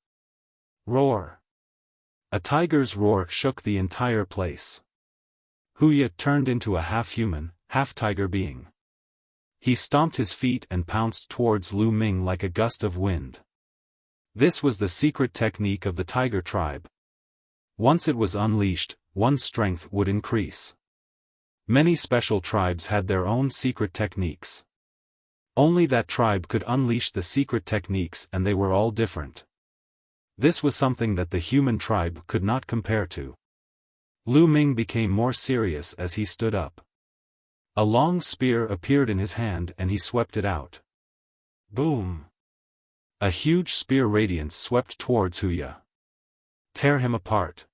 Roar! A tiger's roar shook the entire place. Huya turned into a half-human, half-tiger being. He stomped his feet and pounced towards Lu Ming like a gust of wind. This was the secret technique of the tiger tribe. Once it was unleashed, one's strength would increase. Many special tribes had their own secret techniques. Only that tribe could unleash the secret techniques, and they were all different. This was something that the human tribe could not compare to. Lu Ming became more serious as he stood up. A long spear appeared in his hand and he swept it out. Boom! A huge spear radiance swept towards Huya. Tear him apart!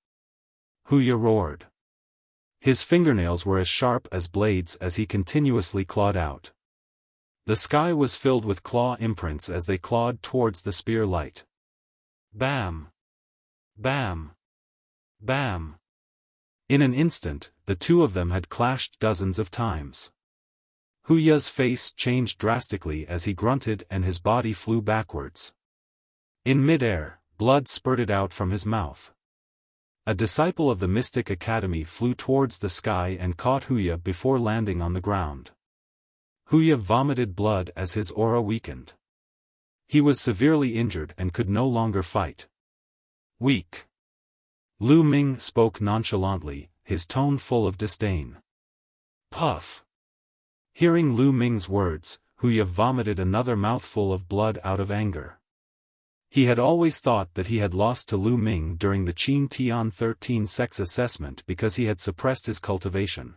Huya roared. His fingernails were as sharp as blades as he continuously clawed out. The sky was filled with claw imprints as they clawed towards the spear light. Bam! Bam! Bam! In an instant, the two of them had clashed dozens of times. Huya's face changed drastically as he grunted and his body flew backwards. In midair, blood spurted out from his mouth. A disciple of the Mystic Academy flew towards the sky and caught Huya before landing on the ground. Huya vomited blood as his aura weakened. He was severely injured and could no longer fight. Weak. Lu Ming spoke nonchalantly, his tone full of disdain. Puff. Hearing Lu Ming's words, Huya vomited another mouthful of blood out of anger. He had always thought that he had lost to Lu Ming during the Qin Tian 13 sex assessment because he had suppressed his cultivation.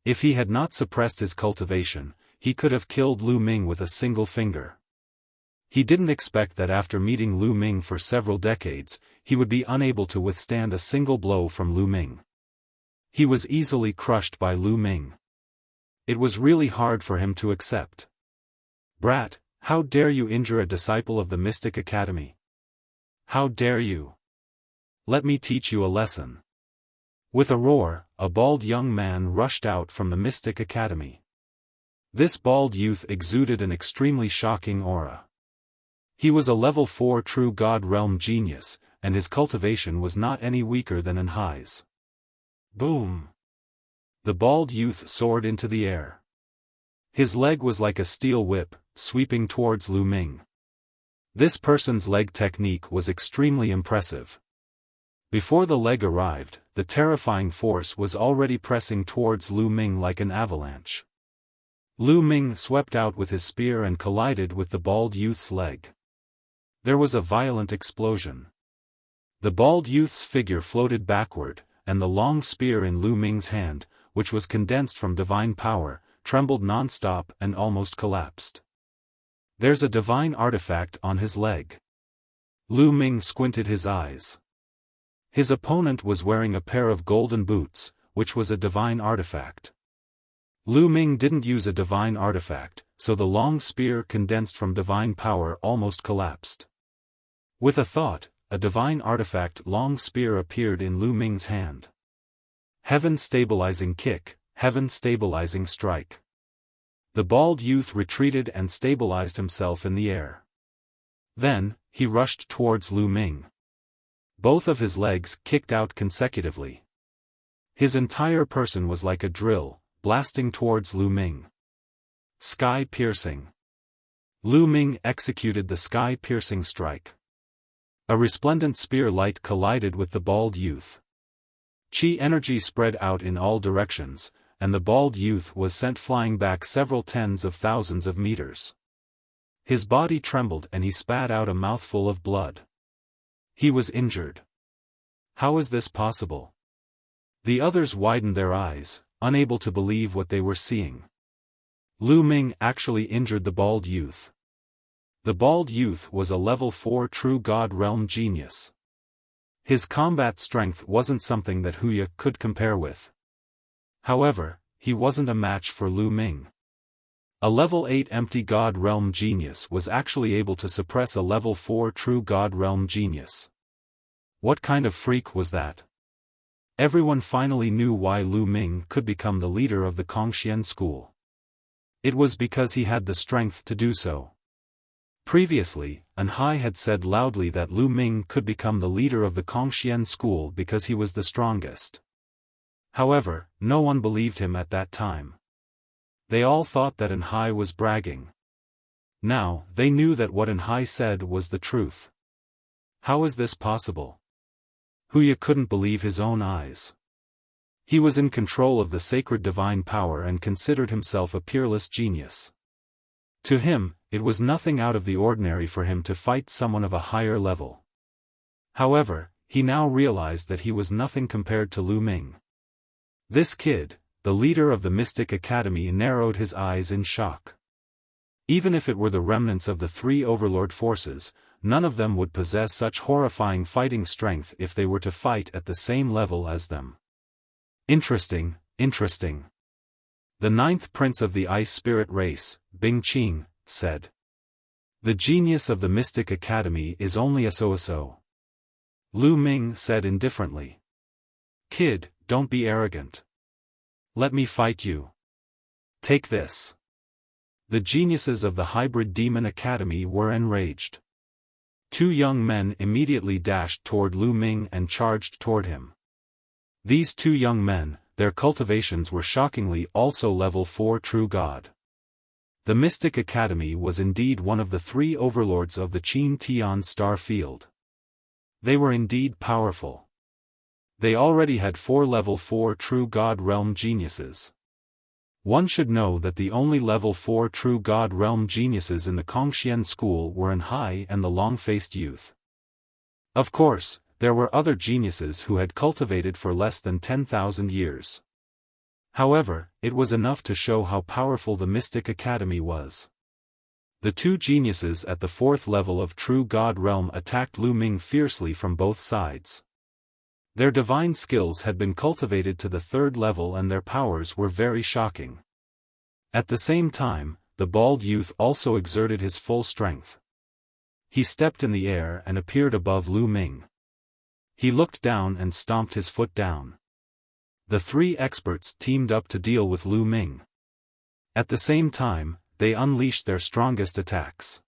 If he had not suppressed his cultivation, he could have killed Lu Ming with a single finger. He didn't expect that after meeting Lu Ming for several decades, he would be unable to withstand a single blow from Lu Ming. He was easily crushed by Lu Ming. It was really hard for him to accept. Brat, how dare you injure a disciple of the Mystic Academy? How dare you? Let me teach you a lesson. With a roar, a bald young man rushed out from the Mystic Academy. This bald youth exuded an extremely shocking aura. He was a level 4 true God realm genius, and his cultivation was not any weaker than Anhai's. Boom! The bald youth soared into the air. His leg was like a steel whip, sweeping towards Lu Ming. This person's leg technique was extremely impressive. Before the leg arrived, the terrifying force was already pressing towards Lu Ming like an avalanche. Lu Ming swept out with his spear and collided with the bald youth's leg. There was a violent explosion. The bald youth's figure floated backward, and the long spear in Lu Ming's hand, which was condensed from divine power, trembled non-stop and almost collapsed. There's a divine artifact on his leg. Lu Ming squinted his eyes. His opponent was wearing a pair of golden boots, which was a divine artifact. Lu Ming didn't use a divine artifact, so the long spear condensed from divine power almost collapsed. With a thought, a divine artifact long spear appeared in Lu Ming's hand. Heaven stabilizing kick, heaven stabilizing strike. The bald youth retreated and stabilized himself in the air. Then, he rushed towards Lu Ming. Both of his legs kicked out consecutively. His entire person was like a drill, blasting towards Lu Ming. Sky-piercing. Lu Ming executed the sky-piercing strike. A resplendent spear light collided with the bald youth. Qi energy spread out in all directions, and the bald youth was sent flying back several tens of thousands of meters. His body trembled and he spat out a mouthful of blood. He was injured. How is this possible? The others widened their eyes, unable to believe what they were seeing. Lu Ming actually injured the bald youth. The bald youth was a level 4 true God realm genius. His combat strength wasn't something that Wuxia could compare with. However, he wasn't a match for Lu Ming. A level 8 empty God realm genius was actually able to suppress a level 4 true God realm genius. What kind of freak was that? Everyone finally knew why Lu Ming could become the leader of the Kongxian school. It was because he had the strength to do so. Previously, An Hai had said loudly that Lu Ming could become the leader of the Kongxian school because he was the strongest. However, no one believed him at that time. They all thought that An Hai was bragging. Now, they knew that what An Hai said was the truth. How is this possible? Wuxia couldn't believe his own eyes. He was in control of the sacred divine power and considered himself a peerless genius. To him, it was nothing out of the ordinary for him to fight someone of a higher level. However, he now realized that he was nothing compared to Lu Ming. This kid, the leader of the Mystic Academy, narrowed his eyes in shock. Even if it were the remnants of the three overlord forces, none of them would possess such horrifying fighting strength if they were to fight at the same level as them. Interesting, interesting. The ninth prince of the ice spirit race, Bing Qing, said. The genius of the Mystic Academy is only a so-so. Lu Ming said indifferently. Kid, don't be arrogant. Let me fight you. Take this. The geniuses of the Hybrid Demon Academy were enraged. Two young men immediately dashed toward Lu Ming and charged toward him. These two young men, their cultivations were shockingly also level 4 true God. The Mystic Academy was indeed one of the three overlords of the Qin Tian star field. They were indeed powerful. They already had 4 level 4 true God realm geniuses. One should know that the only level 4 true God realm geniuses in the Kongxian school were An Hai and the long-faced youth. Of course, there were other geniuses who had cultivated for less than 10,000 years. However, it was enough to show how powerful the Mystic Academy was. The two geniuses at the 4th level of True God Realm attacked Lu Ming fiercely from both sides. Their divine skills had been cultivated to the 3rd level and their powers were very shocking. At the same time, the bald youth also exerted his full strength. He stepped in the air and appeared above Lu Ming. He looked down and stomped his foot down. The three experts teamed up to deal with Lu Ming. At the same time, they unleashed their strongest attacks.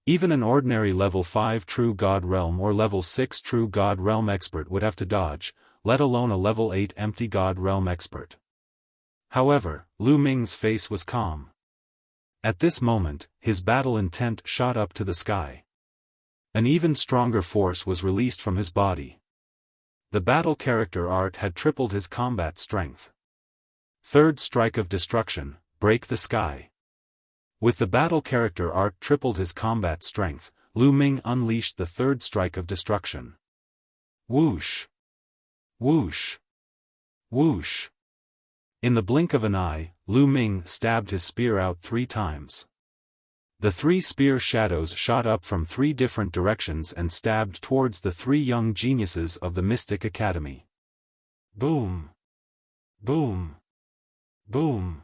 Even an ordinary level 5 True God Realm or level 6 True God Realm expert would have to dodge, let alone a level 8 Empty God Realm expert. However, Lu Ming's face was calm. At this moment, his battle intent shot up to the sky. An even stronger force was released from his body. The battle character art had tripled his combat strength. Third strike of destruction, break the sky. With the battle character art tripled his combat strength, Lu Ming unleashed the third strike of destruction. Whoosh! Whoosh! Whoosh! In the blink of an eye, Lu Ming stabbed his spear out 3 times. The 3 spear shadows shot up from 3 different directions and stabbed towards the 3 young geniuses of the Mystic Academy. Boom! Boom! Boom!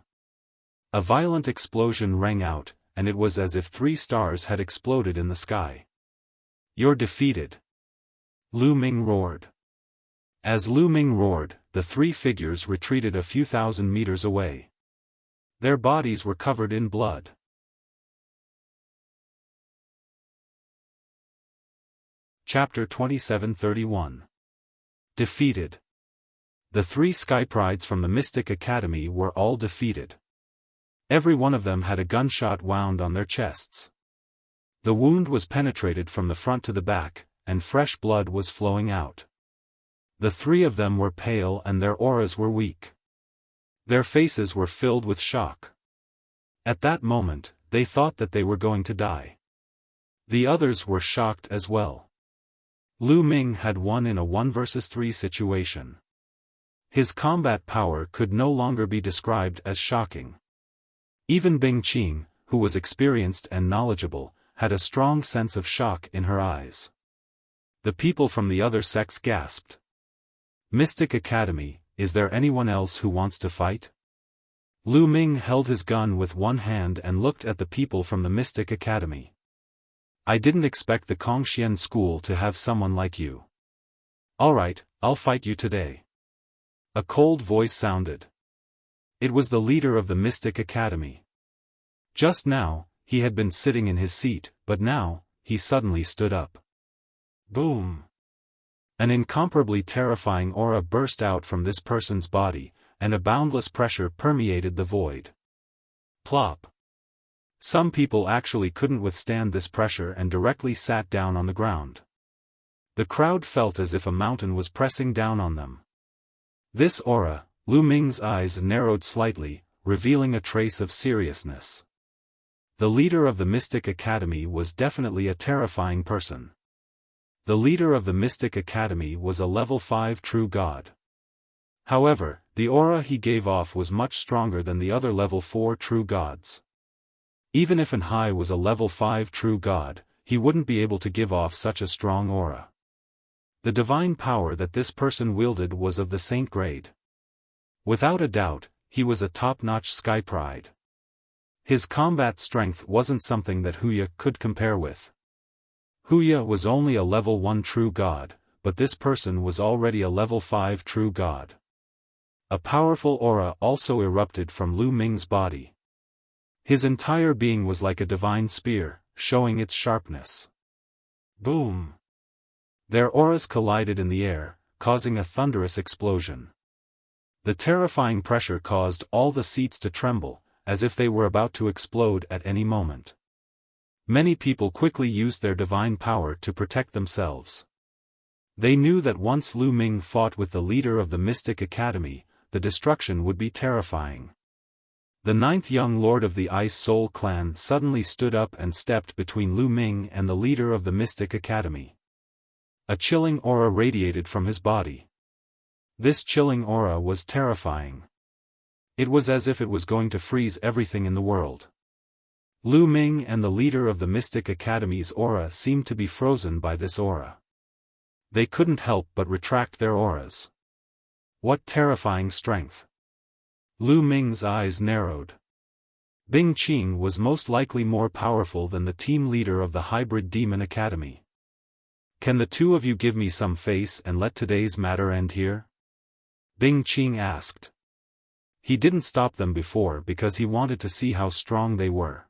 A violent explosion rang out, and it was as if 3 stars had exploded in the sky. You're defeated! Lu Ming roared. As Lu Ming roared, the 3 figures retreated a few thousand meters away. Their bodies were covered in blood. Chapter 2731. Defeated. The 3 Sky Prides from the Mystic Academy were all defeated. Every one of them had a gunshot wound on their chests. The wound was penetrated from the front to the back, and fresh blood was flowing out. The 3 of them were pale and their auras were weak. Their faces were filled with shock. At that moment, they thought that they were going to die. The others were shocked as well. Lu Ming had won in a 1 versus 3 situation. His combat power could no longer be described as shocking. Even Bing Qing, who was experienced and knowledgeable, had a strong sense of shock in her eyes. The people from the other sects gasped. Mystic Academy, is there anyone else who wants to fight? Lu Ming held his gun with one hand and looked at the people from the Mystic Academy. I didn't expect the Kongxian school to have someone like you. Alright, I'll fight you today. A cold voice sounded. It was the leader of the Mystic Academy. Just now, he had been sitting in his seat, but now, he suddenly stood up. Boom! An incomparably terrifying aura burst out from this person's body, and a boundless pressure permeated the void. Plop! Some people actually couldn't withstand this pressure and directly sat down on the ground. The crowd felt as if a mountain was pressing down on them. This aura, Lu Ming's eyes narrowed slightly, revealing a trace of seriousness. The leader of the Mystic Academy was definitely a terrifying person. The leader of the Mystic Academy was a level 5 true god. However, the aura he gave off was much stronger than the other level 4 true gods. Even if Hai was a level 5 true god, he wouldn't be able to give off such a strong aura. The divine power that this person wielded was of the saint grade. Without a doubt, he was a top-notch sky pride. His combat strength wasn't something that Huya could compare with. Huya was only a level 1 true god, but this person was already a level 5 true god. A powerful aura also erupted from Lu Ming's body. His entire being was like a divine spear, showing its sharpness. Boom! Their auras collided in the air, causing a thunderous explosion. The terrifying pressure caused all the seats to tremble, as if they were about to explode at any moment. Many people quickly used their divine power to protect themselves. They knew that once Lu Ming fought with the leader of the Mystic Academy, the destruction would be terrifying. The 9th young lord of the Ice Soul clan suddenly stood up and stepped between Lu Ming and the leader of the Mystic Academy. A chilling aura radiated from his body. This chilling aura was terrifying. It was as if it was going to freeze everything in the world. Lu Ming and the leader of the Mystic Academy's aura seemed to be frozen by this aura. They couldn't help but retract their auras. What terrifying strength! Lu Ming's eyes narrowed. Bing Qing was most likely more powerful than the team leader of the Hybrid Demon Academy. Can the two of you give me some face and let today's matter end here? Bing Qing asked. He didn't stop them before because he wanted to see how strong they were.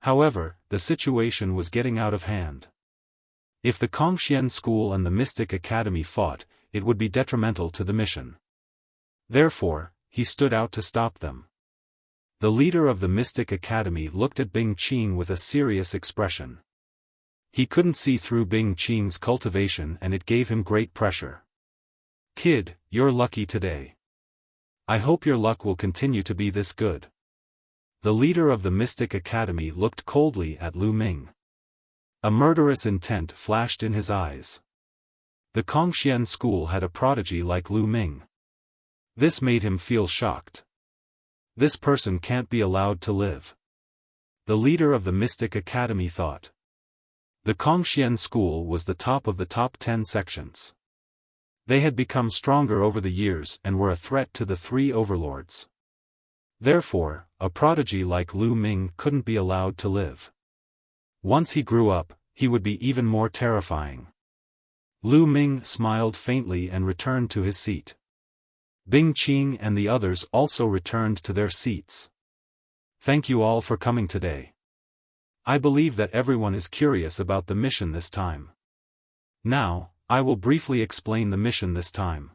However, the situation was getting out of hand. If the Kongxian School and the Mystic Academy fought, it would be detrimental to the mission. Therefore, he stood out to stop them. The leader of the Mystic Academy looked at Bing Qing with a serious expression. He couldn't see through Bing Qing's cultivation and it gave him great pressure. Kid, you're lucky today. I hope your luck will continue to be this good. The leader of the Mystic Academy looked coldly at Lu Ming. A murderous intent flashed in his eyes. The Kongxian School had a prodigy like Lu Ming. This made him feel shocked. This person can't be allowed to live. The leader of the Mystic Academy thought. The Kongxian School was the top of the top 10 sections. They had become stronger over the years and were a threat to the 3 overlords. Therefore, a prodigy like Lu Ming couldn't be allowed to live. Once he grew up, he would be even more terrifying. Lu Ming smiled faintly and returned to his seat. Bing Qing and the others also returned to their seats. Thank you all for coming today. I believe that everyone is curious about the mission this time. Now, I will briefly explain the mission this time.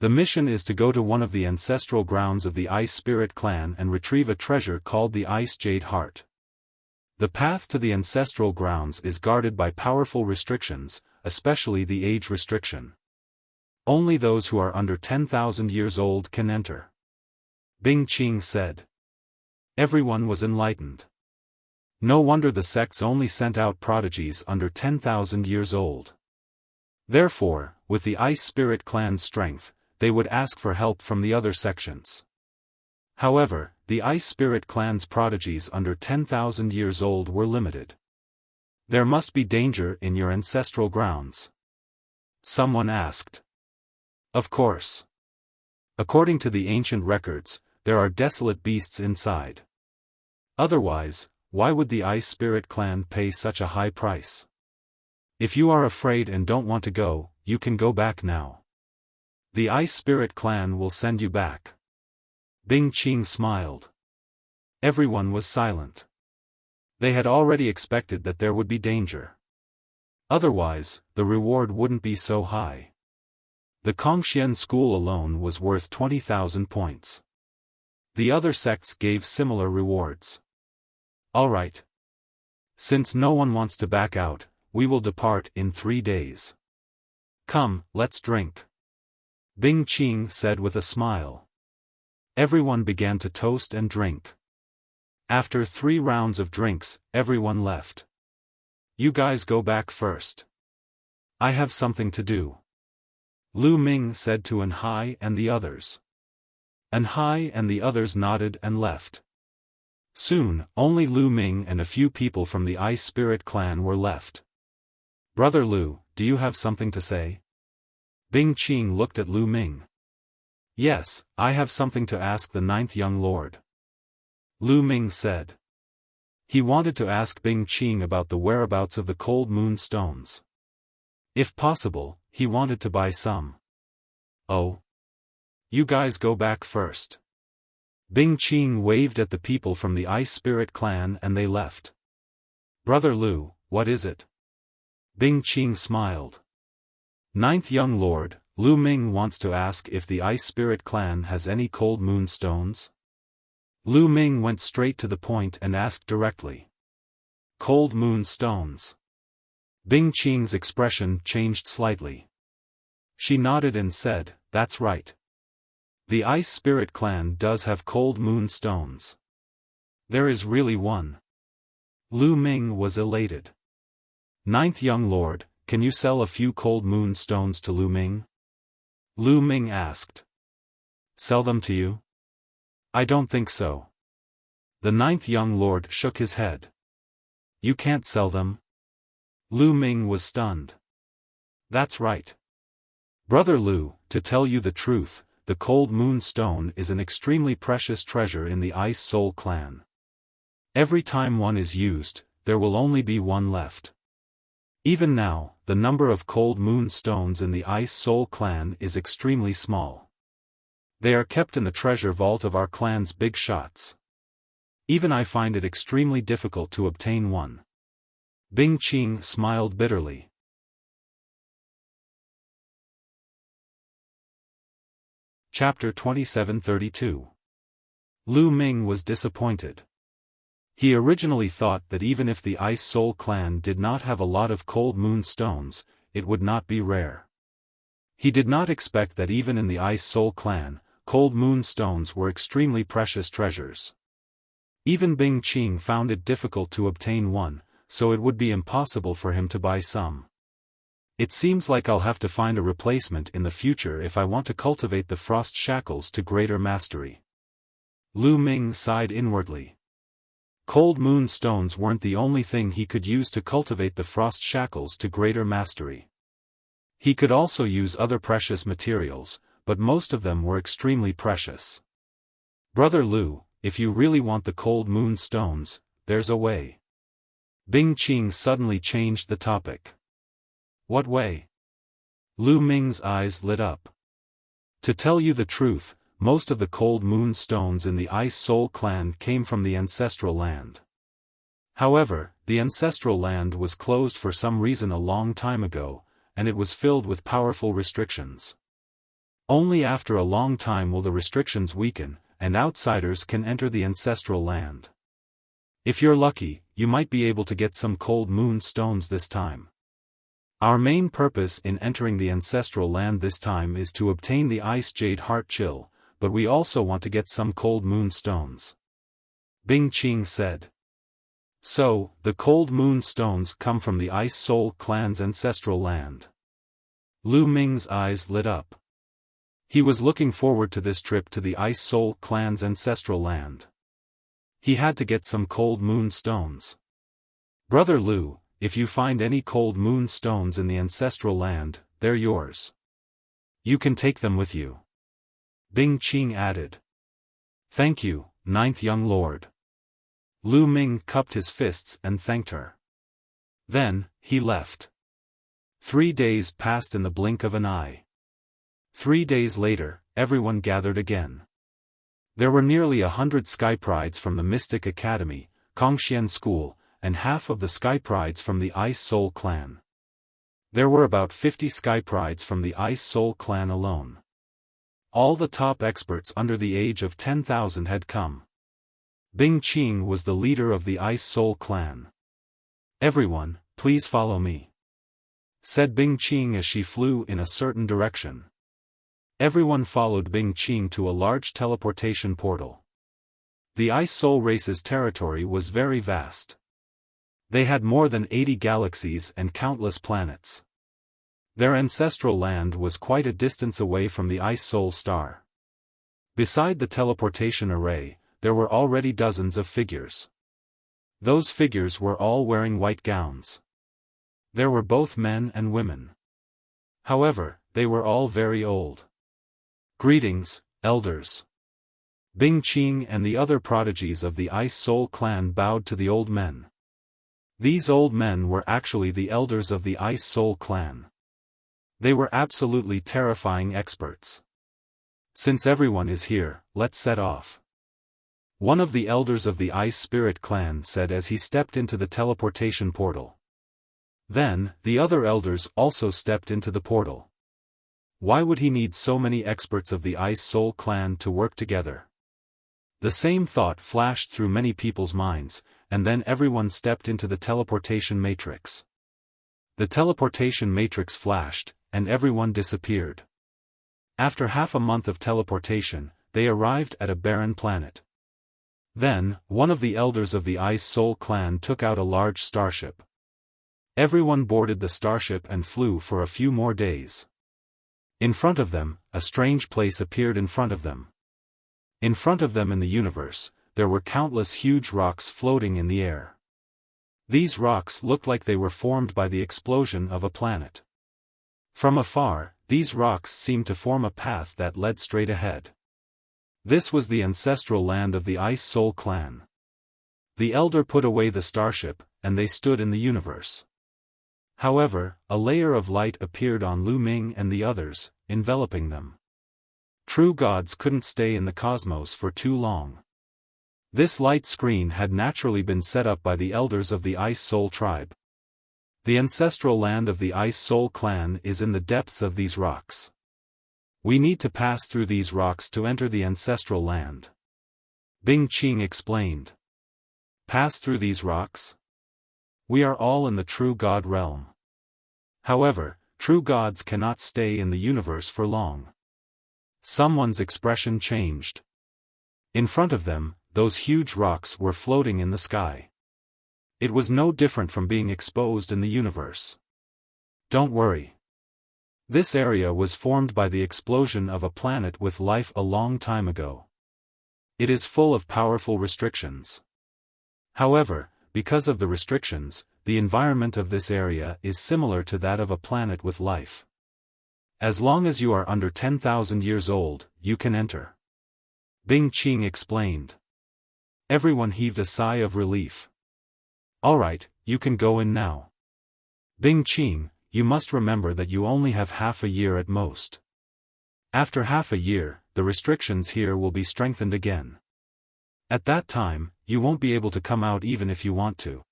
The mission is to go to one of the ancestral grounds of the Ice Spirit clan and retrieve a treasure called the Ice Jade Heart. The path to the ancestral grounds is guarded by powerful restrictions, especially the age restriction. Only those who are under 10,000 years old can enter. Bing Qing said. Everyone was enlightened. No wonder the sects only sent out prodigies under 10,000 years old. Therefore, with the Ice Spirit clan's strength, they would ask for help from the other sections. However, the Ice Spirit clan's prodigies under 10,000 years old were limited. There must be danger in your ancestral grounds. Someone asked. Of course. According to the ancient records, there are desolate beasts inside. Otherwise, why would the Ice Spirit clan pay such a high price? If you are afraid and don't want to go, you can go back now. The Ice Spirit clan will send you back. Bing Qing smiled. Everyone was silent. They had already expected that there would be danger. Otherwise, the reward wouldn't be so high. The Kongxian school alone was worth 20,000 points. The other sects gave similar rewards. All right. Since no one wants to back out, we will depart in 3 days. Come, let's drink. Bing Qing said with a smile. Everyone began to toast and drink. After 3 rounds of drinks, everyone left. You guys go back first. I have something to do. Lu Ming said to An Hai and the others. An Hai and the others nodded and left. Soon, only Lu Ming and a few people from the Ice Spirit clan were left. Brother Lu, do you have something to say? Bing Qing looked at Lu Ming. Yes, I have something to ask the 9th young lord. Lu Ming said. He wanted to ask Bing Qing about the whereabouts of the cold moon stones. If possible, he wanted to buy some. Oh. You guys go back first. Bing Qing waved at the people from the Ice Spirit clan and they left. Brother Lu, what is it? Bing Qing smiled. 9th young lord, Lu Ming wants to ask if the Ice Spirit clan has any cold moon stones. Lu Ming went straight to the point and asked directly. Cold moon stones. Bing Qing's expression changed slightly. She nodded and said, that's right. The Ice Spirit clan does have cold moon stones. There is really one. Lu Ming was elated. 9th young lord, can you sell a few cold moon stones to Lu Ming? Lu Ming asked. Sell them to you? I don't think so. The 9th young lord shook his head. You can't sell them? Lu Ming was stunned. That's right. Brother Lu, to tell you the truth, the cold moon stone is an extremely precious treasure in the Ice Soul clan. Every time one is used, there will only be one left. Even now, the number of cold moon stones in the Ice Soul clan is extremely small. They are kept in the treasure vault of our clan's big shots. Even I find it extremely difficult to obtain one. Bing Qing smiled bitterly. Chapter 2732. Lu Ming was disappointed. He originally thought that even if the Ice Soul clan did not have a lot of cold moon stones, it would not be rare. He did not expect that even in the Ice Soul clan, cold moon stones were extremely precious treasures. Even Bing Qing found it difficult to obtain one, so it would be impossible for him to buy some. It seems like I'll have to find a replacement in the future if I want to cultivate the frost shackles to greater mastery. Lu Ming sighed inwardly. Cold moon stones weren't the only thing he could use to cultivate the frost shackles to greater mastery. He could also use other precious materials, but most of them were extremely precious. Brother Lu, if you really want the cold moon stones, there's a way. Bing Qing suddenly changed the topic. What way? Lu Ming's eyes lit up. To tell you the truth, most of the cold moon stones in the Ice Soul clan came from the ancestral land. However, the ancestral land was closed for some reason a long time ago, and it was filled with powerful restrictions. Only after a long time will the restrictions weaken, and outsiders can enter the ancestral land. If you're lucky, you might be able to get some cold moon stones this time. Our main purpose in entering the ancestral land this time is to obtain the Ice Jade Heart Chill, but we also want to get some cold moon stones. Bing Qing said. So, the cold moon stones come from the Ice Soul clan's ancestral land. Lu Ming's eyes lit up. He was looking forward to this trip to the Ice Soul clan's ancestral land. He had to get some cold moon stones. Brother Lu, if you find any cold moon stones in the ancestral land, they're yours. You can take them with you. Bing Qing added. Thank you, ninth young lord. Lu Ming cupped his fists and thanked her. Then, he left. 3 days passed in the blink of an eye. 3 days later, everyone gathered again. There were nearly 100 Sky Prides from the Mystic Academy, Kongxian School, and half of the Sky Prides from the Ice Soul Clan. There were about 50 Sky Prides from the Ice Soul Clan alone. All the top experts under the age of 10,000 had come. Bing Qing was the leader of the Ice Soul Clan. Everyone, please follow me, said Bing Qing as she flew in a certain direction. Everyone followed Bing Qing to a large teleportation portal. The Ice Soul race's territory was very vast. They had more than 80 galaxies and countless planets. Their ancestral land was quite a distance away from the Ice Soul star. Beside the teleportation array, there were already dozens of figures. Those figures were all wearing white gowns. There were both men and women. However, they were all very old. Greetings, elders. Bing Qing and the other prodigies of the Ice Soul Clan bowed to the old men. These old men were actually the elders of the Ice Soul Clan. They were absolutely terrifying experts. Since everyone is here, let's set off. One of the elders of the Ice Spirit Clan said as he stepped into the teleportation portal. Then, the other elders also stepped into the portal. Why would he need so many experts of the Ice Soul Clan to work together? The same thought flashed through many people's minds, and then everyone stepped into the teleportation matrix. The teleportation matrix flashed, and everyone disappeared. After half a month of teleportation, they arrived at a barren planet. Then, one of the elders of the Ice Soul Clan took out a large starship. Everyone boarded the starship and flew for a few more days. In front of them, a strange place appeared in front of them. In front of them in the universe, there were countless huge rocks floating in the air. These rocks looked like they were formed by the explosion of a planet. From afar, these rocks seemed to form a path that led straight ahead. This was the ancestral land of the Ice Soul Clan. The elder put away the starship, and they stood in the universe. However, a layer of light appeared on Lu Ming and the others, enveloping them. True gods couldn't stay in the cosmos for too long. This light screen had naturally been set up by the elders of the Ice Soul tribe. The ancestral land of the Ice Soul Clan is in the depths of these rocks. We need to pass through these rocks to enter the ancestral land. Bing Qing explained. Pass through these rocks? We are all in the true god realm. However, true gods cannot stay in the universe for long. Someone's expression changed. In front of them, those huge rocks were floating in the sky. It was no different from being exposed in the universe. Don't worry. This area was formed by the explosion of a planet with life a long time ago. It is full of powerful restrictions. However, because of the restrictions, the environment of this area is similar to that of a planet with life. As long as you are under 10,000 years old, you can enter. Bing Qing explained. Everyone heaved a sigh of relief. Alright, you can go in now. Bing Qing, you must remember that you only have half a year at most. After half a year, the restrictions here will be strengthened again. At that time, you won't be able to come out even if you want to.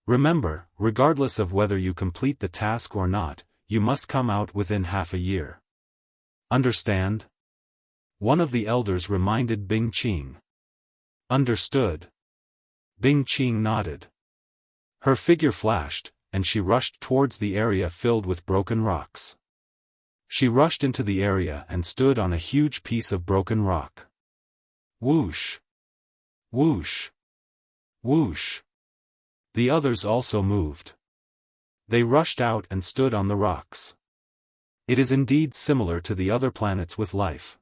Remember, regardless of whether you complete the task or not, you must come out within half a year. Understand? One of the elders reminded Bing Qing. Understood. Bing Qing nodded. Her figure flashed, and she rushed towards the area filled with broken rocks. She rushed into the area and stood on a huge piece of broken rock. Whoosh! Whoosh! Whoosh! The others also moved. They rushed out and stood on the rocks. It is indeed similar to the other planets with life.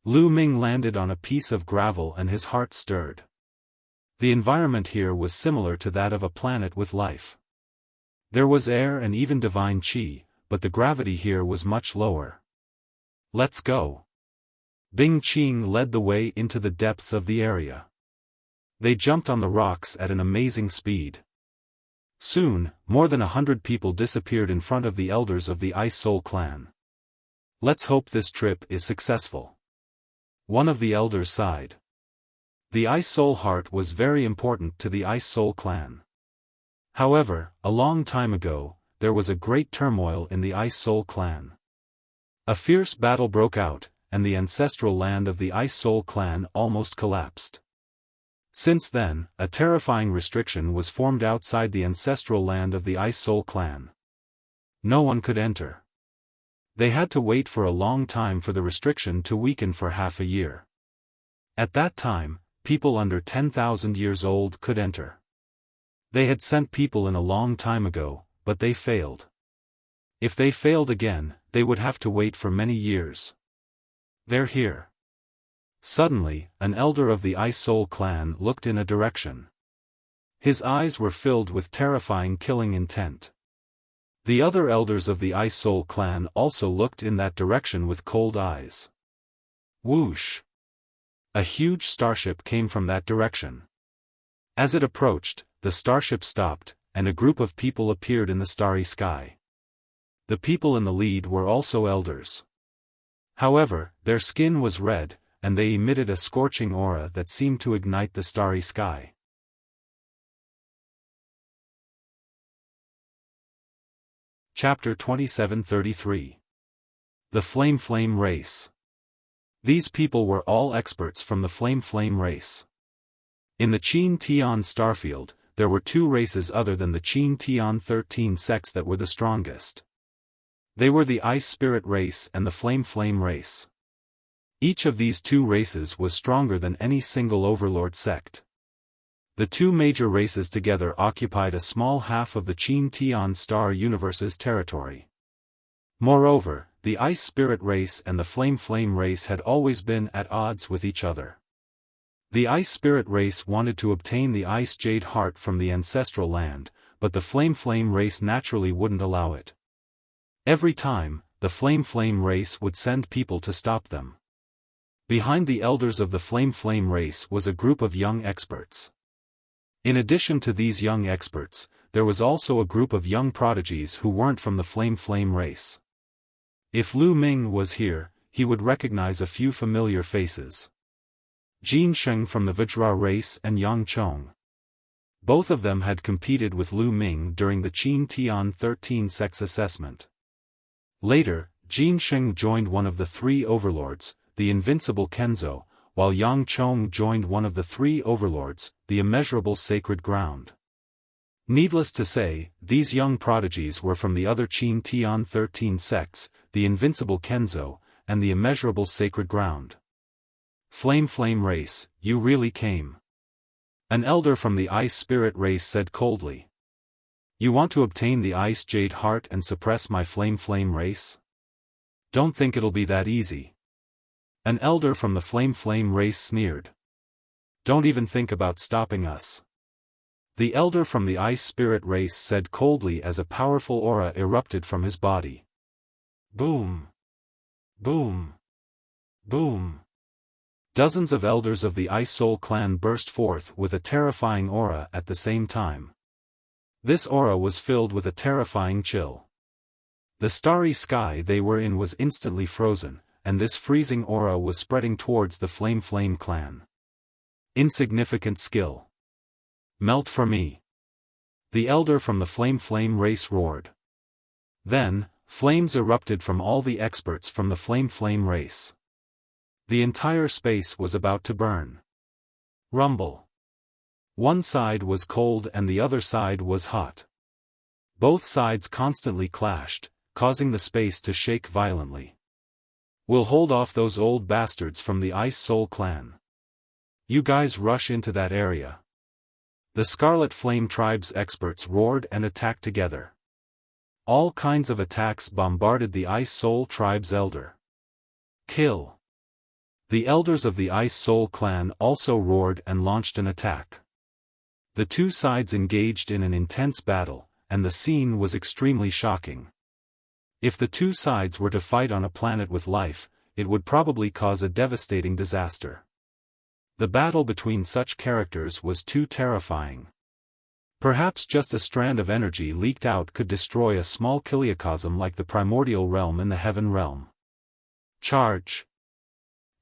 Lu Ming landed on a piece of gravel and his heart stirred. The environment here was similar to that of a planet with life. There was air and even divine qi, but the gravity here was much lower. Let's go. Bing Qing led the way into the depths of the area. They jumped on the rocks at an amazing speed. Soon, more than 100 people disappeared in front of the elders of the Ice Soul clan. Let's hope this trip is successful. One of the elders sighed. The Ice Soul heart was very important to the Ice Soul clan. However, a long time ago, there was a great turmoil in the Ice Soul clan. A fierce battle broke out, and the ancestral land of the Ice Soul clan almost collapsed. Since then, a terrifying restriction was formed outside the ancestral land of the Ice Soul clan. No one could enter. They had to wait for a long time for the restriction to weaken for half a year. At that time, people under 10,000 years old could enter. They had sent people in a long time ago, but they failed. If they failed again, they would have to wait for many years. They're here. Suddenly, an elder of the Ice Soul clan looked in a direction. His eyes were filled with terrifying killing intent. The other elders of the Ice Soul clan also looked in that direction with cold eyes. Whoosh! A huge starship came from that direction. As it approached, the starship stopped, and a group of people appeared in the starry sky. The people in the lead were also elders. However, their skin was red, and they emitted a scorching aura that seemed to ignite the starry sky. Chapter 2733. The Flame Race. These people were all experts from the Flame race. In the Qin Tian starfield, there were two races other than the Qin Tian 13 sects that were the strongest. They were the Ice Spirit race and the Flame race. Each of these two races was stronger than any single overlord sect. The two major races together occupied a small half of the Qin Tian star universe's territory. Moreover, the Ice Spirit race and the Flame race had always been at odds with each other. The Ice Spirit race wanted to obtain the Ice Jade Heart from the ancestral land, but the Flame race naturally wouldn't allow it. Every time, the Flame race would send people to stop them. Behind the elders of the Flame race was a group of young experts. In addition to these young experts, there was also a group of young prodigies who weren't from the Flame race. If Lu Ming was here, he would recognize a few familiar faces. Jin Sheng from the Vajra race and Yang Chong. Both of them had competed with Lu Ming during the Qin Tian 13 sects assessment. Later, Jin Sheng joined one of the three overlords, the Invincible Kenzo, while Yang Chong joined one of the three overlords, the Immeasurable Sacred Ground. Needless to say, these young prodigies were from the other Qin Tian 13 sects, the Invincible Kenzo, and the Immeasurable Sacred Ground. Flame race, you really came. An elder from the Ice Spirit race said coldly. You want to obtain the Ice Jade Heart and suppress my Flame race? Don't think it'll be that easy. An elder from the Flame race sneered. Don't even think about stopping us. The elder from the Ice Spirit race said coldly as a powerful aura erupted from his body. Boom! Boom! Boom! Dozens of elders of the Ice Soul clan burst forth with a terrifying aura at the same time. This aura was filled with a terrifying chill. The starry sky they were in was instantly frozen, and this freezing aura was spreading towards the Flame clan. Insignificant skill. Melt for me. The elder from the Flame race roared. Then, flames erupted from all the experts from the Flame race. The entire space was about to burn. Rumble. One side was cold and the other side was hot. Both sides constantly clashed, causing the space to shake violently. We'll hold off those old bastards from the Ice Soul clan. You guys rush into that area. The Scarlet Flame Tribe's experts roared and attacked together. All kinds of attacks bombarded the Ice Soul Tribe's elder. Kill. The elders of the Ice Soul clan also roared and launched an attack. The two sides engaged in an intense battle, and the scene was extremely shocking. If the two sides were to fight on a planet with life, it would probably cause a devastating disaster. The battle between such characters was too terrifying. Perhaps just a strand of energy leaked out could destroy a small kiliocosm like the primordial realm in the heaven realm. Charge!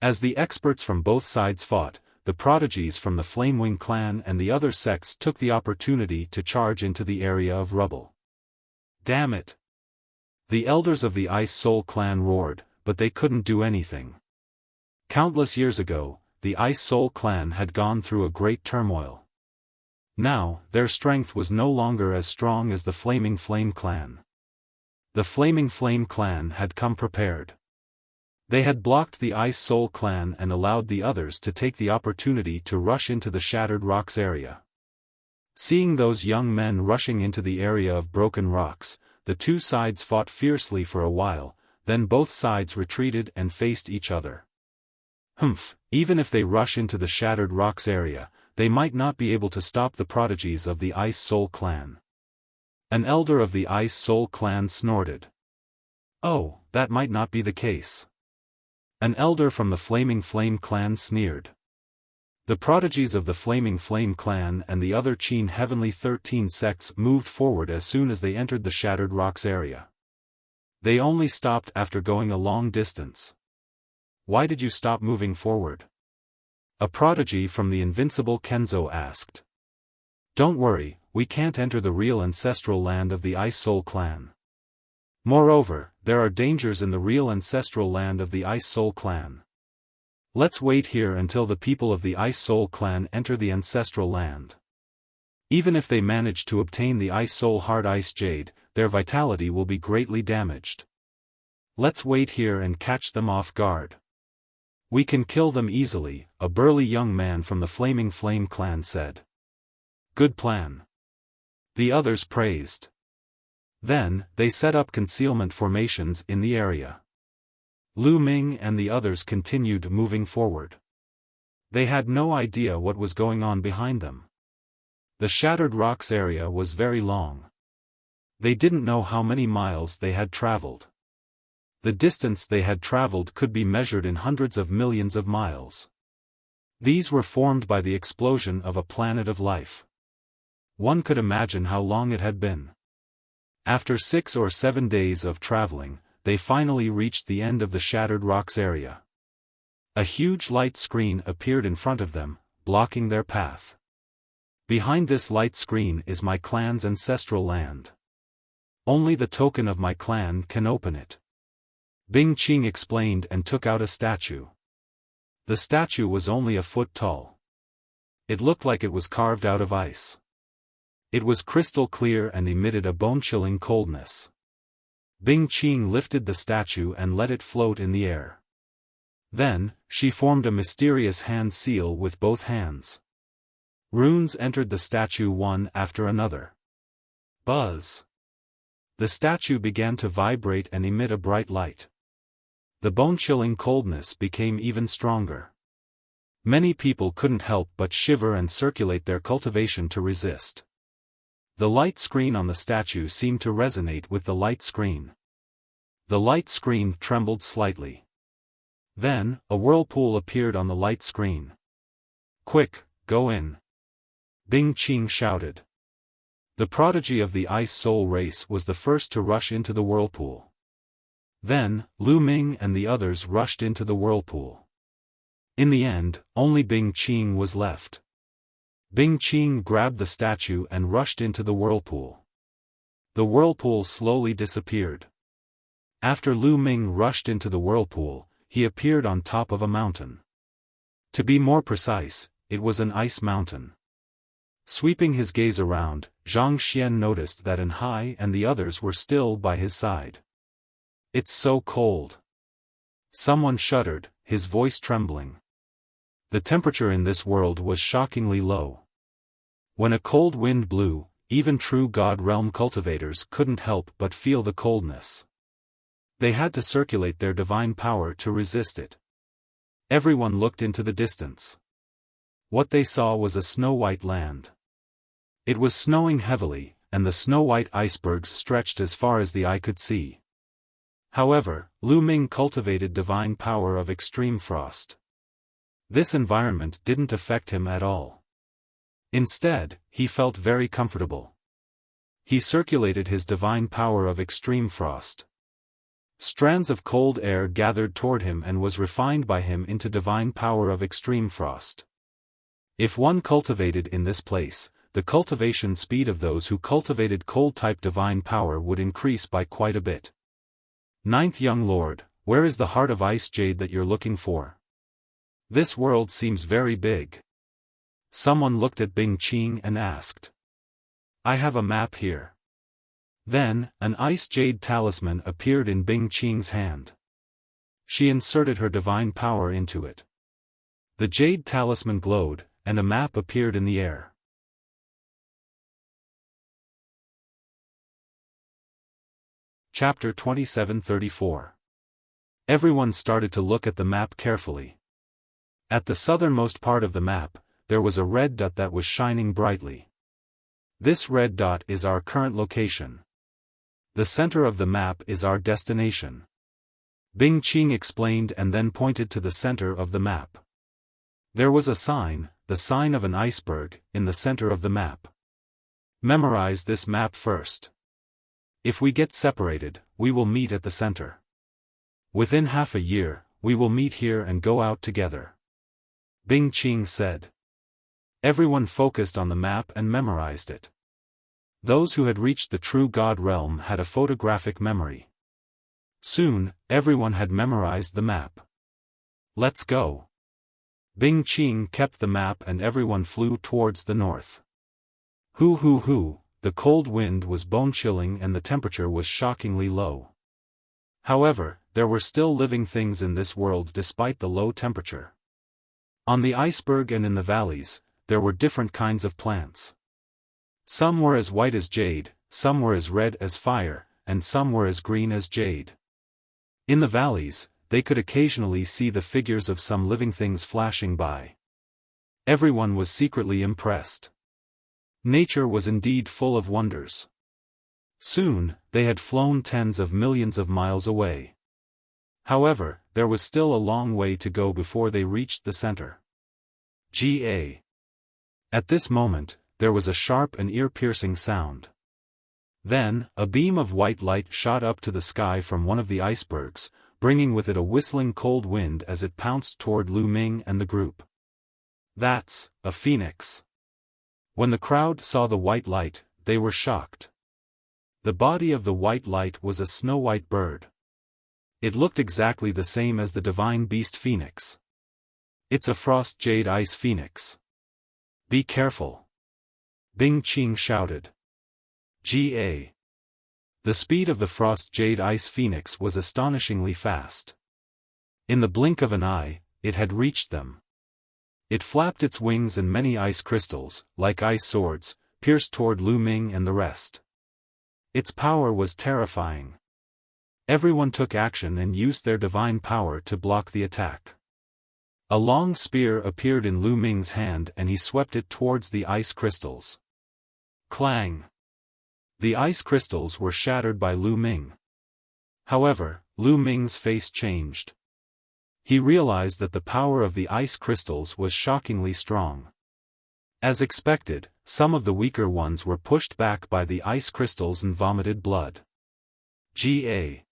As the experts from both sides fought, the prodigies from the Flamewing clan and the other sects took the opportunity to charge into the area of rubble. Damn it! The elders of the Ice Soul clan roared, but they couldn't do anything. Countless years ago, the Ice Soul clan had gone through a great turmoil. Now, their strength was no longer as strong as the Flaming Flame clan. The Flaming Flame clan had come prepared. They had blocked the Ice Soul clan and allowed the others to take the opportunity to rush into the Shattered Rocks area. Seeing those young men rushing into the area of broken rocks, the two sides fought fiercely for a while, then both sides retreated and faced each other. Even if they rush into the Shattered Rocks area, they might not be able to stop the prodigies of the Ice Soul clan. An elder of the Ice Soul clan snorted. Oh, that might not be the case. An elder from the Flaming Flame clan sneered. The prodigies of the Flaming Flame clan and the other Qin Heavenly 13 sects moved forward as soon as they entered the Shattered Rocks area. They only stopped after going a long distance. Why did you stop moving forward? A prodigy from the invincible Kenzo asked. Don't worry, we can't enter the real ancestral land of the Ice Soul clan. Moreover, there are dangers in the real ancestral land of the Ice Soul clan. Let's wait here until the people of the Ice Soul clan enter the ancestral land. Even if they manage to obtain the Ice Soul Hard Ice Jade, their vitality will be greatly damaged. Let's wait here and catch them off guard. We can kill them easily, a burly young man from the Flaming Flame clan said. Good plan. The others praised. Then, they set up concealment formations in the area. Lu Ming and the others continued moving forward. They had no idea what was going on behind them. The Shattered Rocks area was very long. They didn't know how many miles they had traveled. The distance they had traveled could be measured in hundreds of millions of miles. These were formed by the explosion of a planet of life. One could imagine how long it had been. After 6 or 7 days of traveling, they finally reached the end of the Shattered Rocks area. A huge light screen appeared in front of them, blocking their path. Behind this light screen is my clan's ancestral land. Only the token of my clan can open it. Bing Qing explained and took out a statue. The statue was only a foot tall. It looked like it was carved out of ice. It was crystal clear and emitted a bone-chilling coldness. Bing Qing lifted the statue and let it float in the air. Then, she formed a mysterious hand seal with both hands. Runes entered the statue one after another. Buzz! The statue began to vibrate and emit a bright light. The bone-chilling coldness became even stronger. Many people couldn't help but shiver and circulate their cultivation to resist. The light screen on the statue seemed to resonate with the light screen. The light screen trembled slightly. Then, a whirlpool appeared on the light screen. Quick, go in! Bing Qing shouted. The prodigy of the Ice Soul race was the first to rush into the whirlpool. Then, Lu Ming and the others rushed into the whirlpool. In the end, only Bing Qing was left. Bing Qing grabbed the statue and rushed into the whirlpool. The whirlpool slowly disappeared. After Lu Ming rushed into the whirlpool, he appeared on top of a mountain. To be more precise, it was an ice mountain. Sweeping his gaze around, Zhang Xian noticed that An Hai and the others were still by his side. It's so cold. Someone shuddered, his voice trembling. The temperature in this world was shockingly low. When a cold wind blew, even true God Realm cultivators couldn't help but feel the coldness. They had to circulate their divine power to resist it. Everyone looked into the distance. What they saw was a snow-white land. It was snowing heavily, and the snow-white icebergs stretched as far as the eye could see. However, Lu Ming cultivated divine power of extreme frost. This environment didn't affect him at all. Instead, he felt very comfortable. He circulated his divine power of extreme frost. Strands of cold air gathered toward him and was refined by him into divine power of extreme frost. If one cultivated in this place, the cultivation speed of those who cultivated cold-type divine power would increase by quite a bit. Ninth young lord, where is the heart of ice jade that you're looking for? This world seems very big. Someone looked at Bing Qing and asked. I have a map here. Then, an ice jade talisman appeared in Bing Qing's hand. She inserted her divine power into it. The jade talisman glowed, and a map appeared in the air. Chapter 2734. Everyone started to look at the map carefully. At the southernmost part of the map, there was a red dot that was shining brightly. This red dot is our current location. The center of the map is our destination. Bing Qing explained and then pointed to the center of the map. There was a sign, the sign of an iceberg, in the center of the map. Memorize this map first. If we get separated, we will meet at the center. Within half a year, we will meet here and go out together. Bing Qing said. Everyone focused on the map and memorized it. Those who had reached the true God realm had a photographic memory. Soon, everyone had memorized the map. Let's go. Bing Qing kept the map and everyone flew towards the north. Hoo hoo hoo, the cold wind was bone-chilling and the temperature was shockingly low. However, there were still living things in this world despite the low temperature. On the iceberg and in the valleys, there were different kinds of plants. Some were as white as jade, some were as red as fire, and some were as green as jade. In the valleys, they could occasionally see the figures of some living things flashing by. Everyone was secretly impressed. Nature was indeed full of wonders. Soon, they had flown tens of millions of miles away. However, there was still a long way to go before they reached the center. Ga. At this moment, there was a sharp and ear-piercing sound. Then, a beam of white light shot up to the sky from one of the icebergs, bringing with it a whistling cold wind as it pounced toward Lu Ming and the group. That's a phoenix. When the crowd saw the white light, they were shocked. The body of the white light was a snow-white bird. It looked exactly the same as the divine beast phoenix. It's a frost jade ice phoenix. Be careful. Bing Qing shouted. Ga. The speed of the frost jade ice phoenix was astonishingly fast. In the blink of an eye, it had reached them. It flapped its wings and many ice crystals, like ice swords, pierced toward Lu Ming and the rest. Its power was terrifying. Everyone took action and used their divine power to block the attack. A long spear appeared in Lu Ming's hand and he swept it towards the ice crystals. Clang! The ice crystals were shattered by Lu Ming. However, Lu Ming's face changed. He realized that the power of the ice crystals was shockingly strong. As expected, some of the weaker ones were pushed back by the ice crystals and vomited blood. Ga.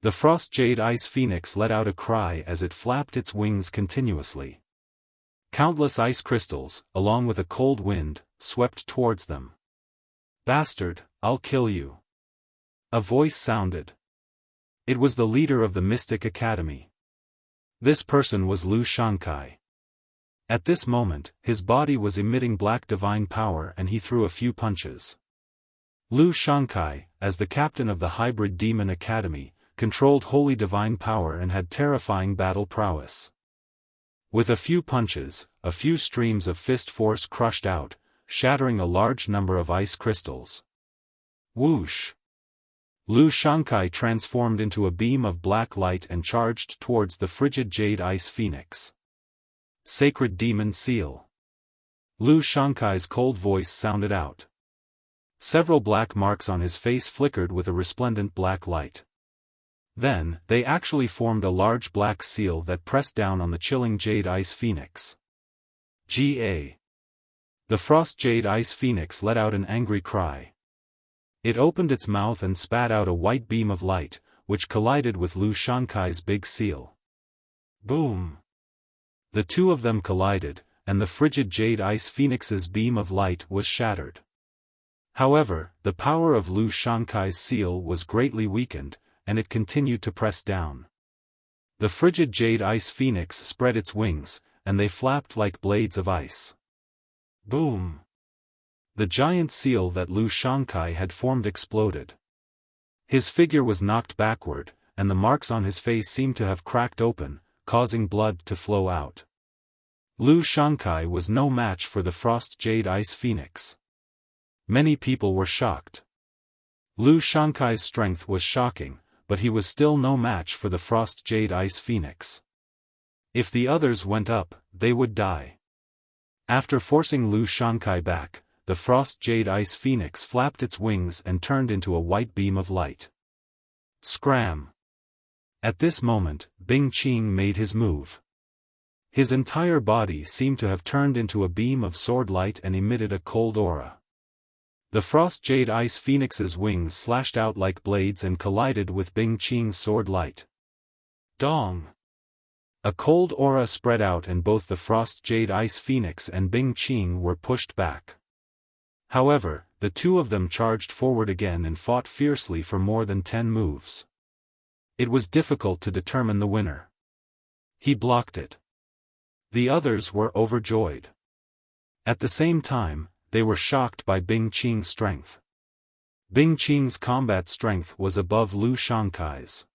The frost jade ice phoenix let out a cry as it flapped its wings continuously. Countless ice crystals, along with a cold wind, swept towards them. Bastard, I'll kill you. A voice sounded. It was the leader of the Mystic Academy. This person was Lu Shankai. At this moment, his body was emitting black divine power and he threw a few punches. Lu Shankai, as the captain of the Hybrid Demon Academy, controlled holy divine power and had terrifying battle prowess. With a few punches, a few streams of fist force crushed out, shattering a large number of ice crystals. Whoosh! Lu Shankai transformed into a beam of black light and charged towards the frigid jade ice phoenix. Sacred Demon Seal. Lu Shankai's cold voice sounded out. Several black marks on his face flickered with a resplendent black light. Then, they actually formed a large black seal that pressed down on the chilling Jade Ice Phoenix. Ga. The Frost Jade Ice Phoenix let out an angry cry. It opened its mouth and spat out a white beam of light, which collided with Lu Shankai's big seal. Boom! The two of them collided, and the frigid Jade Ice Phoenix's beam of light was shattered. However, the power of Lu Shankai's seal was greatly weakened, and it continued to press down. The frigid Jade Ice Phoenix spread its wings, and they flapped like blades of ice. Boom! The giant seal that Lu Shankai had formed exploded. His figure was knocked backward, and the marks on his face seemed to have cracked open, causing blood to flow out. Lu Shankai was no match for the Frost Jade Ice Phoenix. Many people were shocked. Lu Shankai's strength was shocking, but he was still no match for the Frost Jade Ice Phoenix. If the others went up, they would die. After forcing Lu Shankai back, the Frost Jade Ice Phoenix flapped its wings and turned into a white beam of light. Scram! At this moment, Bing Qing made his move. His entire body seemed to have turned into a beam of sword light and emitted a cold aura. The Frost Jade Ice Phoenix's wings slashed out like blades and collided with Bing Qing's sword light. Dong! A cold aura spread out and both the Frost Jade Ice Phoenix and Bing Qing were pushed back. However, the two of them charged forward again and fought fiercely for more than 10 moves. It was difficult to determine the winner. He blocked it. The others were overjoyed. At the same time, they were shocked by Bing Qing's strength. Bing Qing's combat strength was above Lu Shankai's.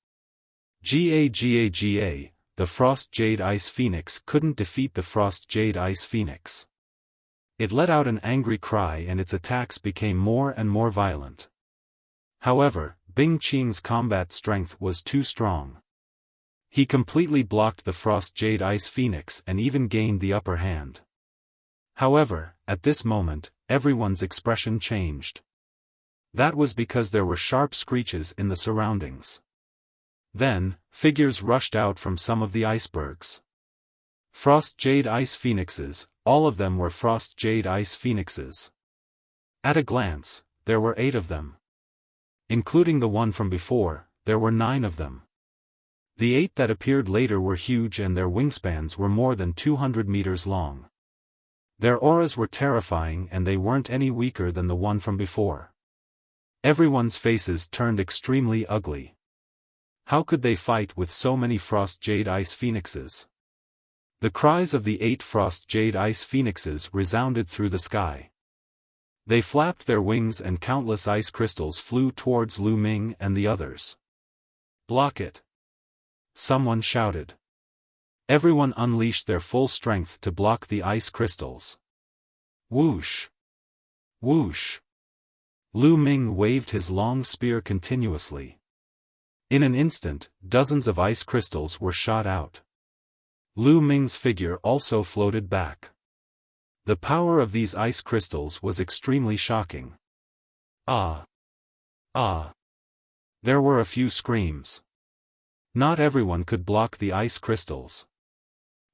Ga, the Frost Jade Ice Phoenix couldn't defeat the Frost Jade Ice Phoenix. It let out an angry cry and its attacks became more and more violent. However, Bing Qing's combat strength was too strong. He completely blocked the Frost Jade Ice Phoenix and even gained the upper hand. However, at this moment, everyone's expression changed. That was because there were sharp screeches in the surroundings. Then, figures rushed out from some of the icebergs. Frost Jade Ice Phoenixes, all of them were Frost Jade Ice Phoenixes. At a glance, there were 8 of them. Including the one from before, there were 9 of them. The 8 that appeared later were huge and their wingspans were more than 200 meters long. Their auras were terrifying and they weren't any weaker than the one from before. Everyone's faces turned extremely ugly. How could they fight with so many Frost Jade Ice Phoenixes? The cries of the 8 Frost Jade Ice Phoenixes resounded through the sky. They flapped their wings and countless ice crystals flew towards Lu Ming and the others. Block it! Someone shouted. Everyone unleashed their full strength to block the ice crystals. Whoosh! Whoosh! Lu Ming waved his long spear continuously. In an instant, dozens of ice crystals were shot out. Lu Ming's figure also floated back. The power of these ice crystals was extremely shocking. Ah! Ah! There were a few screams. Not everyone could block the ice crystals.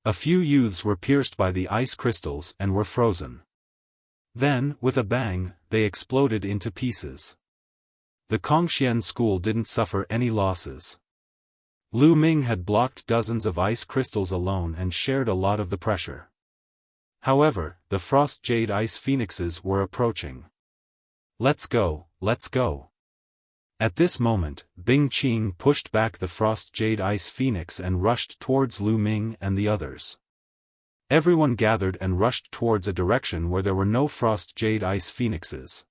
A few youths were pierced by the ice crystals and were frozen. Then, with a bang, they exploded into pieces. The Kongxian school didn't suffer any losses. Lu Ming had blocked dozens of ice crystals alone and shared a lot of the pressure. However, the Frost Jade Ice Phoenixes were approaching. Let's go, let's go. At this moment, Bing Qing pushed back the Frost Jade Ice Phoenix and rushed towards Lu Ming and the others. Everyone gathered and rushed towards a direction where there were no Frost Jade Ice Phoenixes.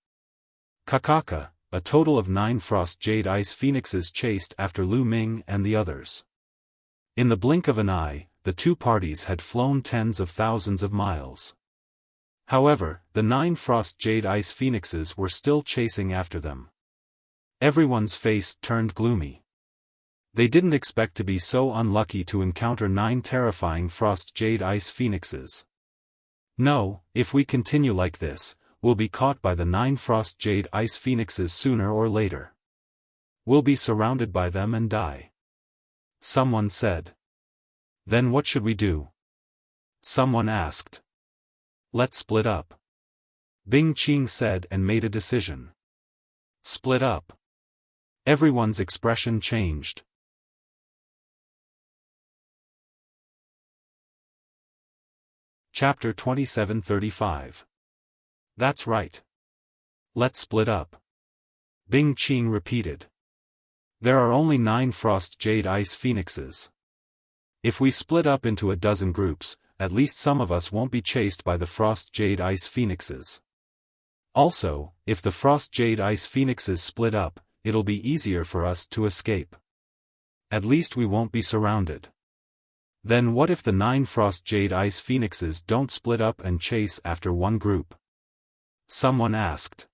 Kakaka, a total of 9 Frost Jade Ice Phoenixes chased after Lu Ming and the others. In the blink of an eye, the two parties had flown tens of thousands of miles. However, the 9 Frost Jade Ice Phoenixes were still chasing after them. Everyone's face turned gloomy. They didn't expect to be so unlucky to encounter 9 terrifying Frost Jade Ice Phoenixes. No, if we continue like this, we'll be caught by the 9 Frost Jade Ice Phoenixes sooner or later. We'll be surrounded by them and die. Someone said. Then what should we do? Someone asked. Let's split up. Bing Qing said and made a decision. Split up. Everyone's expression changed. Chapter 27:35. That's right. Let's split up. Bing Qing repeated. There are only 9 Frost Jade Ice Phoenixes. If we split up into a dozen groups, at least some of us won't be chased by the Frost Jade Ice Phoenixes. Also, if the Frost Jade Ice Phoenixes split up, it'll be easier for us to escape. At least we won't be surrounded. Then what if the 9 Frost Jade Ice Phoenixes don't split up and chase after one group? Someone asked.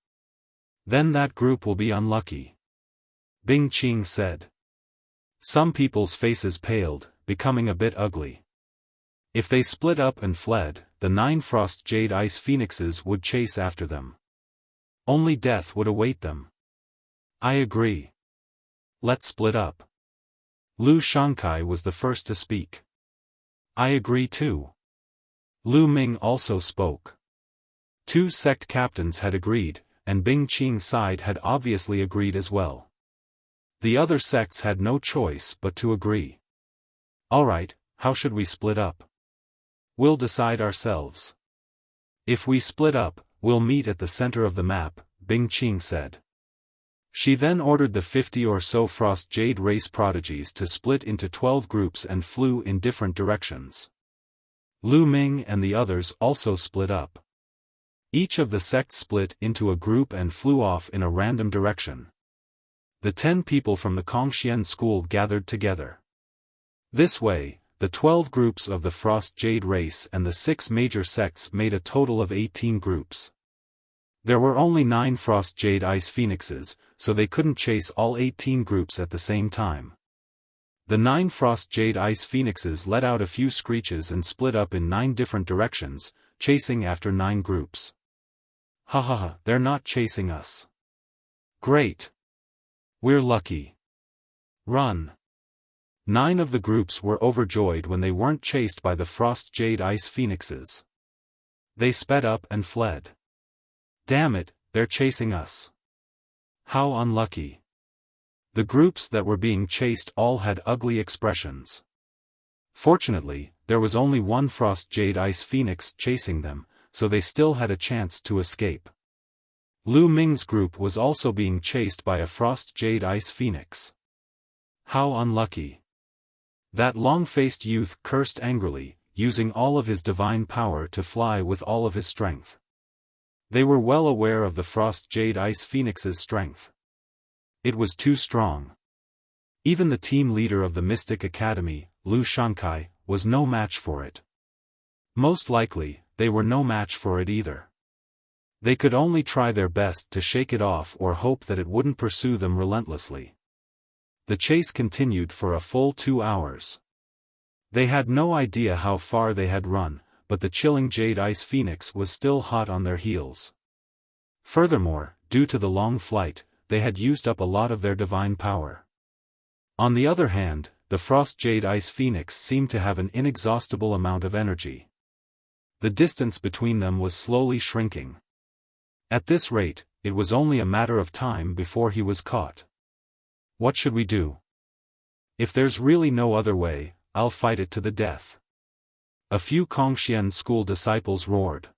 Then that group will be unlucky. Bing Qing said. Some people's faces paled, becoming a bit ugly. If they split up and fled, the 9 Frost Jade Ice Phoenixes would chase after them. Only death would await them. I agree. Let's split up. Lu Shankai was the first to speak. I agree too. Lu Ming also spoke. 2 sect captains had agreed, and Bing Qing's side had obviously agreed as well. The other sects had no choice but to agree. Alright, how should we split up? We'll decide ourselves. If we split up, we'll meet at the center of the map, Bing Qing said. She then ordered the 50 or so Frost Jade race prodigies to split into 12 groups and flew in different directions. Lu Ming and the others also split up. Each of the sects split into a group and flew off in a random direction. The 10 people from the Kongxian school gathered together. This way, the 12 groups of the Frost Jade race and the 6 major sects made a total of 18 groups. There were only 9 Frost Jade Ice Phoenixes, so they couldn't chase all 18 groups at the same time. The 9 Frost Jade Ice Phoenixes let out a few screeches and split up in 9 different directions, chasing after 9 groups. Ha ha ha, they're not chasing us. Great. We're lucky. Run. 9 of the groups were overjoyed when they weren't chased by the Frost Jade Ice Phoenixes. They sped up and fled. Damn it, they're chasing us. How unlucky. The groups that were being chased all had ugly expressions. Fortunately, there was only one Frost Jade Ice Phoenix chasing them, so they still had a chance to escape. Lu Ming's group was also being chased by a Frost Jade Ice Phoenix. How unlucky. That long-faced youth cursed angrily, using all of his divine power to fly with all of his strength. They were well aware of the Frost Jade Ice Phoenix's strength. It was too strong. Even the team leader of the Mystic Academy, Lu Shankai, was no match for it. Most likely, they were no match for it either. They could only try their best to shake it off or hope that it wouldn't pursue them relentlessly. The chase continued for a full 2 hours. They had no idea how far they had run, but the chilling Jade Ice Phoenix was still hot on their heels. Furthermore, due to the long flight, they had used up a lot of their divine power. On the other hand, the Frost Jade Ice Phoenix seemed to have an inexhaustible amount of energy. The distance between them was slowly shrinking. At this rate, it was only a matter of time before he was caught. What should we do? If there's really no other way, I'll fight it to the death. A few Kongxian school disciples roared.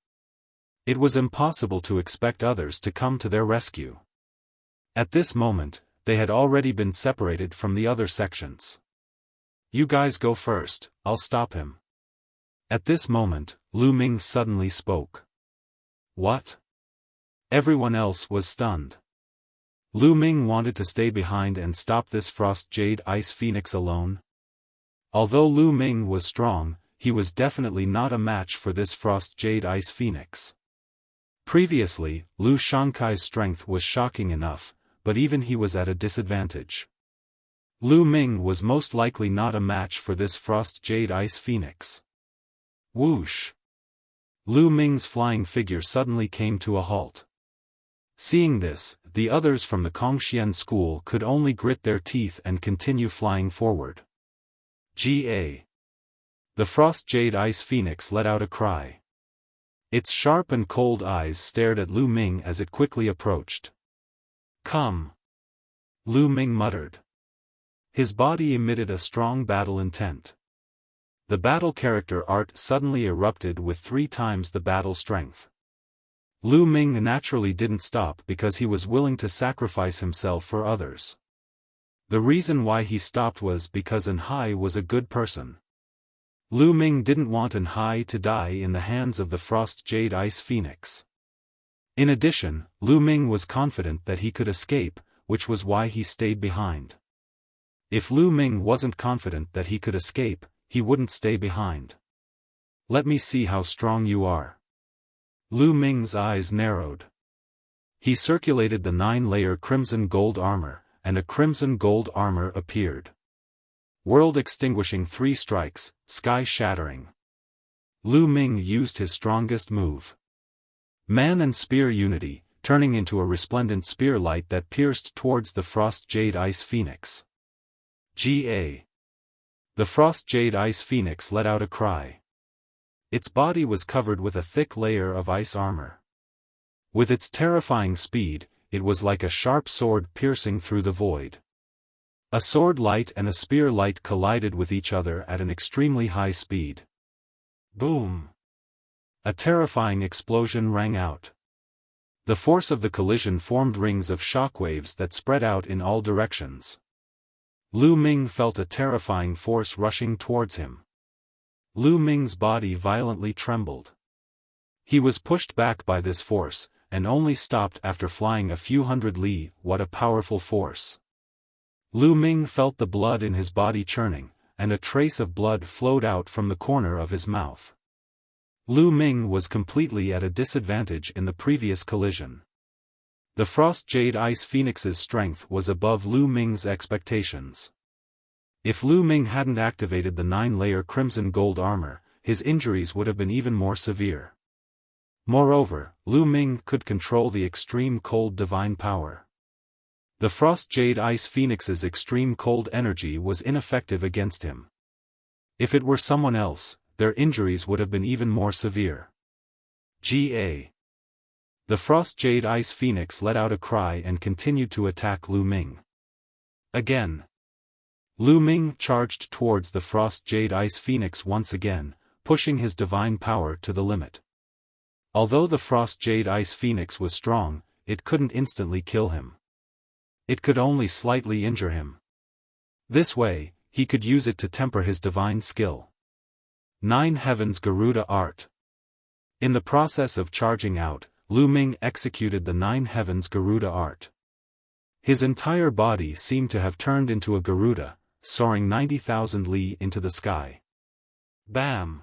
It was impossible to expect others to come to their rescue. At this moment, they had already been separated from the other sections. You guys go first, I'll stop him. At this moment, Lu Ming suddenly spoke. What? Everyone else was stunned. Lu Ming wanted to stay behind and stop this Frost Jade Ice Phoenix alone. Although Lu Ming was strong, he was definitely not a match for this Frost Jade Ice Phoenix. Previously, Lu Shankai's strength was shocking enough, but even he was at a disadvantage. Lu Ming was most likely not a match for this Frost Jade Ice Phoenix. Whoosh! Lu Ming's flying figure suddenly came to a halt. Seeing this, the others from the Kongxian school could only grit their teeth and continue flying forward. Ga. The Frost Jade Ice Phoenix let out a cry. Its sharp and cold eyes stared at Lu Ming as it quickly approached. "Come!" Lu Ming muttered. His body emitted a strong battle intent. The battle character art suddenly erupted with 3 times the battle strength. Lu Ming naturally didn't stop because he was willing to sacrifice himself for others. The reason why he stopped was because Anhai was a good person. Lu Ming didn't want Anhai to die in the hands of the Frost Jade Ice Phoenix. In addition, Lu Ming was confident that he could escape, which was why he stayed behind. If Lu Ming wasn't confident that he could escape, he wouldn't stay behind. "Let me see how strong you are." Lu Ming's eyes narrowed. He circulated the 9-layer crimson gold armor, and a crimson gold armor appeared. World-extinguishing 3 strikes, sky-shattering. Lu Ming used his strongest move. Man and Spear Unity, turning into a resplendent spear light that pierced towards the Frost Jade Ice Phoenix. Ga. The Frost Jade Ice Phoenix let out a cry. Its body was covered with a thick layer of ice armor. With its terrifying speed, it was like a sharp sword piercing through the void. A sword light and a spear light collided with each other at an extremely high speed. Boom! A terrifying explosion rang out. The force of the collision formed rings of shockwaves that spread out in all directions. Lu Ming felt a terrifying force rushing towards him. Lu Ming's body violently trembled. He was pushed back by this force, and only stopped after flying a few hundred li. What a powerful force! Lu Ming felt the blood in his body churning, and a trace of blood flowed out from the corner of his mouth. Lu Ming was completely at a disadvantage in the previous collision. The Frost Jade Ice Phoenix's strength was above Lu Ming's expectations. If Lu Ming hadn't activated the 9-layer crimson gold armor, his injuries would have been even more severe. Moreover, Lu Ming could control the extreme cold divine power. The Frost Jade Ice Phoenix's extreme cold energy was ineffective against him. If it were someone else, their injuries would have been even more severe. Ga. The Frost Jade Ice Phoenix let out a cry and continued to attack Lu Ming. Again. Lu Ming charged towards the Frost Jade Ice Phoenix once again, pushing his divine power to the limit. Although the Frost Jade Ice Phoenix was strong, it couldn't instantly kill him. It could only slightly injure him. This way, he could use it to temper his divine skill. 9 Heavens Garuda Art. In the process of charging out, Lu Ming executed the 9 Heavens Garuda Art. His entire body seemed to have turned into a Garuda, soaring 90,000 li into the sky. Bam!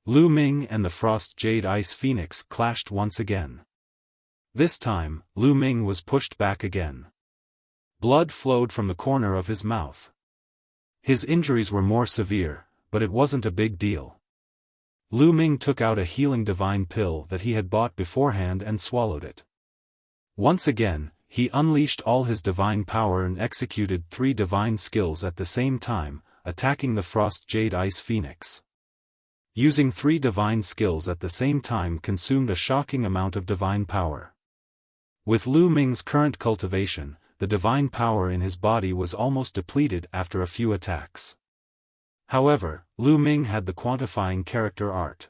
Lu Ming and the Frost Jade Ice Phoenix clashed once again. This time, Lu Ming was pushed back again. Blood flowed from the corner of his mouth. His injuries were more severe, but it wasn't a big deal. Lu Ming took out a healing divine pill that he had bought beforehand and swallowed it. Once again, he unleashed all his divine power and executed 3 divine skills at the same time, attacking the Frost Jade Ice Phoenix. Using 3 divine skills at the same time consumed a shocking amount of divine power. With Lu Ming's current cultivation, the divine power in his body was almost depleted after a few attacks. However, Lu Ming had the quantifying character art.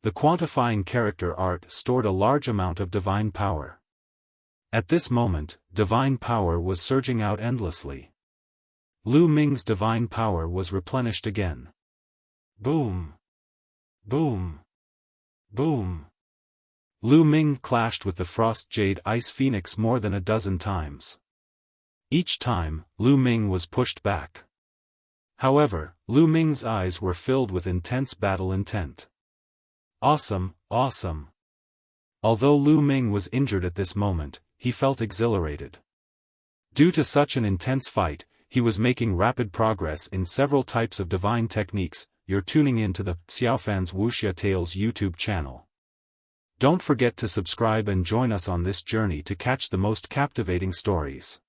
The quantifying character art stored a large amount of divine power. At this moment, divine power was surging out endlessly. Lu Ming's divine power was replenished again. Boom! Boom! Boom! Lu Ming clashed with the Frost Jade Ice Phoenix more than a dozen times. Each time, Lu Ming was pushed back. However, Lu Ming's eyes were filled with intense battle intent. Awesome, awesome! Although Lu Ming was injured at this moment, he felt exhilarated. Due to such an intense fight, he was making rapid progress in several types of divine techniques, you're tuning in to the Xiaofan's Wuxia Tales YouTube channel. Don't forget to subscribe and join us on this journey to catch the most captivating stories.